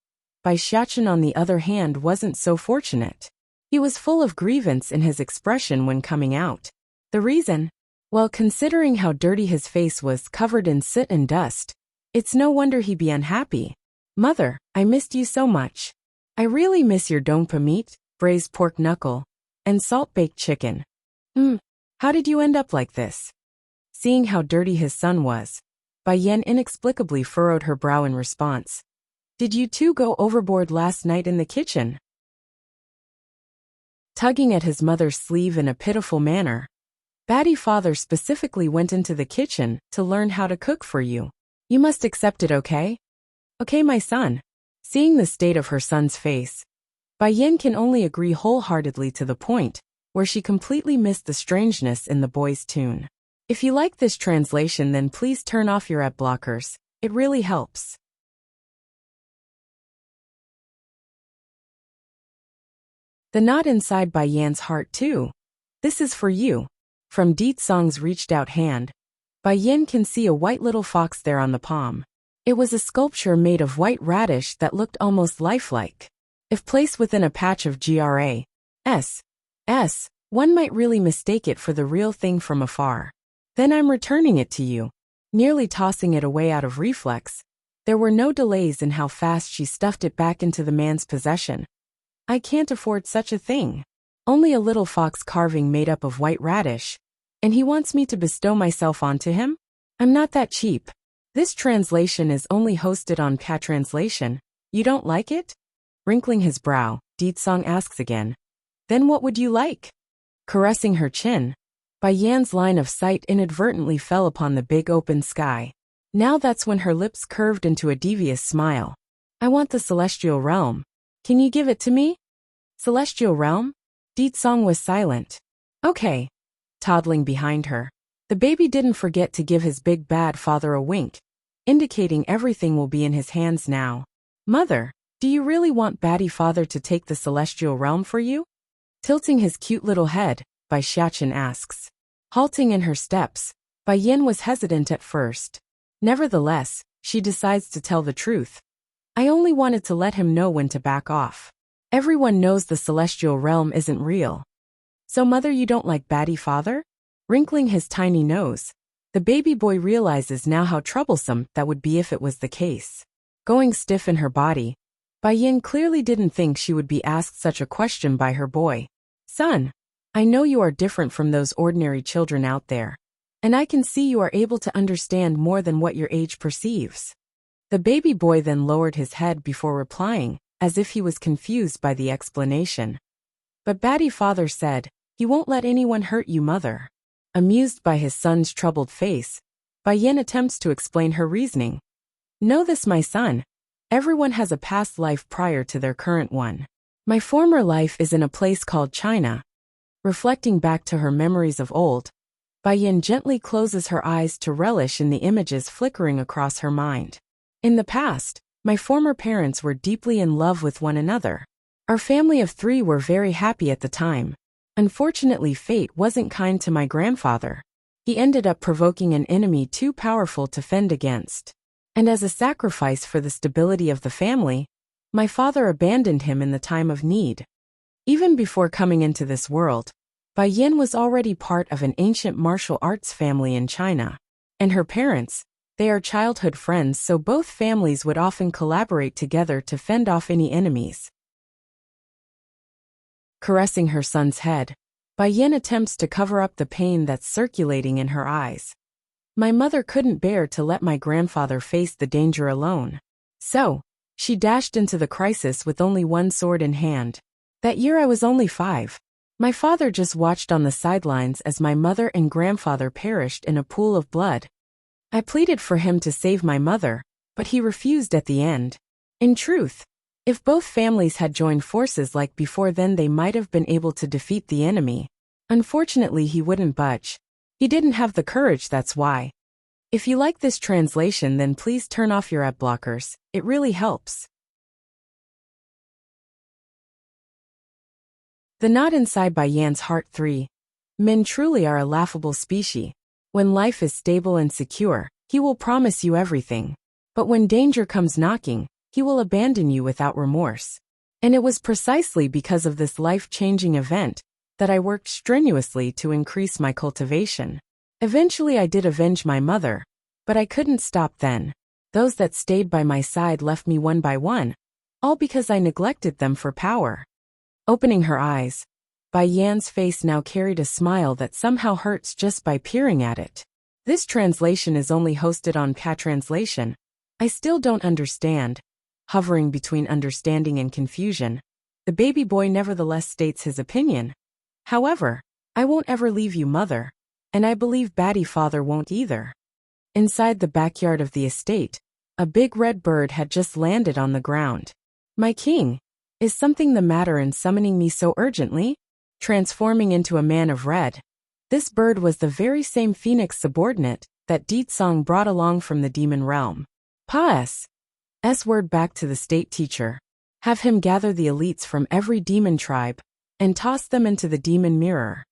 Speaker 1: Bai Xiachen on the other hand wasn't so fortunate. He was full of grievance in his expression when coming out. The reason? Well, considering how dirty his face was covered in soot and dust, it's no wonder he'd be unhappy. Mother, I missed you so much. I really miss your dongpa meat, braised pork knuckle, and salt-baked chicken. How did you end up like this? Seeing how dirty his son was, Bai Yan inexplicably furrowed her brow in response. Did you two go overboard last night in the kitchen? Tugging at his mother's sleeve in a pitiful manner, Batty father specifically went into the kitchen to learn how to cook for you. You must accept it, okay? Okay, my son. Seeing the state of her son's face, Bai Yan can only agree wholeheartedly to the point where she completely missed the strangeness in the boy's tune. If you like this translation, then please turn off your ad blockers. It really helps. The knot inside Bai Yan's heart too. This is for you. From Deetsong's reached out hand, Bai Yan can see a white little fox there on the palm. It was a sculpture made of white radish that looked almost lifelike. If placed within a patch of GRAS, one might really mistake it for the real thing from afar. Then I'm returning it to you. Nearly tossing it away out of reflex, there were no delays in how fast she stuffed it back into the man's possession. I can't afford such a thing. Only a little fox carving made up of white radish, and he wants me to bestow myself onto him? I'm not that cheap. This translation is only hosted on Cat Translation. You don't like it? Wrinkling his brow, Deetsong asks again. Then what would you like? Caressing her chin, Bai Yan's line of sight inadvertently fell upon the big open sky. Now that's when her lips curved into a devious smile. I want the celestial realm. Can you give it to me? Celestial realm? Deetsong was silent. Okay. Toddling behind her, the baby didn't forget to give his big bad father a wink, indicating everything will be in his hands now. Mother, do you really want Batty father to take the celestial realm for you? Tilting his cute little head, Bai Xiachen asks. Halting in her steps, Bai Yan was hesitant at first. Nevertheless, she decides to tell the truth. I only wanted to let him know when to back off. Everyone knows the celestial realm isn't real. So mother, you don't like baddie father? Wrinkling his tiny nose, the baby boy realizes now how troublesome that would be if it was the case. Going stiff in her body, Bai Yin clearly didn't think she would be asked such a question by her boy. Son, I know you are different from those ordinary children out there, and I can see you are able to understand more than what your age perceives. The baby boy then lowered his head before replying, as if he was confused by the explanation. But baddie father said, he won't let anyone hurt you, mother. Amused by his son's troubled face, Bai Yin attempts to explain her reasoning. Know this, my son. Everyone has a past life prior to their current one. My former life is in a place called China. Reflecting back to her memories of old, Bai Yin gently closes her eyes to relish in the images flickering across her mind. In the past, my former parents were deeply in love with one another. Our family of 3 were very happy at the time. Unfortunately, fate wasn't kind to my grandfather. He ended up provoking an enemy too powerful to fend against. And as a sacrifice for the stability of the family, my father abandoned him in the time of need. Even before coming into this world, Bai Yin was already part of an ancient martial arts family in China. And her parents, they are childhood friends, so both families would often collaborate together to fend off any enemies. Caressing her son's head, Bai Yin attempts to cover up the pain that's circulating in her eyes. My mother couldn't bear to let my grandfather face the danger alone. So, she dashed into the crisis with only one sword in hand. That year I was only 5. My father just watched on the sidelines as my mother and grandfather perished in a pool of blood. I pleaded for him to save my mother, but he refused at the end. In truth, if both families had joined forces like before, then they might have been able to defeat the enemy. Unfortunately, he wouldn't budge. He didn't have the courage, that's why. If you like this translation, then please turn off your ad blockers. It really helps. The knot inside Bai Yan's heart. 3. Men truly are a laughable species. When life is stable and secure, he will promise you everything. But when danger comes knocking, he will abandon you without remorse. And it was precisely because of this life-changing event that I worked strenuously to increase my cultivation. Eventually I did avenge my mother, but I couldn't stop then. Those that stayed by my side left me one by one, all because I neglected them for power. Opening her eyes, Bai Yan's face now carried a smile that somehow hurts just by peering at it. This translation is only hosted on PA Translation. I still don't understand. Hovering between understanding and confusion, the baby boy nevertheless states his opinion. However, I won't ever leave you, mother, and I believe baddie father won't either. Inside the backyard of the estate, a big red bird had just landed on the ground. My king, is something the matter in summoning me so urgently? Transforming into a man of red. This bird was the very same phoenix subordinate that Ditsong brought along from the demon realm. Pa's word back to the state teacher. Have him gather the elites from every demon tribe and toss them into the demon mirror.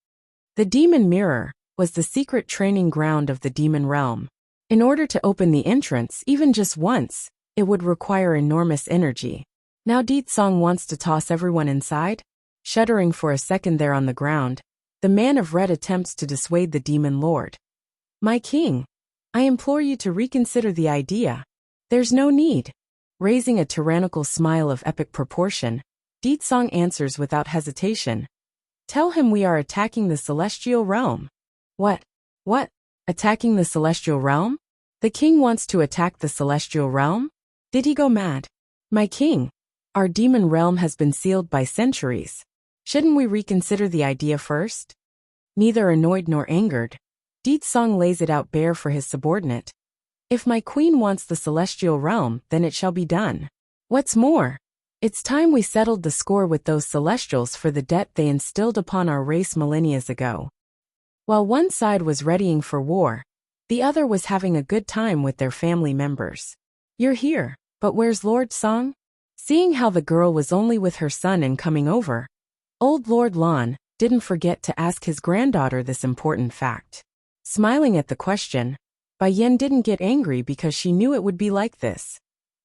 Speaker 1: The demon mirror was the secret training ground of the demon realm. In order to open the entrance even just once, it would require enormous energy. Now Ditsong wants to toss everyone inside? Shuddering for a second there on the ground, the man of red attempts to dissuade the demon lord. My king, I implore you to reconsider the idea. There's no need. Raising a tyrannical smile of epic proportion, Ditsong answers without hesitation. Tell him we are attacking the celestial realm. What? Attacking the celestial realm? The king wants to attack the celestial realm? Did he go mad? My king, our demon realm has been sealed by centuries. Shouldn't we reconsider the idea first? Neither annoyed nor angered, Ditsong lays it out bare for his subordinate. If my queen wants the celestial realm, then it shall be done. What's more, it's time we settled the score with those celestials for the debt they instilled upon our race millennia ago. While one side was readying for war, the other was having a good time with their family members. You're here, but where's Lord Song? Seeing how the girl was only with her son and coming over, old Lord Lan didn't forget to ask his granddaughter this important fact. Smiling at the question, Bai Yin didn't get angry because she knew it would be like this.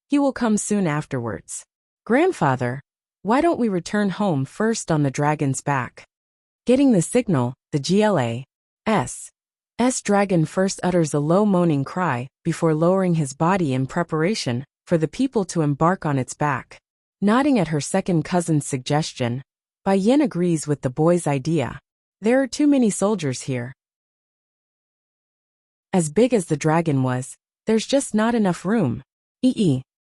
Speaker 1: He will come soon afterwards. Grandfather, Why don't we return home first on the dragon's back? Getting the signal, the GLA's dragon first utters a low moaning cry before lowering his body in preparation for the people to embark on its back. Nodding at her second cousin's suggestion, Bai Yin agrees with the boy's idea. There are too many soldiers here. As big as the dragon was, there's just not enough room.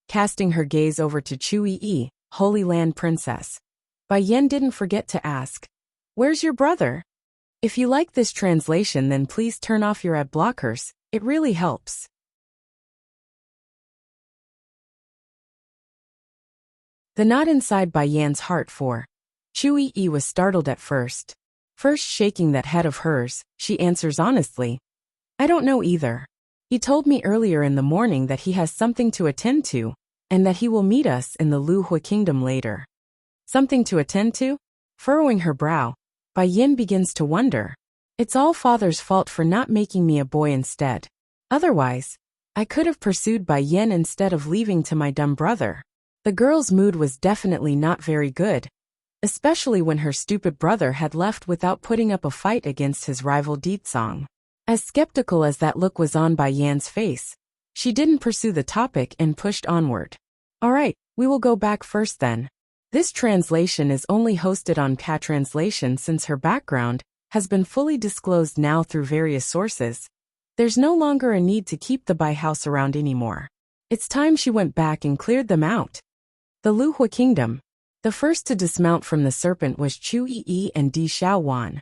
Speaker 1: Casting her gaze over to Chu Yi, Holy Land Princess, Bai Yin didn't forget to ask, "Where's your brother?" If you like this translation, then please turn off your ad blockers, it really helps. The knot inside Bai Yan's heart for Chu Yi was startled at first. First shaking that head of hers, she answers honestly, "I don't know either. He told me earlier in the morning that he has something to attend to, and that he will meet us in the Lu Hui Kingdom later." Something to attend to? Furrowing her brow, Bai Yin begins to wonder. It's all father's fault for not making me a boy instead. Otherwise, I could have pursued Bai Yin instead of leaving to my dumb brother. The girl's mood was definitely not very good, especially when her stupid brother had left without putting up a fight against his rival Song. As skeptical as that look was on Bai Yan's face, she didn't pursue the topic and pushed onward. All right, we will go back first then. This translation is only hosted on Ka Translation since her background has been fully disclosed now through various sources. There's no longer a need to keep the Bai house around anymore. It's time she went back and cleared them out. The Lu Hui Kingdom. The first to dismount from the serpent was Chu Yi and Di Xiaowan,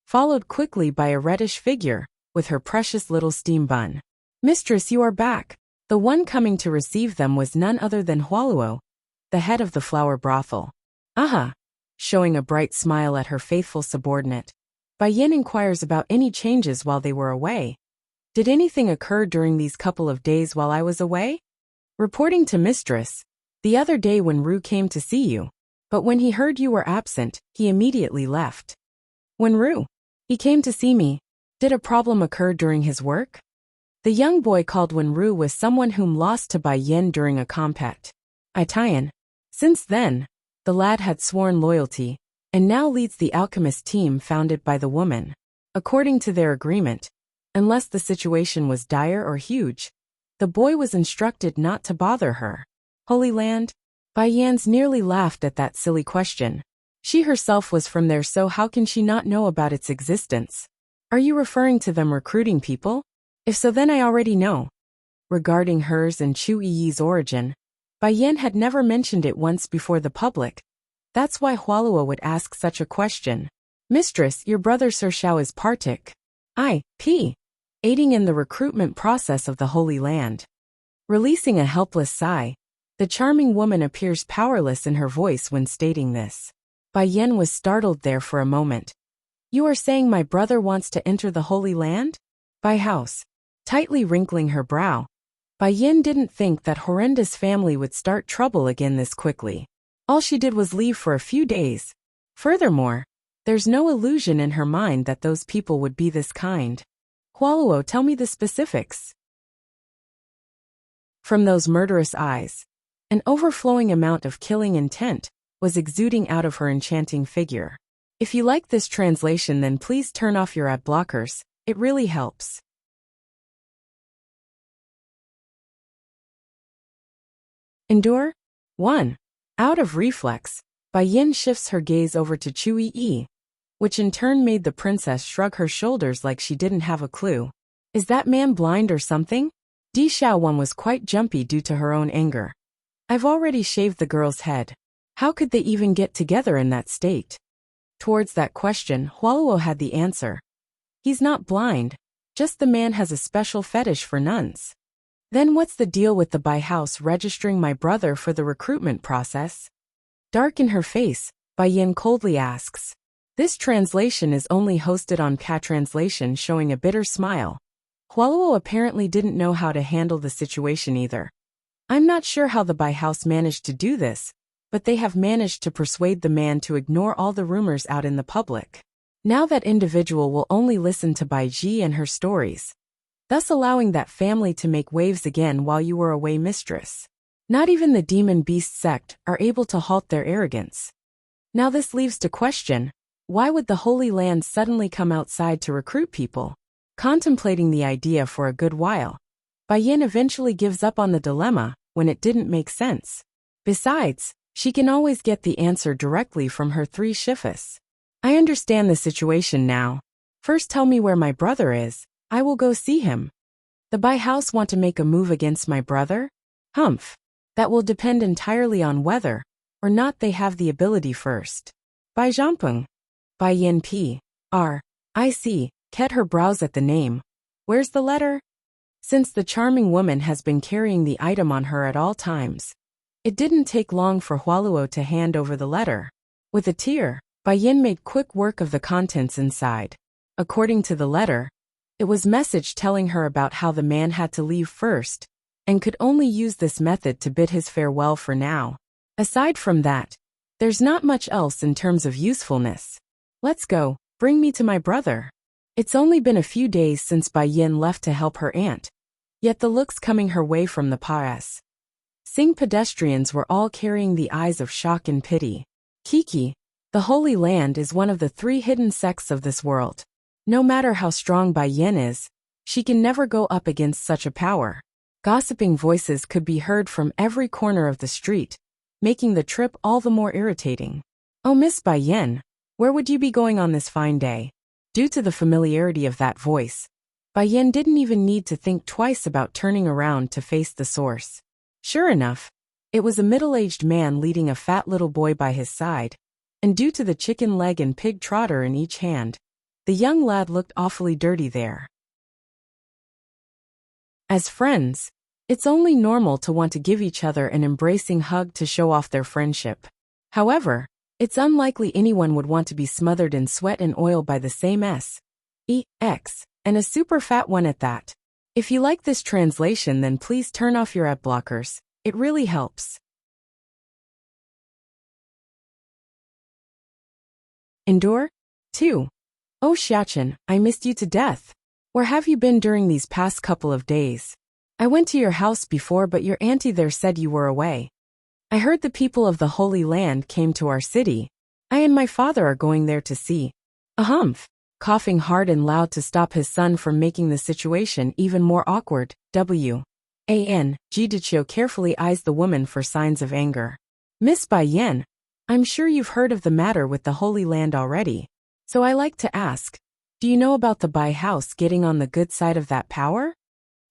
Speaker 1: followed quickly by a reddish figure with her precious little steam bun. "Mistress, you are back." The one coming to receive them was none other than Hualuo, the head of the flower brothel. "Aha!" Showing a bright smile at her faithful subordinate, Bai Yin inquires about any changes while they were away. "Did anything occur during these couple of days while I was away?" Reporting to mistress, "The other day when Ru came to see you, but when he heard you were absent, he immediately left." "When Ru? He came to see me. Did a problem occur during his work?" The young boy called Wenru was someone whom lost to Bai Yin during a combat. Itian. Since then, the lad had sworn loyalty, and now leads the alchemist team founded by the woman. According to their agreement, unless the situation was dire or huge, the boy was instructed not to bother her. Holy Land? Bai Yan's nearly laughed at that silly question. She herself was from there, so how can she not know about its existence? Are you referring to them recruiting people? If so, then I already know. Regarding hers and Chu Yi's origin, Bai Yan had never mentioned it once before the public. That's why Hualuo would ask such a question. "Mistress, your brother Sir Xiao is Partic. Aiding in the recruitment process of the Holy Land." Releasing a helpless sigh, the charming woman appears powerless in her voice when stating this. Bai Yan was startled there for a moment. "You are saying my brother wants to enter the Holy Land?" Bai house. Tightly wrinkling her brow, Bai Yin didn't think that horrendous family would start trouble again this quickly. All she did was leave for a few days. Furthermore, there's no illusion in her mind that those people would be this kind. "Hualuo, tell me the specifics." From those murderous eyes, an overflowing amount of killing intent was exuding out of her enchanting figure. If you like this translation, then please turn off your ad blockers, it really helps. Endure? 1. Out of reflex, Bai Yin shifts her gaze over to Chu Yi, which in turn made the princess shrug her shoulders like she didn't have a clue. Is that man blind or something? Di Xiaowan was quite jumpy due to her own anger. I've already shaved the girl's head. How could they even get together in that state? Towards that question, Hualuo had the answer. He's not blind, just the man has a special fetish for nuns. Then what's the deal with the Bai house registering my brother for the recruitment process? Dark in her face, Bai Yin coldly asks. This translation is only hosted on Ka Translation, showing a bitter smile. Hualuo apparently didn't know how to handle the situation either. I'm not sure how the Bai house managed to do this, but they have managed to persuade the man to ignore all the rumors out in the public. Now that individual will only listen to Bai Ji and her stories, thus allowing that family to make waves again while you were away, mistress. Not even the demon beast sect are able to halt their arrogance. Now this leaves to question, why would the Holy Land suddenly come outside to recruit people? Contemplating the idea for a good while, Bai Yin eventually gives up on the dilemma when it didn't make sense. Besides, she can always get the answer directly from her 3 shifas. I understand the situation now. First tell me where my brother is, I will go see him. The Bai house want to make a move against my brother? Humph. That will depend entirely on whether or not they have the ability first. Bai Zhangpeng. Bai Yin P. R. I see, ket her brows at the name. Where's the letter? Since the charming woman has been carrying the item on her at all times, it didn't take long for Hualuo to hand over the letter. With a tear, Bai Yin made quick work of the contents inside. According to the letter, it was message telling her about how the man had to leave first, and could only use this method to bid his farewell for now. Aside from that, there's not much else in terms of usefulness. Let's go, bring me to my brother. It's only been a few days since Bai Yin left to help her aunt, yet the looks coming her way from the pass. Sing pedestrians were all carrying the eyes of shock and pity. Kiki, the Holy Land is one of the 3 hidden sects of this world. No matter how strong Bai Yin is, she can never go up against such a power. Gossiping voices could be heard from every corner of the street, making the trip all the more irritating. Oh, Miss Bai Yin, where would you be going on this fine day? Due to the familiarity of that voice, Bai Yin didn't even need to think twice about turning around to face the source. Sure enough, it was a middle-aged man leading a fat little boy by his side, and due to the chicken leg and pig trotter in each hand, the young lad looked awfully dirty there. As friends, it's only normal to want to give each other an embracing hug to show off their friendship. However, it's unlikely anyone would want to be smothered in sweat and oil by the same S.E.X., and a super fat one at that. If you like this translation, then please turn off your ad blockers. It really helps. Endure? 2. Oh Xiachen, I missed you to death. Where have you been during these past couple of days? I went to your house before, but your auntie there said you were away. I heard the people of the Holy Land came to our city. I and my father are going there to see. Humph. Coughing hard and loud to stop his son from making the situation even more awkward. W.A.N. Jidichio carefully eyes the woman for signs of anger. Miss Bai Yin, I'm sure you've heard of the matter with the Holy Land already. So I like to ask, do you know about the Bai house getting on the good side of that power?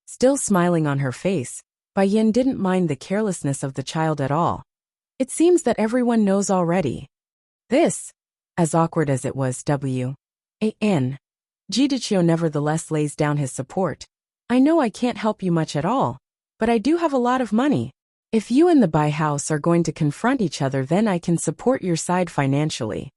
Speaker 1: Still smiling on her face, Bai Yin didn't mind the carelessness of the child at all. It seems that everyone knows already. This, as awkward as it was, W.A.N. Jidichio nevertheless lays down his support. I know I can't help you much at all, but I do have a lot of money. If you and the Bai house are going to confront each other, then I can support your side financially.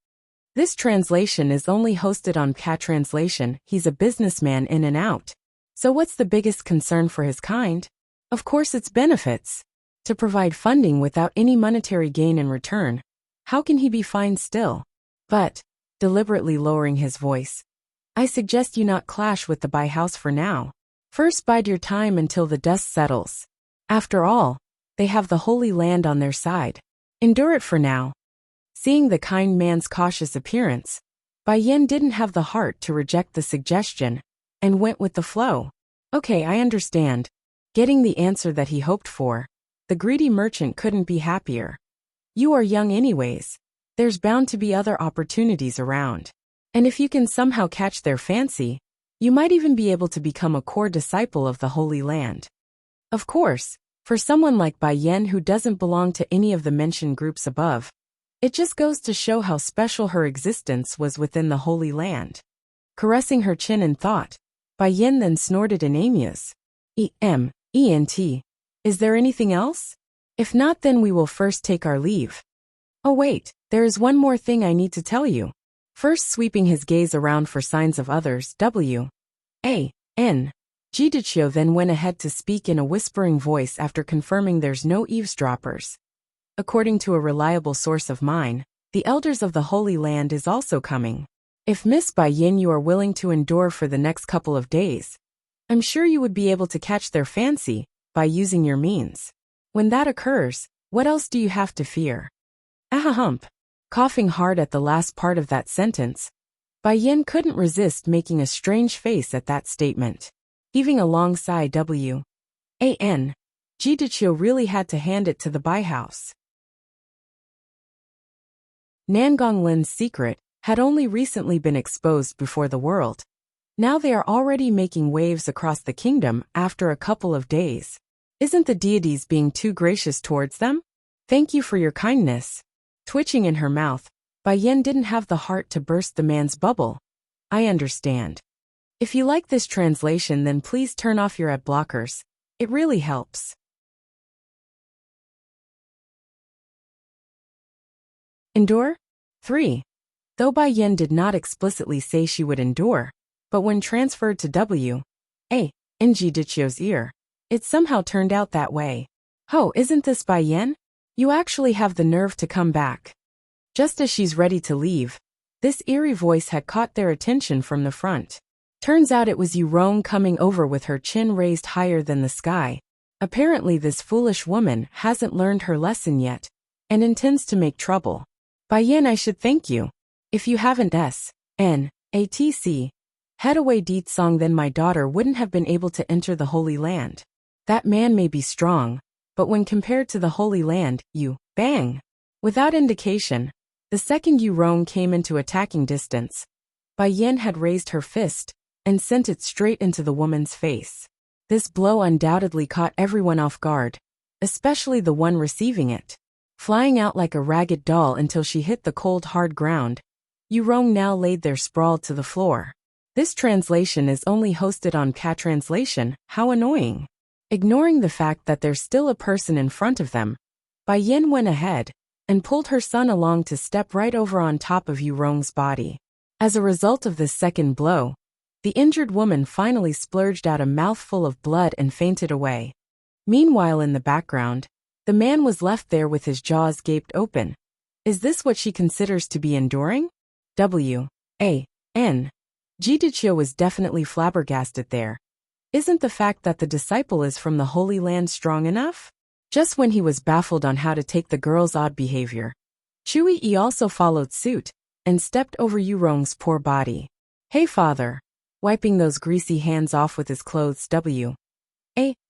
Speaker 1: This translation is only hosted on Cat Translation. He's a businessman in and out. So what's the biggest concern for his kind? Of course it's benefits. To provide funding without any monetary gain in return, how can he be fine still? But, deliberately lowering his voice, I suggest you not clash with the Bai house for now. First bide your time until the dust settles. After all, they have the Holy Land on their side. Endure it for now. Seeing the kind man's cautious appearance, Bai Yin didn't have the heart to reject the suggestion, and went with the flow. Okay, I understand. Getting the answer that he hoped for, the greedy merchant couldn't be happier. You are young anyways. There's bound to be other opportunities around. And if you can somehow catch their fancy, you might even be able to become a core disciple of the Holy Land. Of course, for someone like Bai Yin who doesn't belong to any of the mentioned groups above, it just goes to show how special her existence was within the Holy Land. Caressing her chin in thought, Bai Yin then snorted in Amyas. E-M-E-N-T. Is there anything else? If not, then we will first take our leave. Oh wait, there is one more thing I need to tell you. First sweeping his gaze around for signs of others, W.A.N. Jidichio then went ahead to speak in a whispering voice after confirming there's no eavesdroppers. According to a reliable source of mine, the elders of the Holy Land is also coming. If Miss Bai Yin you are willing to endure for the next couple of days, I'm sure you would be able to catch their fancy by using your means. When that occurs, what else do you have to fear? Ahahump. Coughing hard at the last part of that sentence, Bai Yin couldn't resist making a strange face at that statement. Heaving a long sigh, Jidiqiu really had to hand it to the Bai house. Nangong Lin's secret had only recently been exposed before the world. Now they are already making waves across the kingdom after a couple of days. Isn't the deities being too gracious towards them? Thank you for your kindness. Twitching in her mouth, Bai Yin didn't have the heart to burst the man's bubble. I understand. If you like this translation, then please turn off your ad blockers. It really helps. Endure? 3. Though Bai Yin did not explicitly say she would endure, but when transferred to in Jidiqiu's ear, it somehow turned out that way. Oh, isn't this Bai Yin? You actually have the nerve to come back. Just as she's ready to leave, this eerie voice had caught their attention from the front. Turns out it was Yu Rong coming over with her chin raised higher than the sky. Apparently this foolish woman hasn't learned her lesson yet, and intends to make trouble. Bai Yin, I should thank you. If you haven't head away Deet Song, then my daughter wouldn't have been able to enter the Holy Land. That man may be strong, but when compared to the Holy Land, bang. Without indication, the second Yu Rong came into attacking distance. Bai Yin had raised her fist and sent it straight into the woman's face. This blow undoubtedly caught everyone off guard, especially the one receiving it. Flying out like a ragged doll until she hit the cold hard ground, Yu Rong now laid there sprawled to the floor. This translation is only hosted on Cat Translation. How annoying. Ignoring the fact that there's still a person in front of them, Bai Yin went ahead and pulled her son along to step right over on top of Yu Rong's body. As a result of this second blow, the injured woman finally splurged out a mouthful of blood and fainted away. Meanwhile, in the background, the man was left there with his jaws gaped open. Is this what she considers to be enduring? Jidiqiu was definitely flabbergasted there. Isn't the fact that the disciple is from the Holy Land strong enough? Just when he was baffled on how to take the girl's odd behavior, Chui Yi also followed suit and stepped over Yu Rong's poor body. Hey father. Wiping those greasy hands off with his clothes,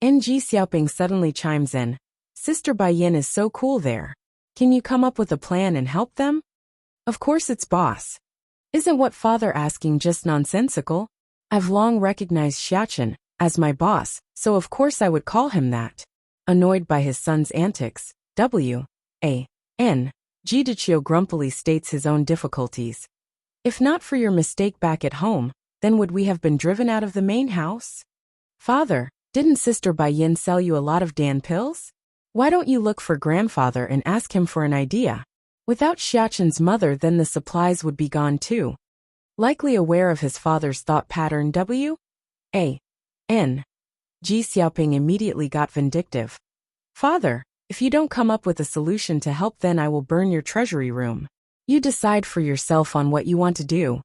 Speaker 1: Ng Xiaoping suddenly chimes in. Sister Bai Yin is so cool there. Can you come up with a plan and help them? Of course it's boss. Isn't what father asking just nonsensical? I've long recognized Xiaochen as my boss, so of course I would call him that. Annoyed by his son's antics, Jidiqiu grumpily states his own difficulties. If not for your mistake back at home, then would we have been driven out of the main house? Father, didn't Sister Bai Yin sell you a lot of Dan pills? Why don't you look for grandfather and ask him for an idea? Without Xiaochen's mother, then the supplies would be gone too. Likely aware of his father's thought pattern, Ji Xiaoping immediately got vindictive. Father, if you don't come up with a solution to help, then I will burn your treasury room. You decide for yourself on what you want to do.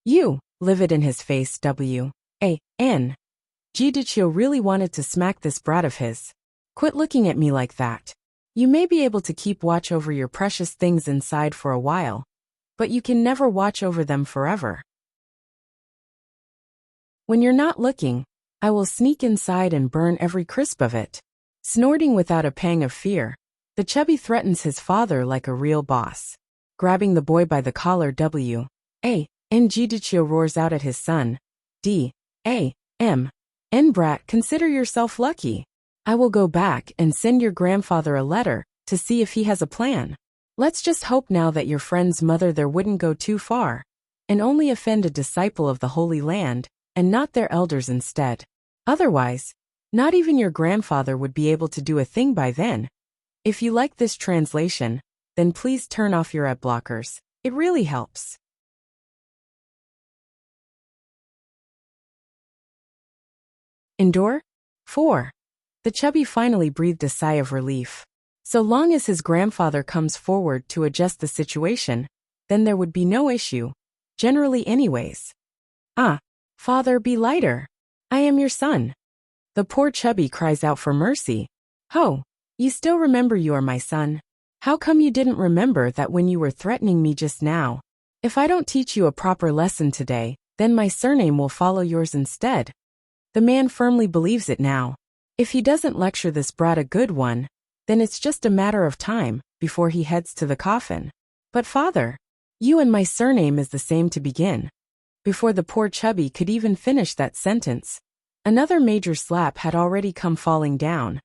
Speaker 1: You, livid in his face, Jidiqiu really wanted to smack this brat of his. Quit looking at me like that. You may be able to keep watch over your precious things inside for a while, but you can never watch over them forever. When you're not looking, I will sneak inside and burn every crisp of it. Snorting without a pang of fear, the chubby threatens his father like a real boss. Grabbing the boy by the collar, Jidiqiu roars out at his son. Brat, consider yourself lucky. I will go back and send your grandfather a letter to see if he has a plan. Let's just hope now that your friend's mother there wouldn't go too far and only offend a disciple of the Holy Land and not their elders instead. Otherwise, not even your grandfather would be able to do a thing by then. If you like this translation, then please turn off your ad blockers. It really helps. Endure? 4. The chubby finally breathed a sigh of relief. So long as his grandfather comes forward to adjust the situation, then there would be no issue. Generally anyways. Father, be lighter. I am your son. The poor chubby cries out for mercy. Ho, You still remember you are my son. How come you didn't remember that when you were threatening me just now? If I don't teach you a proper lesson today, then my surname will follow yours instead. The man firmly believes it now. If he doesn't lecture this brat a good one, then it's just a matter of time before he heads to the coffin. But father, you and my surname is the same to begin. Before the poor chubby could even finish that sentence, another major slap had already come falling down,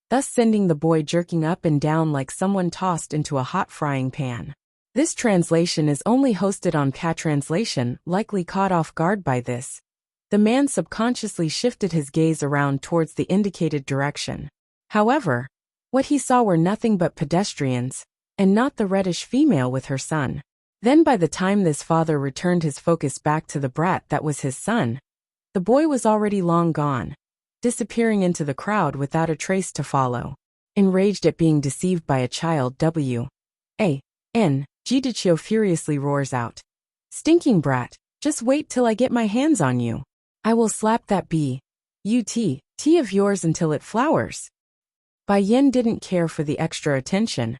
Speaker 1: thus sending the boy jerking up and down like someone tossed into a hot frying pan. This translation is only hosted on Cat Translation, likely caught off guard by this. The man subconsciously shifted his gaze around towards the indicated direction. However, what he saw were nothing but pedestrians, and not the reddish female with her son. Then by the time this father returned his focus back to the brat that was his son, the boy was already long gone, disappearing into the crowd without a trace to follow. Enraged at being deceived by a child, Gidicio furiously roars out. Stinking brat, just wait till I get my hands on you. I will slap that tea of yours until it flowers. Bai Yin didn't care for the extra attention.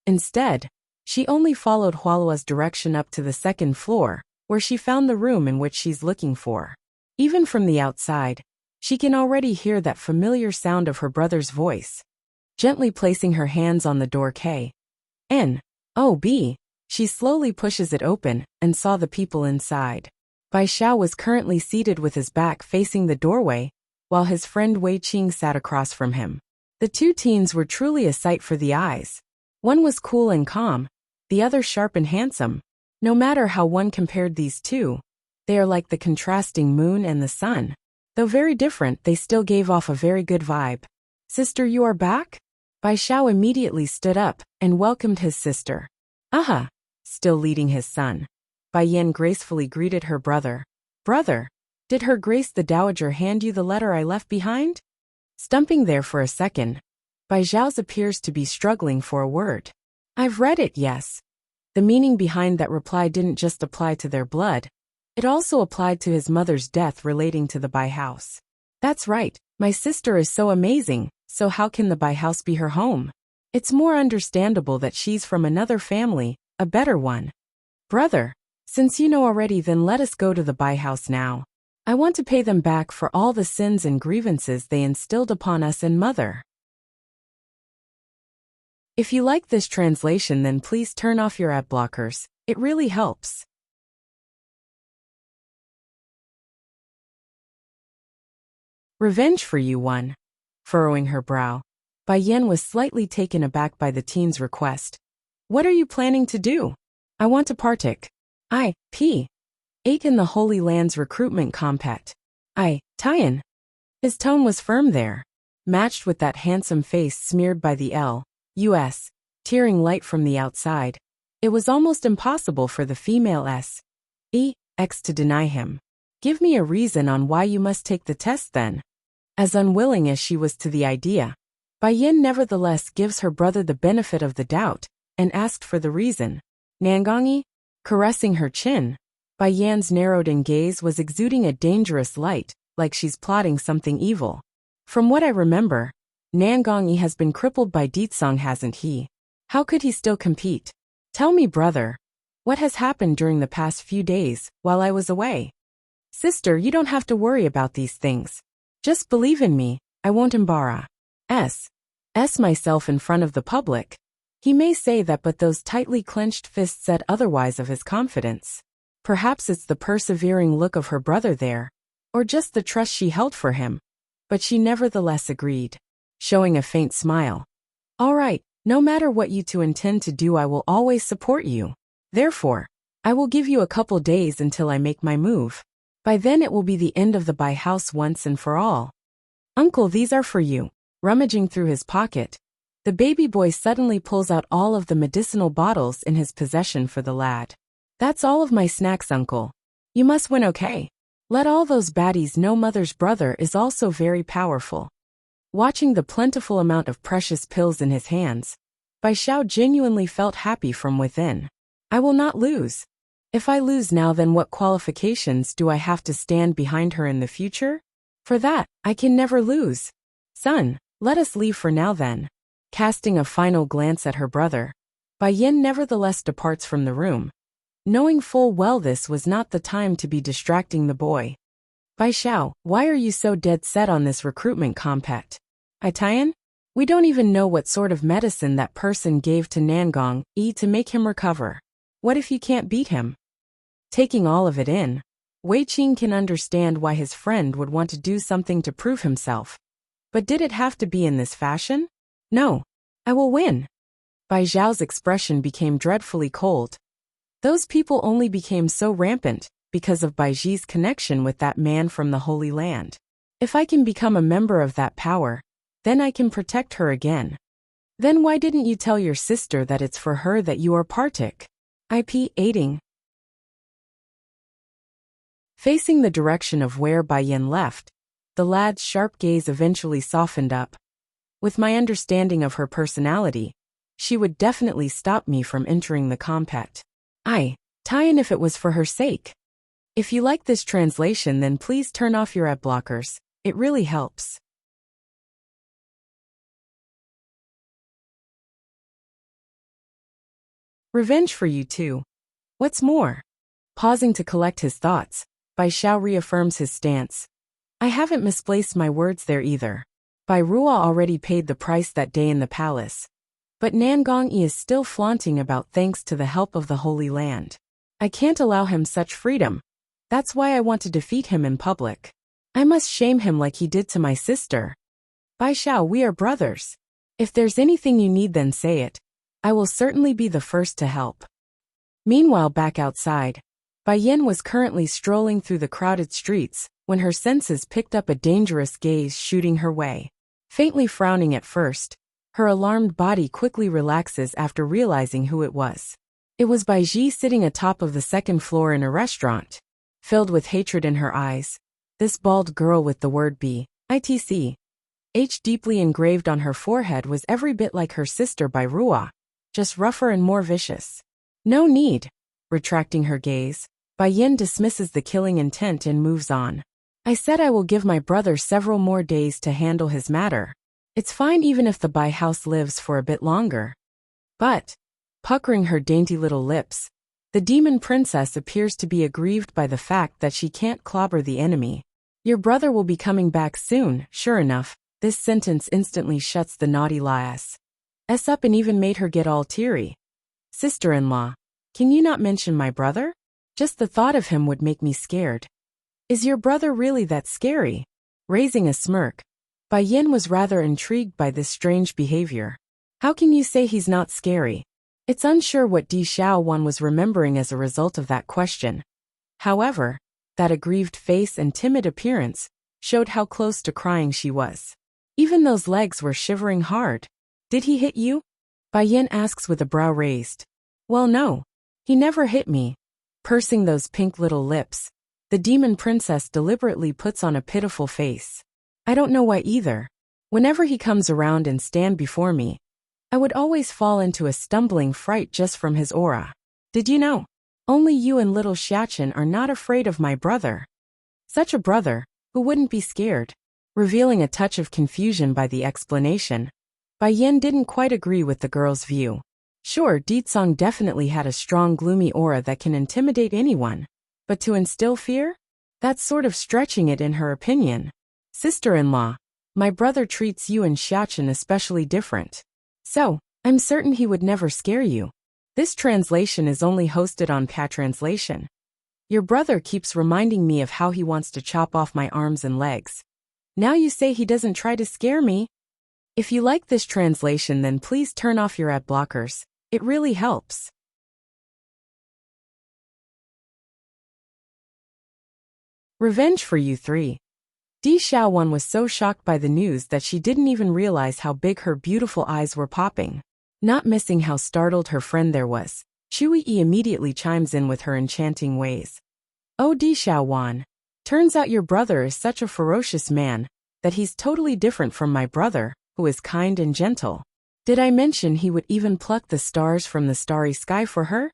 Speaker 1: Instead, she only followed Hualua's direction up to the second floor, where she found the room in which she's looking for. Even from the outside, she can already hear that familiar sound of her brother's voice. Gently placing her hands on the door she slowly pushes it open and saw the people inside. Bai Xiao was currently seated with his back facing the doorway, while his friend Wei Qing sat across from him. The two teens were truly a sight for the eyes. One was cool and calm, the other sharp and handsome. No matter how one compared these two, they are like the contrasting moon and the sun. Though very different, they still gave off a very good vibe. Sister, you are back? Bai Xiao immediately stood up and welcomed his sister. Aha! Still leading his son. Bai Yin gracefully greeted her brother. Brother, did Her Grace the Dowager hand you the letter I left behind? Stumping there for a second, Bai Xiao's appears to be struggling for a word. I've read it, yes. The meaning behind that reply didn't just apply to their blood. It also applied to his mother's death relating to the Bai house. That's right, my sister is so amazing, so how can the Bai house be her home? It's more understandable that she's from another family, a better one. Brother, since you know already, then let us go to the Bai house now. I want to pay them back for all the sins and grievances they instilled upon us and mother. If you like this translation, then please turn off your ad blockers. It really helps. Revenge for you, one. Furrowing her brow, Bai Yin was slightly taken aback by the teen's request. What are you planning to do? I want to partake. Ate in the Holy Land's recruitment compet. Tian. His tone was firm there, matched with that handsome face smeared by the L.U.S. tearing light from the outside. It was almost impossible for the female S.E.X. to deny him. Give me a reason on why you must take the test then. As unwilling as she was to the idea, Bai Yin nevertheless gives her brother the benefit of the doubt, and asked for the reason. Nangongi? Caressing her chin, Bai Yan's narrowed-in gaze was exuding a dangerous light, like she's plotting something evil. From what I remember, Nangongi has been crippled by Ditsong, hasn't he? How could he still compete? Tell me, brother, what has happened during the past few days, while I was away? Sister, you don't have to worry about these things. Just believe in me, I won't embarrass myself in front of the public. He may say that, but those tightly clenched fists said otherwise of his confidence. Perhaps it's the persevering look of her brother there, or just the trust she held for him. But she nevertheless agreed, showing a faint smile. All right, no matter what you two intend to do, I will always support you. Therefore, I will give you a couple days until I make my move. By then it will be the end of the Bai house once and for all. Uncle, these are for you. Rummaging through his pocket, the baby boy suddenly pulls out all of the medicinal bottles in his possession for the lad. That's all of my snacks, uncle. You must win, okay? Let all those baddies know mother's brother is also very powerful. Watching the plentiful amount of precious pills in his hands, Bai Xiao genuinely felt happy from within. I will not lose. If I lose now, then what qualifications do I have to stand behind her in the future? For that, I can never lose. Son, let us leave for now then. Casting a final glance at her brother, Bai Yin nevertheless departs from the room, knowing full well this was not the time to be distracting the boy. Bai Xiao, why are you so dead set on this recruitment compact? Tian? We don't even know what sort of medicine that person gave to Nangong to make him recover. What if you can't beat him? Taking all of it in, Wei Qing can understand why his friend would want to do something to prove himself. But did it have to be in this fashion? No. I will win. Bai Zhao's expression became dreadfully cold. Those people only became so rampant because of Bai Zhi's connection with that man from the Holy Land. If I can become a member of that power, then I can protect her again. Then why didn't you tell your sister that it's for her that you are partic? Aiding. Facing the direction of where Bai Yin left, the lad's sharp gaze eventually softened up. With my understanding of her personality, she would definitely stop me from entering the compact. Tian if it was for her sake. If you like this translation, then please turn off your ad blockers. It really helps. Revenge for you too. What's more? Pausing to collect his thoughts, Bai Xiao reaffirms his stance. I haven't misplaced my words there either. Bai Ruo already paid the price that day in the palace. But Nangong is still flaunting about thanks to the help of the Holy Land. I can't allow him such freedom. That's why I want to defeat him in public. I must shame him like he did to my sister. Bai Xiao, we are brothers. If there's anything you need, then say it. I will certainly be the first to help. Meanwhile, back outside, Bai Yin was currently strolling through the crowded streets when her senses picked up a dangerous gaze shooting her way. Faintly frowning at first, her alarmed body quickly relaxes after realizing who it was. It was Bai Zhi sitting atop of the second floor in a restaurant. Filled with hatred in her eyes, this bald girl with the word B-I-T-C H deeply engraved on her forehead was every bit like her sister Bai Ruo, just rougher and more vicious. No need. Retracting her gaze, Bai Yin dismisses the killing intent and moves on. I said I will give my brother several more days to handle his matter. It's fine even if the Bai house lives for a bit longer. But, puckering her dainty little lips, the demon princess appears to be aggrieved by the fact that she can't clobber the enemy. Your brother will be coming back soon. Sure enough, this sentence instantly shuts the naughty lass up and even made her get all teary. Sister-in-law, can you not mention my brother? Just the thought of him would make me scared. Is your brother really that scary? Raising a smirk, Bai Yin was rather intrigued by this strange behavior. How can you say he's not scary? It's unsure what Di Xiaowan was remembering as a result of that question. However, that aggrieved face and timid appearance showed how close to crying she was. Even those legs were shivering hard. Did he hit you? Bai Yin asks with a brow raised. Well, no. He never hit me. Pursing those pink little lips, the demon princess deliberately puts on a pitiful face. I don't know why either. Whenever he comes around and stand before me, I would always fall into a stumbling fright just from his aura. Did you know? Only you and little Xiachen are not afraid of my brother. Such a brother, who wouldn't be scared? Revealing a touch of confusion by the explanation, Bai Yin didn't quite agree with the girl's view. Sure, Ditsong definitely had a strong gloomy aura that can intimidate anyone. But to instill fear? That's sort of stretching it in her opinion. Sister-in-law, my brother treats you and Xiachen especially different. So, I'm certain he would never scare you. This translation is only hosted on Patranslation. Your brother keeps reminding me of how he wants to chop off my arms and legs. Now you say he doesn't try to scare me? If you like this translation, then please turn off your ad blockers. It really helps. Revenge for you 3. Di Xiaowan was so shocked by the news that she didn't even realize how big her beautiful eyes were popping. Not missing how startled her friend there was, Chui Yi immediately chimes in with her enchanting ways. Oh, Di Xiaowan, turns out your brother is such a ferocious man that he's totally different from my brother, who is kind and gentle. Did I mention he would even pluck the stars from the starry sky for her?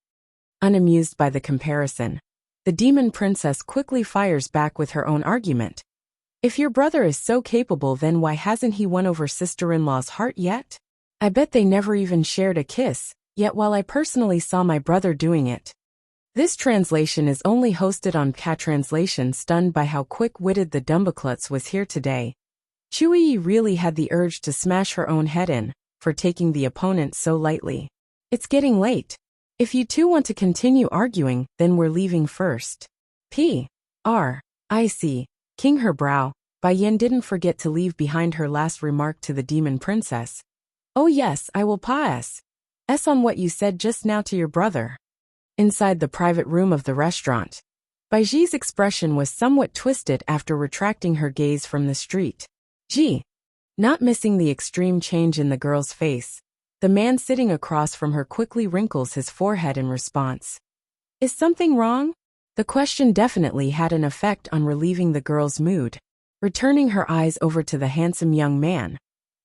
Speaker 1: Unamused by the comparison, the demon princess quickly fires back with her own argument. If your brother is so capable, then why hasn't he won over sister-in-law's heart yet? I bet they never even shared a kiss, yet while I personally saw my brother doing it. This translation is only hosted on Cat Translation. Stunned by how quick-witted the Dumbaklutz was here today, Chui really had the urge to smash her own head in, for taking the opponent so lightly. It's getting late. If you two want to continue arguing, then we're leaving first. I see. King her brow, Bai Yin didn't forget to leave behind her last remark to the demon princess. Oh yes, I will pass on what you said just now to your brother. Inside the private room of the restaurant, Baiji's expression was somewhat twisted after retracting her gaze from the street. Not missing the extreme change in the girl's face, the man sitting across from her quickly wrinkles his forehead in response. Is something wrong? The question definitely had an effect on relieving the girl's mood. Returning her eyes over to the handsome young man,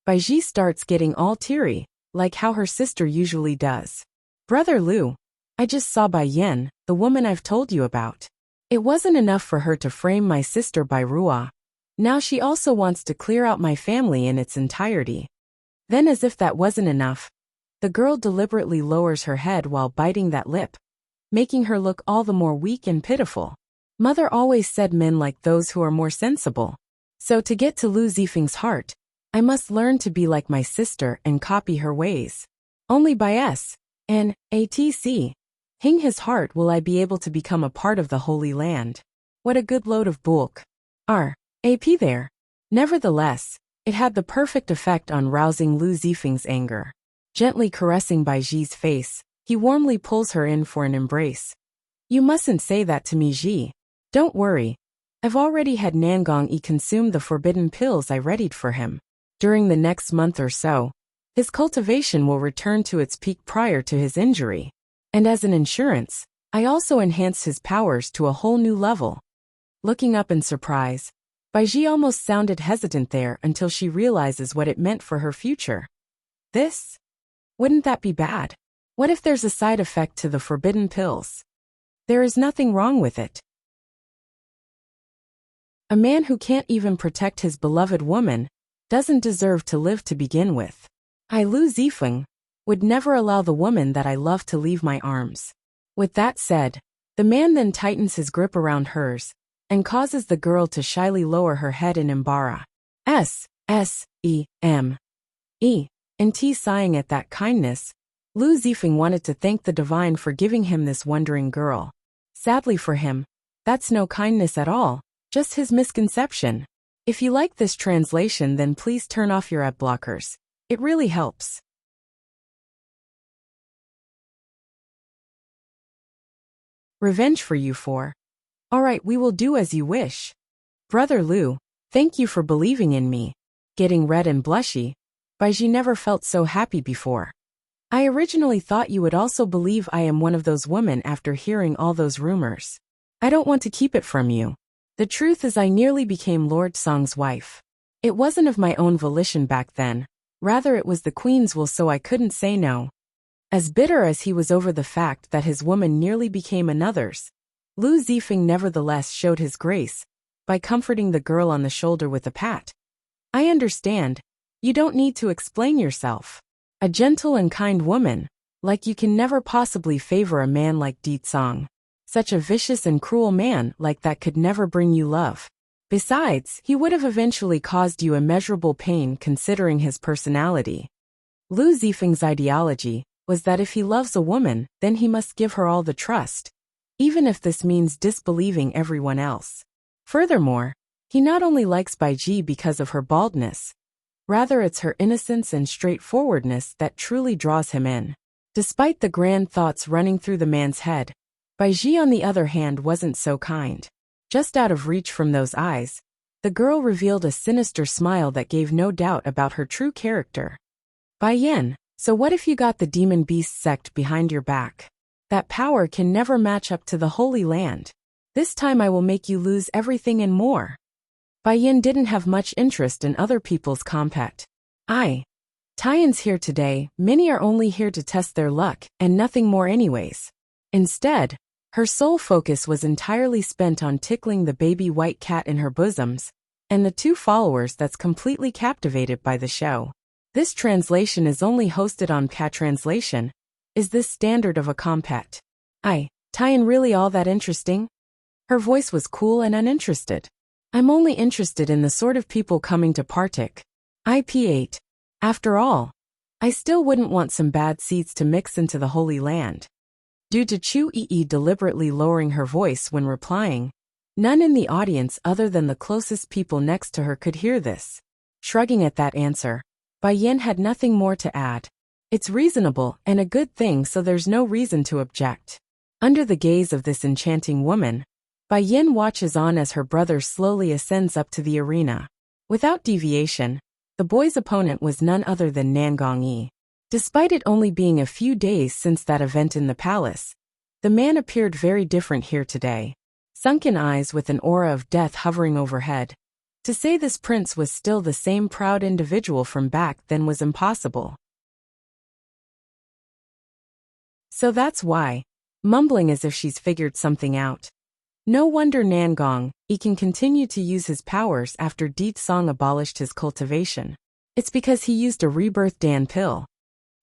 Speaker 1: Baiji starts getting all teary, like how her sister usually does. Brother Lu, I just saw Bai Yin, the woman I've told you about. It wasn't enough for her to frame my sister Bai Ruo. Now she also wants to clear out my family in its entirety. Then, as if that wasn't enough, the girl deliberately lowers her head while biting that lip, making her look all the more weak and pitiful. Mother always said men like those who are more sensible. So to get to Lu Zifeng's heart, I must learn to be like my sister and copy her ways. Only by Hing his heart will I be able to become a part of the Holy Land. What a good load of bulk. There. Nevertheless, it had the perfect effect on rousing Lu Zifeng's anger. Gently caressing Baiji's face, he warmly pulls her in for an embrace. You mustn't say that to me, Ji. Don't worry. I've already had Nangong consume the forbidden pills I readied for him. During the next month or so, his cultivation will return to its peak prior to his injury. And as an insurance, I also enhanced his powers to a whole new level. Looking up in surprise, Baiji almost sounded hesitant there until she realizes what it meant for her future. This? Wouldn't that be bad? What if there's a side effect to the forbidden pills? There is nothing wrong with it. A man who can't even protect his beloved woman doesn't deserve to live to begin with. I, Lu Zifeng, would never allow the woman that I love to leave my arms. With that said, the man then tightens his grip around hers and causes the girl to shyly lower her head in embark. Sighing at that kindness, Lu Zifeng wanted to thank the divine for giving him this wondering girl. Sadly for him, that's no kindness at all, just his misconception. If you like this translation, then please turn off your ad blockers. It really helps. Revenge for you four. Alright, we will do as you wish. Brother Lu, thank you for believing in me. Getting red and blushy, Baiji never felt so happy before. I originally thought you would also believe I am one of those women after hearing all those rumors. I don't want to keep it from you. The truth is I nearly became Lord Song's wife. It wasn't of my own volition back then, rather it was the Queen's will, so I couldn't say no. As bitter as he was over the fact that his woman nearly became another's, Lu Zifeng nevertheless showed his grace by comforting the girl on the shoulder with a pat. I understand. You don't need to explain yourself. A gentle and kind woman, like you, can never possibly favor a man like Di Tsong. Such a vicious and cruel man like that could never bring you love. Besides, he would have eventually caused you immeasurable pain considering his personality. Lu Zifeng's ideology was that if he loves a woman, then he must give her all the trust, even if this means disbelieving everyone else. Furthermore, he not only likes Baiji because of her baldness, rather it's her innocence and straightforwardness that truly draws him in. Despite the grand thoughts running through the man's head, Baiji on the other hand wasn't so kind. Just out of reach from those eyes, the girl revealed a sinister smile that gave no doubt about her true character. Bai Yin, so what if you got the demon beast sect behind your back? That power can never match up to the Holy Land. This time I will make you lose everything and more. Bai Yin didn't have much interest in other people's compet. Taiyan's here today, many are only here to test their luck, and nothing more anyways. Instead, her sole focus was entirely spent on tickling the baby white cat in her bosoms, and the two followers that's completely captivated by the show. This translation is only hosted on Cat Translation. Is this standard of a compact? Tyan really all that interesting? Her voice was cool and uninterested. I'm only interested in the sort of people coming to partic. IP8. After all, I still wouldn't want some bad seeds to mix into the Holy Land. Due to Chu Yi deliberately lowering her voice when replying, none in the audience other than the closest people next to her could hear this. Shrugging at that answer, Bai Yin had nothing more to add. It's reasonable and a good thing, so there's no reason to object. Under the gaze of this enchanting woman, Bai Yin watches on as her brother slowly ascends up to the arena. Without deviation, the boy's opponent was none other than Nan Gongyi. Despite it only being a few days since that event in the palace, the man appeared very different here today. Sunken eyes with an aura of death hovering overhead. To say this prince was still the same proud individual from back then was impossible. So that's why, mumbling as if she's figured something out. No wonder Nan Gongyi can continue to use his powers after Di Song abolished his cultivation. It's because he used a rebirth Dan pill.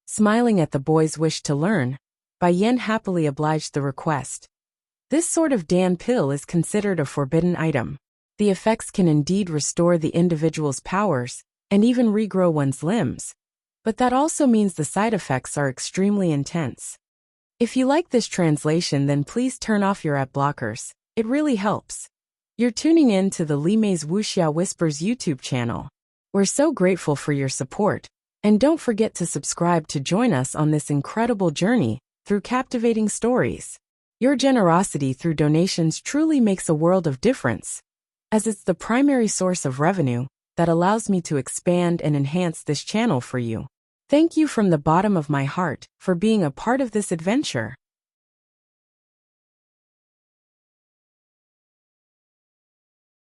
Speaker 1: Smiling at the boy's wish to learn, Bai Yin happily obliged the request. This sort of Dan pill is considered a forbidden item. The effects can indeed restore the individual's powers, and even regrow one's limbs. But that also means the side effects are extremely intense. If you like this translation, then please turn off your ad blockers. It really helps. You're tuning in to the Li Mei's Wuxia Whispers YouTube channel. We're so grateful for your support, and don't forget to subscribe to join us on this incredible journey through captivating stories. Your generosity through donations truly makes a world of difference, as it's the primary source of revenue that allows me to expand and enhance this channel for you. Thank you from the bottom of my heart for being a part of this adventure.